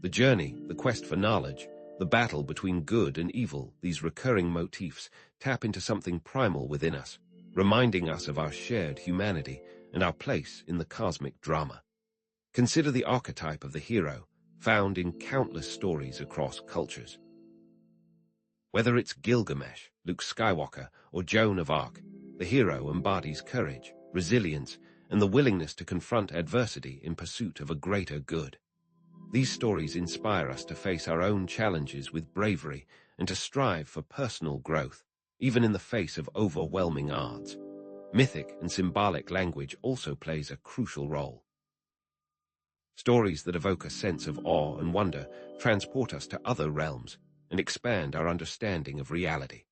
The journey, the quest for knowledge, the battle between good and evil, these recurring motifs tap into something primal within us, reminding us of our shared humanity and our place in the cosmic drama. Consider the archetype of the hero, found in countless stories across cultures. Whether it's Gilgamesh, Luke Skywalker, or Joan of Arc, the hero embodies courage, resilience, and the willingness to confront adversity in pursuit of a greater good. These stories inspire us to face our own challenges with bravery and to strive for personal growth, even in the face of overwhelming odds. Mythic and symbolic language also plays a crucial role. Stories that evoke a sense of awe and wonder transport us to other realms and expand our understanding of reality.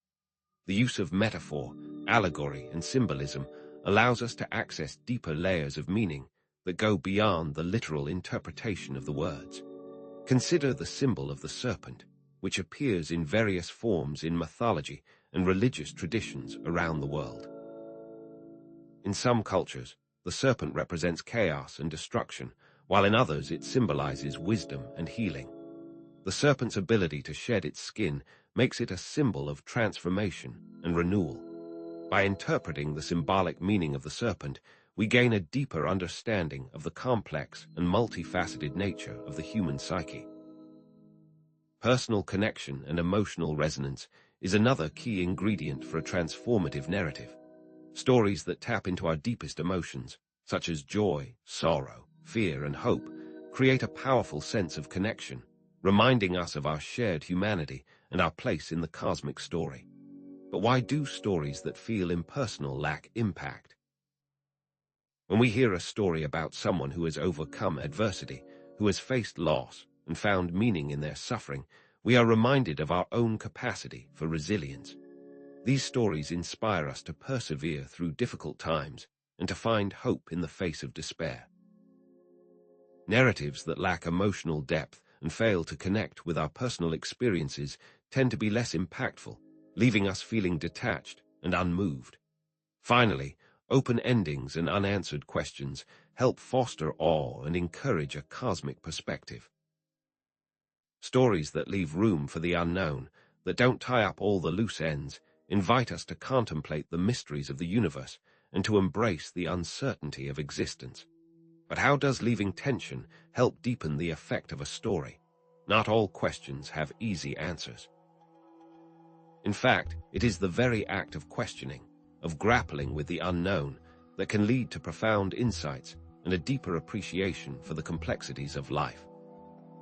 The use of metaphor, allegory, and symbolism allows us to access deeper layers of meaning that go beyond the literal interpretation of the words. Consider the symbol of the serpent, which appears in various forms in mythology and religious traditions around the world. In some cultures, the serpent represents chaos and destruction, while in others it symbolizes wisdom and healing. The serpent's ability to shed its skin makes it a symbol of transformation and renewal. By interpreting the symbolic meaning of the serpent, we gain a deeper understanding of the complex and multifaceted nature of the human psyche. Personal connection and emotional resonance is another key ingredient for a transformative narrative. Stories that tap into our deepest emotions, such as joy, sorrow, fear, and hope, create a powerful sense of connection, reminding us of our shared humanity and our place in the cosmic story. But why do stories that feel impersonal lack impact? When we hear a story about someone who has overcome adversity, who has faced loss and found meaning in their suffering, we are reminded of our own capacity for resilience. These stories inspire us to persevere through difficult times and to find hope in the face of despair. Narratives that lack emotional depth and fail to connect with our personal experiences tend to be less impactful, leaving us feeling detached and unmoved. Finally, open endings and unanswered questions help foster awe and encourage a cosmic perspective. Stories that leave room for the unknown, that don't tie up all the loose ends, invite us to contemplate the mysteries of the universe and to embrace the uncertainty of existence. But how does leaving tension help deepen the effect of a story? Not all questions have easy answers. In fact, it is the very act of questioning, of grappling with the unknown, that can lead to profound insights and a deeper appreciation for the complexities of life.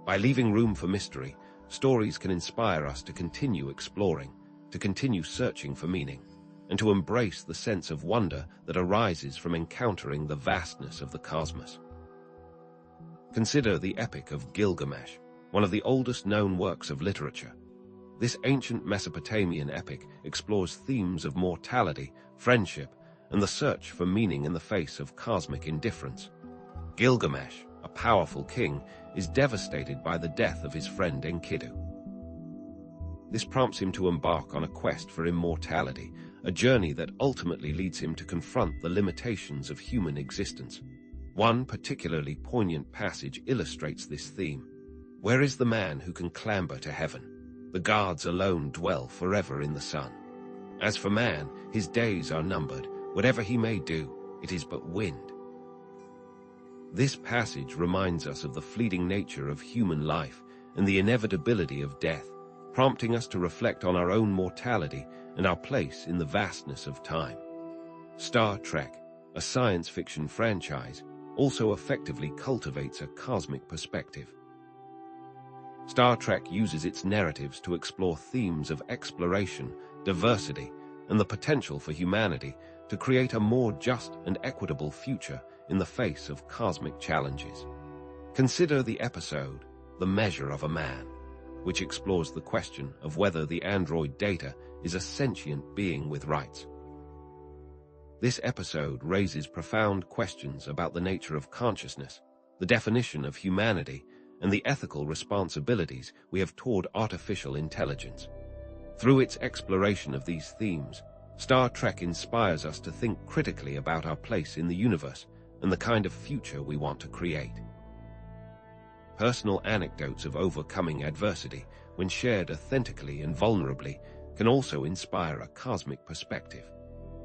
By leaving room for mystery, stories can inspire us to continue exploring, to continue searching for meaning, and to embrace the sense of wonder that arises from encountering the vastness of the cosmos. Consider the Epic of Gilgamesh, one of the oldest known works of literature. This ancient Mesopotamian epic explores themes of mortality, friendship, and the search for meaning in the face of cosmic indifference. Gilgamesh, a powerful king, is devastated by the death of his friend Enkidu. This prompts him to embark on a quest for immortality, a journey that ultimately leads him to confront the limitations of human existence. One particularly poignant passage illustrates this theme. Where is the man who can clamber to heaven? The gods alone dwell forever in the sun. As for man, his days are numbered. Whatever he may do, it is but wind. This passage reminds us of the fleeting nature of human life and the inevitability of death, prompting us to reflect on our own mortality and our place in the vastness of time. Star Trek, a science fiction franchise, also effectively cultivates a cosmic perspective. Star Trek uses its narratives to explore themes of exploration, diversity, and the potential for humanity to create a more just and equitable future in the face of cosmic challenges. Consider the episode, The Measure of a Man, which explores the question of whether the android Data is a sentient being with rights. This episode raises profound questions about the nature of consciousness, the definition of humanity, and the ethical responsibilities we have toward artificial intelligence. Through its exploration of these themes, Star Trek inspires us to think critically about our place in the universe and the kind of future we want to create. Personal anecdotes of overcoming adversity, when shared authentically and vulnerably, can also inspire a cosmic perspective.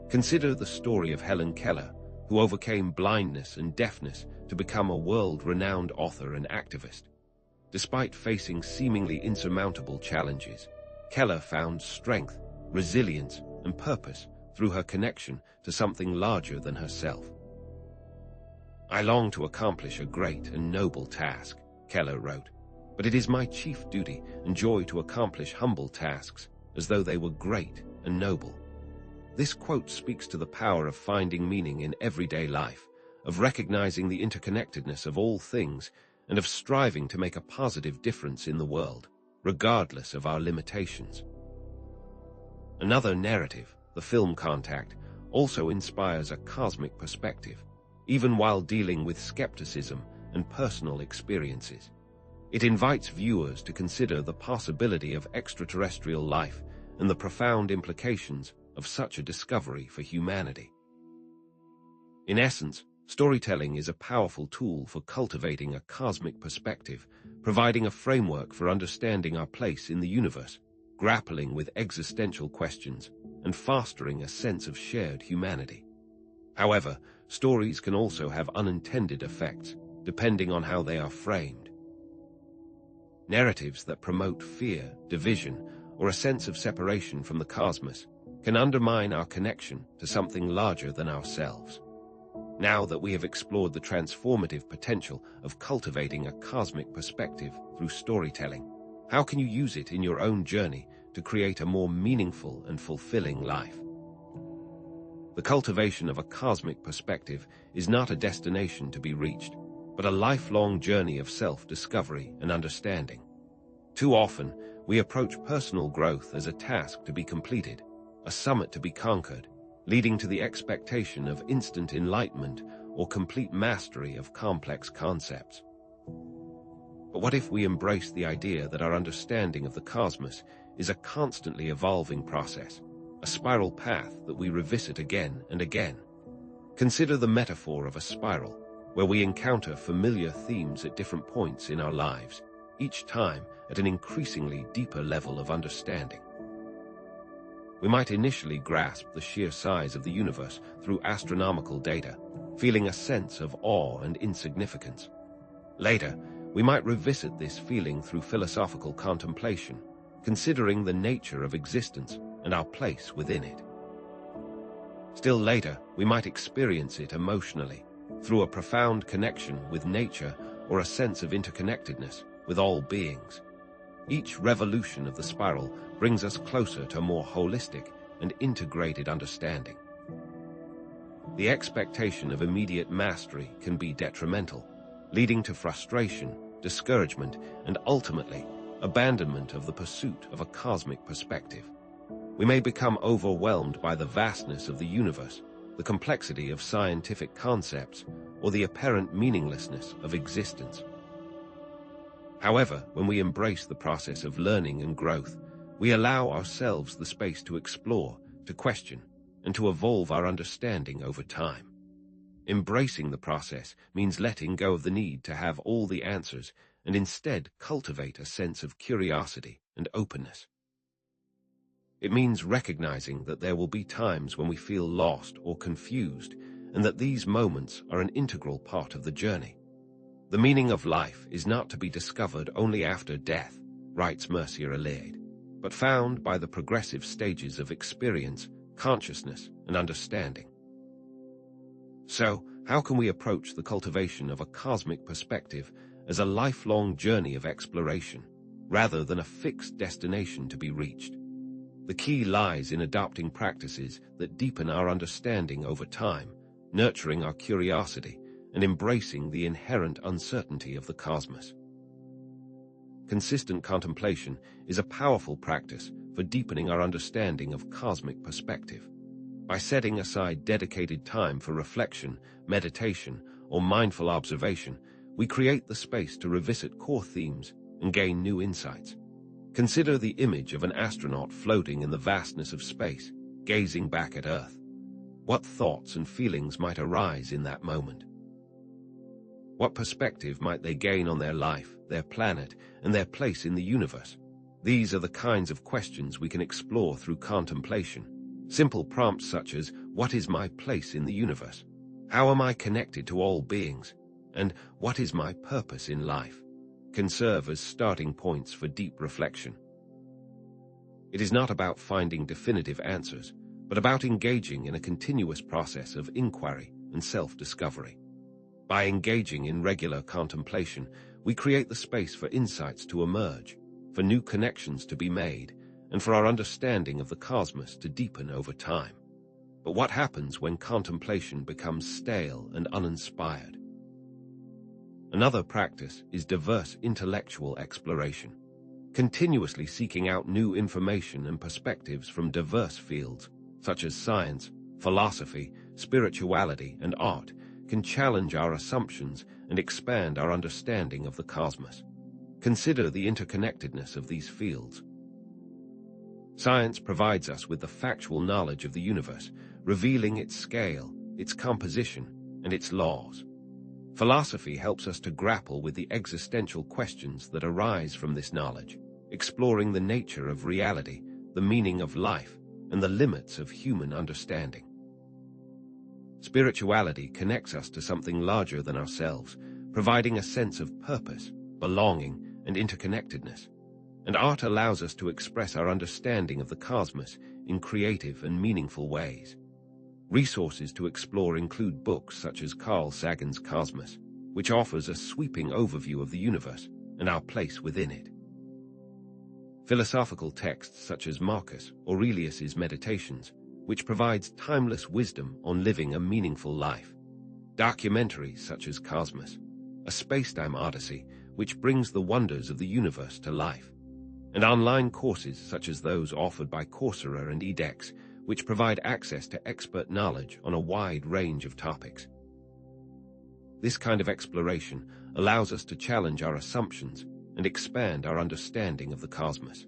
Consider the story of Helen Keller, who overcame blindness and deafness to become a world-renowned author and activist. Despite facing seemingly insurmountable challenges, Keller found strength, resilience, and purpose through her connection to something larger than herself. "I long to accomplish a great and noble task," Keller wrote, "but it is my chief duty and joy to accomplish humble tasks as though they were great and noble." This quote speaks to the power of finding meaning in everyday life, of recognizing the interconnectedness of all things, and of striving to make a positive difference in the world, regardless of our limitations. Another narrative, the film Contact, also inspires a cosmic perspective, even while dealing with skepticism and personal experiences. It invites viewers to consider the possibility of extraterrestrial life and the profound implications of such a discovery for humanity. In essence, storytelling is a powerful tool for cultivating a cosmic perspective, providing a framework for understanding our place in the universe, grappling with existential questions, and fostering a sense of shared humanity. However, stories can also have unintended effects, depending on how they are framed. Narratives that promote fear, division, or a sense of separation from the cosmos can undermine our connection to something larger than ourselves. Now that we have explored the transformative potential of cultivating a cosmic perspective through storytelling, how can you use it in your own journey to create a more meaningful and fulfilling life? The cultivation of a cosmic perspective is not a destination to be reached, but a lifelong journey of self-discovery and understanding. Too often, we approach personal growth as a task to be completed, a summit to be conquered, leading to the expectation of instant enlightenment or complete mastery of complex concepts. But what if we embrace the idea that our understanding of the cosmos is a constantly evolving process, a spiral path that we revisit again and again? Consider the metaphor of a spiral, where we encounter familiar themes at different points in our lives, each time at an increasingly deeper level of understanding. We might initially grasp the sheer size of the universe through astronomical data, feeling a sense of awe and insignificance. Later, we might revisit this feeling through philosophical contemplation, considering the nature of existence and our place within it. Still later, we might experience it emotionally, through a profound connection with nature or a sense of interconnectedness with all beings. Each revolution of the spiral brings us closer to a more holistic and integrated understanding. The expectation of immediate mastery can be detrimental, leading to frustration, discouragement, and ultimately, abandonment of the pursuit of a cosmic perspective. We may become overwhelmed by the vastness of the universe, the complexity of scientific concepts, or the apparent meaninglessness of existence. However, when we embrace the process of learning and growth, we allow ourselves the space to explore, to question, and to evolve our understanding over time. Embracing the process means letting go of the need to have all the answers and instead cultivate a sense of curiosity and openness. It means recognizing that there will be times when we feel lost or confused, and that these moments are an integral part of the journey. The meaning of life is not to be discovered only after death, writes Mercier Allais, but found by the progressive stages of experience, consciousness, and understanding. So, how can we approach the cultivation of a cosmic perspective as a lifelong journey of exploration, rather than a fixed destination to be reached? The key lies in adopting practices that deepen our understanding over time, nurturing our curiosity, and embracing the inherent uncertainty of the cosmos. Consistent contemplation is a powerful practice for deepening our understanding of cosmic perspective. By setting aside dedicated time for reflection, meditation, or mindful observation, we create the space to revisit core themes and gain new insights. Consider the image of an astronaut floating in the vastness of space, gazing back at Earth. What thoughts and feelings might arise in that moment? What perspective might they gain on their life, their planet, and their place in the universe? These are the kinds of questions we can explore through contemplation, Simple prompts such as, "What is my place in the universe? How am I connected to all beings? And what is my purpose in life?" can serve as starting points for deep reflection. It is not about finding definitive answers, but about engaging in a continuous process of inquiry and self-discovery. By engaging in regular contemplation, we create the space for insights to emerge, for new connections to be made, and for our understanding of the cosmos to deepen over time. But what happens when contemplation becomes stale and uninspired? Another practice is diverse intellectual exploration, continuously seeking out new information and perspectives from diverse fields, such as science, philosophy, spirituality, and art, can challenge our assumptions and expand our understanding of the cosmos. Consider the interconnectedness of these fields. Science provides us with the factual knowledge of the universe, revealing its scale, its composition, and its laws. Philosophy helps us to grapple with the existential questions that arise from this knowledge, exploring the nature of reality, the meaning of life, and the limits of human understanding. Spirituality connects us to something larger than ourselves, providing a sense of purpose, belonging, and interconnectedness. And art allows us to express our understanding of the cosmos in creative and meaningful ways. Resources to explore include books such as Carl Sagan's Cosmos, which offers a sweeping overview of the universe and our place within it. Philosophical texts such as Marcus Aurelius's Meditations, which provides timeless wisdom on living a meaningful life. Documentaries such as Cosmos, a space-time odyssey which brings the wonders of the universe to life. And online courses such as those offered by Coursera and edX, which provide access to expert knowledge on a wide range of topics. This kind of exploration allows us to challenge our assumptions and expand our understanding of the cosmos.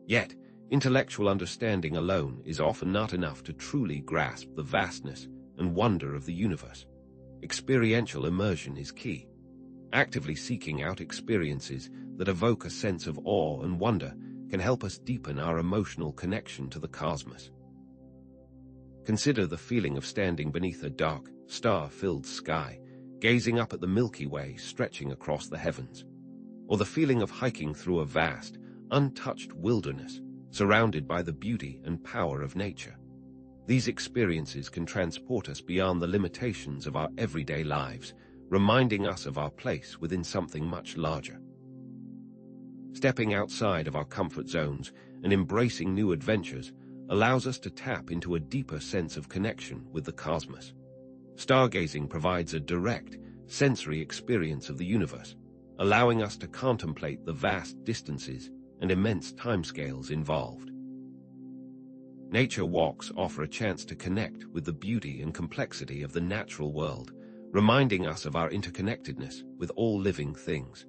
Yet, intellectual understanding alone is often not enough to truly grasp the vastness and wonder of the universe. Experiential immersion is key. Actively seeking out experiences that evoke a sense of awe and wonder can help us deepen our emotional connection to the cosmos. Consider the feeling of standing beneath a dark, star-filled sky, gazing up at the Milky Way stretching across the heavens, or the feeling of hiking through a vast, untouched wilderness, surrounded by the beauty and power of nature. These experiences can transport us beyond the limitations of our everyday lives, reminding us of our place within something much larger. Stepping outside of our comfort zones and embracing new adventures allows us to tap into a deeper sense of connection with the cosmos. Stargazing provides a direct, sensory experience of the universe, allowing us to contemplate the vast distances and immense timescales involved. Nature walks offer a chance to connect with the beauty and complexity of the natural world, reminding us of our interconnectedness with all living things.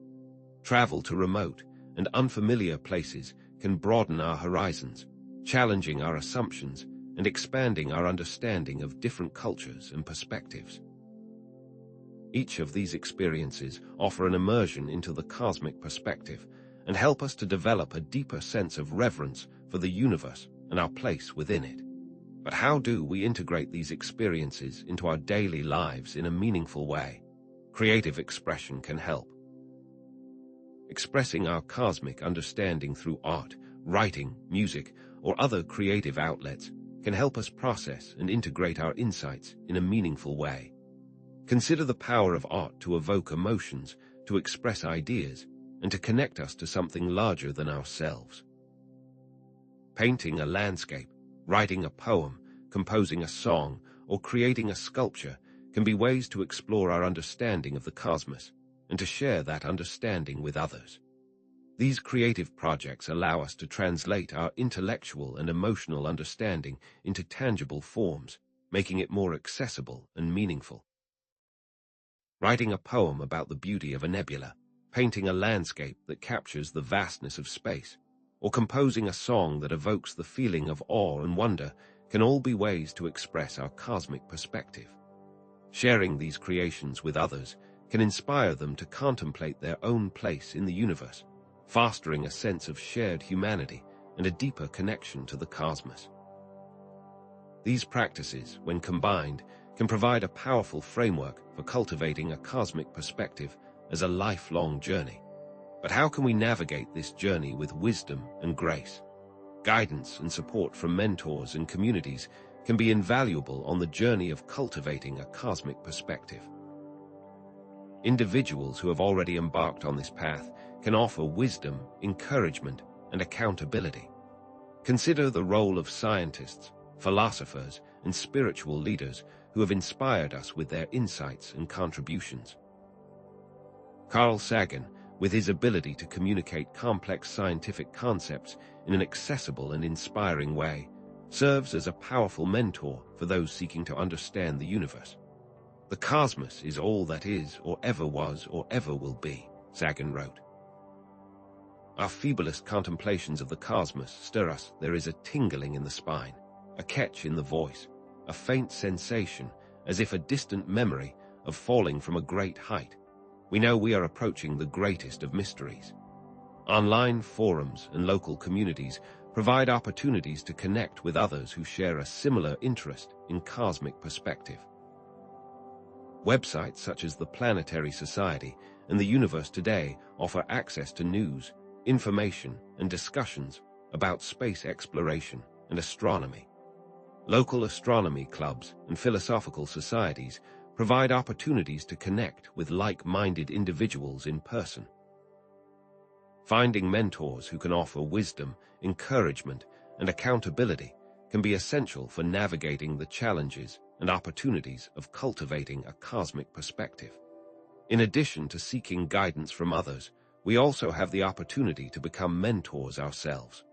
Travel to remote and unfamiliar places can broaden our horizons, challenging our assumptions and expanding our understanding of different cultures and perspectives. Each of these experiences offer an immersion into the cosmic perspective and help us to develop a deeper sense of reverence for the universe and our place within it. But how do we integrate these experiences into our daily lives in a meaningful way? Creative expression can help. Expressing our cosmic understanding through art, writing, music, or other creative outlets can help us process and integrate our insights in a meaningful way. Consider the power of art to evoke emotions, to express ideas, and to connect us to something larger than ourselves. Painting a landscape, writing a poem, composing a song, or creating a sculpture can be ways to explore our understanding of the cosmos and to share that understanding with others. These creative projects allow us to translate our intellectual and emotional understanding into tangible forms, making it more accessible and meaningful. Writing a poem about the beauty of a nebula, painting a landscape that captures the vastness of space, or composing a song that evokes the feeling of awe and wonder can all be ways to express our cosmic perspective. Sharing these creations with others can inspire them to contemplate their own place in the universe, fostering a sense of shared humanity and a deeper connection to the cosmos. These practices, when combined, can provide a powerful framework for cultivating a cosmic perspective as a lifelong journey. But how can we navigate this journey with wisdom and grace? Guidance and support from mentors and communities can be invaluable on the journey of cultivating a cosmic perspective. Individuals who have already embarked on this path can offer wisdom, encouragement, and accountability. Consider the role of scientists, philosophers, and spiritual leaders who have inspired us with their insights and contributions. Carl Jung, with his ability to communicate complex scientific concepts in an accessible and inspiring way, serves as a powerful mentor for those seeking to understand the universe. "The cosmos is all that is, or ever was, or ever will be," Jung wrote. Our feeblest contemplations of the cosmos stir us. There is a tingling in the spine, a catch in the voice, a faint sensation, as if a distant memory of falling from a great height. We know we are approaching the greatest of mysteries. Online forums and local communities provide opportunities to connect with others who share a similar interest in cosmic perspective. Websites such as the Planetary Society and the Universe Today offer access to news, information, and discussions about space exploration and astronomy. Local astronomy clubs and philosophical societies provide opportunities to connect with like-minded individuals in person. Finding mentors who can offer wisdom, encouragement, and accountability can be essential for navigating the challenges and opportunities of cultivating a cosmic perspective. In addition to seeking guidance from others, we also have the opportunity to become mentors ourselves.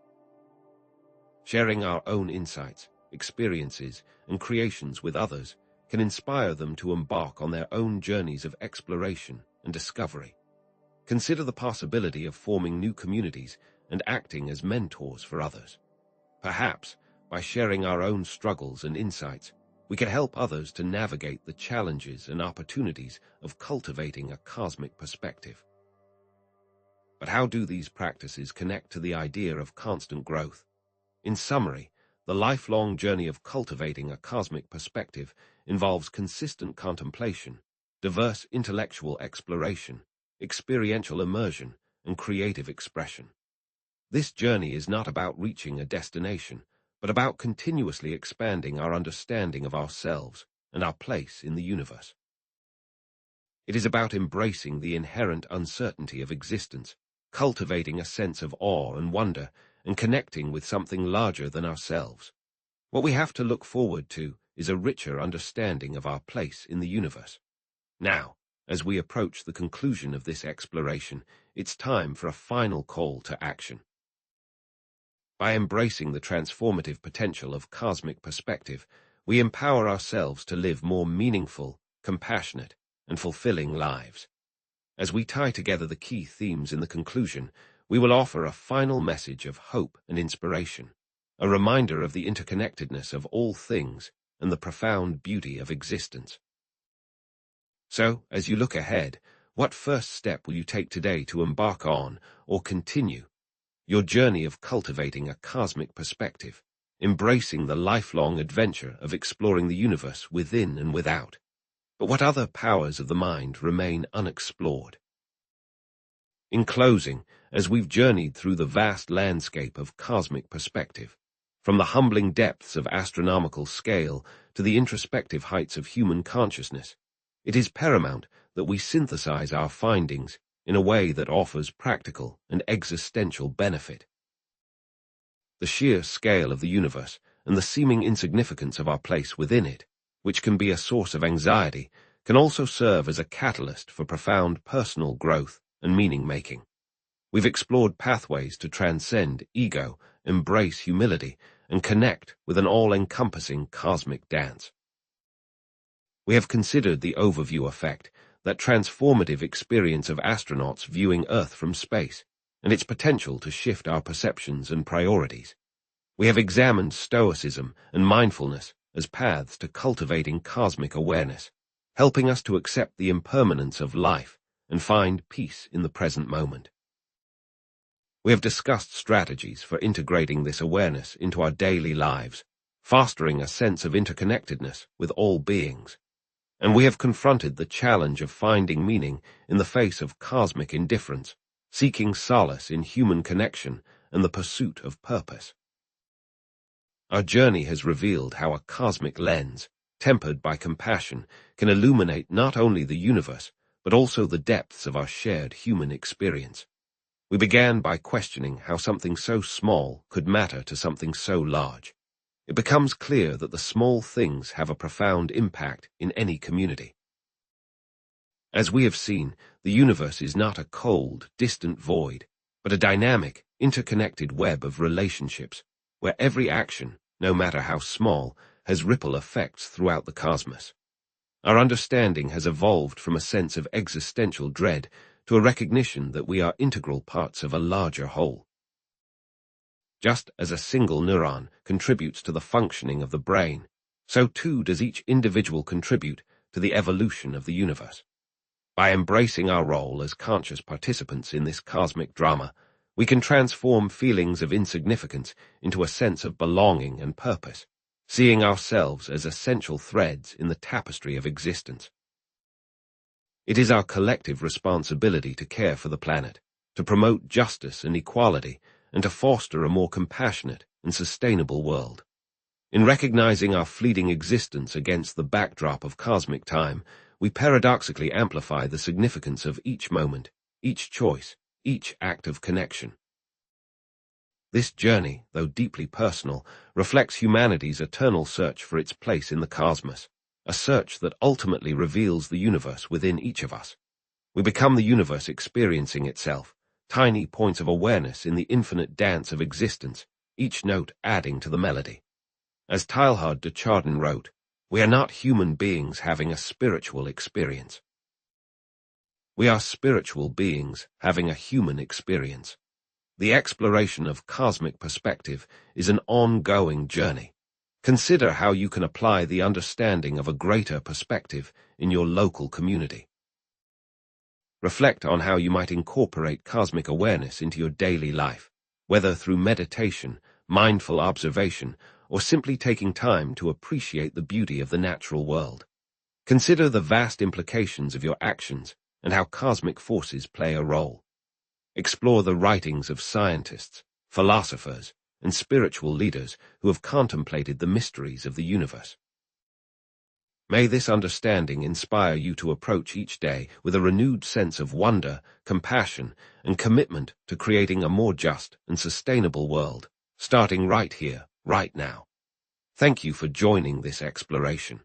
Sharing our own insights, experiences, and creations with others can inspire them to embark on their own journeys of exploration and discovery. Consider the possibility of forming new communities and acting as mentors for others. Perhaps, by sharing our own struggles and insights, we can help others to navigate the challenges and opportunities of cultivating a cosmic perspective. But how do these practices connect to the idea of constant growth? In summary, the lifelong journey of cultivating a cosmic perspective involves consistent contemplation, diverse intellectual exploration, experiential immersion, and creative expression. This journey is not about reaching a destination, but about continuously expanding our understanding of ourselves and our place in the universe. It is about embracing the inherent uncertainty of existence, cultivating a sense of awe and wonder, and connecting with something larger than ourselves. What we have to look forward to is a richer understanding of our place in the universe. Now, as we approach the conclusion of this exploration, it's time for a final call to action. By embracing the transformative potential of cosmic perspective, we empower ourselves to live more meaningful, compassionate, and fulfilling lives. As we tie together the key themes in the conclusion, we will offer a final message of hope and inspiration, a reminder of the interconnectedness of all things and the profound beauty of existence. So, as you look ahead, what first step will you take today to embark on or continue your journey of cultivating a cosmic perspective, embracing the lifelong adventure of exploring the universe within and without? But what other powers of the mind remain unexplored? In closing, as we've journeyed through the vast landscape of cosmic perspective, from the humbling depths of astronomical scale to the introspective heights of human consciousness, it is paramount that we synthesize our findings in a way that offers practical and existential benefit. The sheer scale of the universe and the seeming insignificance of our place within it, which can be a source of anxiety, can also serve as a catalyst for profound personal growth and meaning-making. We've explored pathways to transcend ego, embrace humility, and connect with an all-encompassing cosmic dance. We have considered the overview effect, that transformative experience of astronauts viewing Earth from space, and its potential to shift our perceptions and priorities. We have examined stoicism and mindfulness as paths to cultivating cosmic awareness, helping us to accept the impermanence of life and find peace in the present moment. We have discussed strategies for integrating this awareness into our daily lives, fostering a sense of interconnectedness with all beings. And we have confronted the challenge of finding meaning in the face of cosmic indifference, seeking solace in human connection and the pursuit of purpose. Our journey has revealed how a cosmic lens, tempered by compassion, can illuminate not only the universe, but also the depths of our shared human experience. We began by questioning how something so small could matter to something so large. It becomes clear that the small things have a profound impact in any community. As we have seen, the universe is not a cold, distant void, but a dynamic, interconnected web of relationships, where every action, no matter how small, has ripple effects throughout the cosmos. Our understanding has evolved from a sense of existential dread to a recognition that we are integral parts of a larger whole. Just as a single neuron contributes to the functioning of the brain, so too does each individual contribute to the evolution of the universe. By embracing our role as conscious participants in this cosmic drama, we can transform feelings of insignificance into a sense of belonging and purpose, seeing ourselves as essential threads in the tapestry of existence. It is our collective responsibility to care for the planet, to promote justice and equality, and to foster a more compassionate and sustainable world. In recognizing our fleeting existence against the backdrop of cosmic time, we paradoxically amplify the significance of each moment, each choice, each act of connection. This journey, though deeply personal, reflects humanity's eternal search for its place in the cosmos, a search that ultimately reveals the universe within each of us. We become the universe experiencing itself, tiny points of awareness in the infinite dance of existence, each note adding to the melody. As Teilhard de Chardin wrote, we are not human beings having a spiritual experience. We are spiritual beings having a human experience. The exploration of cosmic perspective is an ongoing journey. Consider how you can apply the understanding of a greater perspective in your local community. Reflect on how you might incorporate cosmic awareness into your daily life, whether through meditation, mindful observation, or simply taking time to appreciate the beauty of the natural world. Consider the vast implications of your actions and how cosmic forces play a role. Explore the writings of scientists, philosophers, and spiritual leaders who have contemplated the mysteries of the universe. May this understanding inspire you to approach each day with a renewed sense of wonder, compassion, and commitment to creating a more just and sustainable world, starting right here, right now. Thank you for joining this exploration.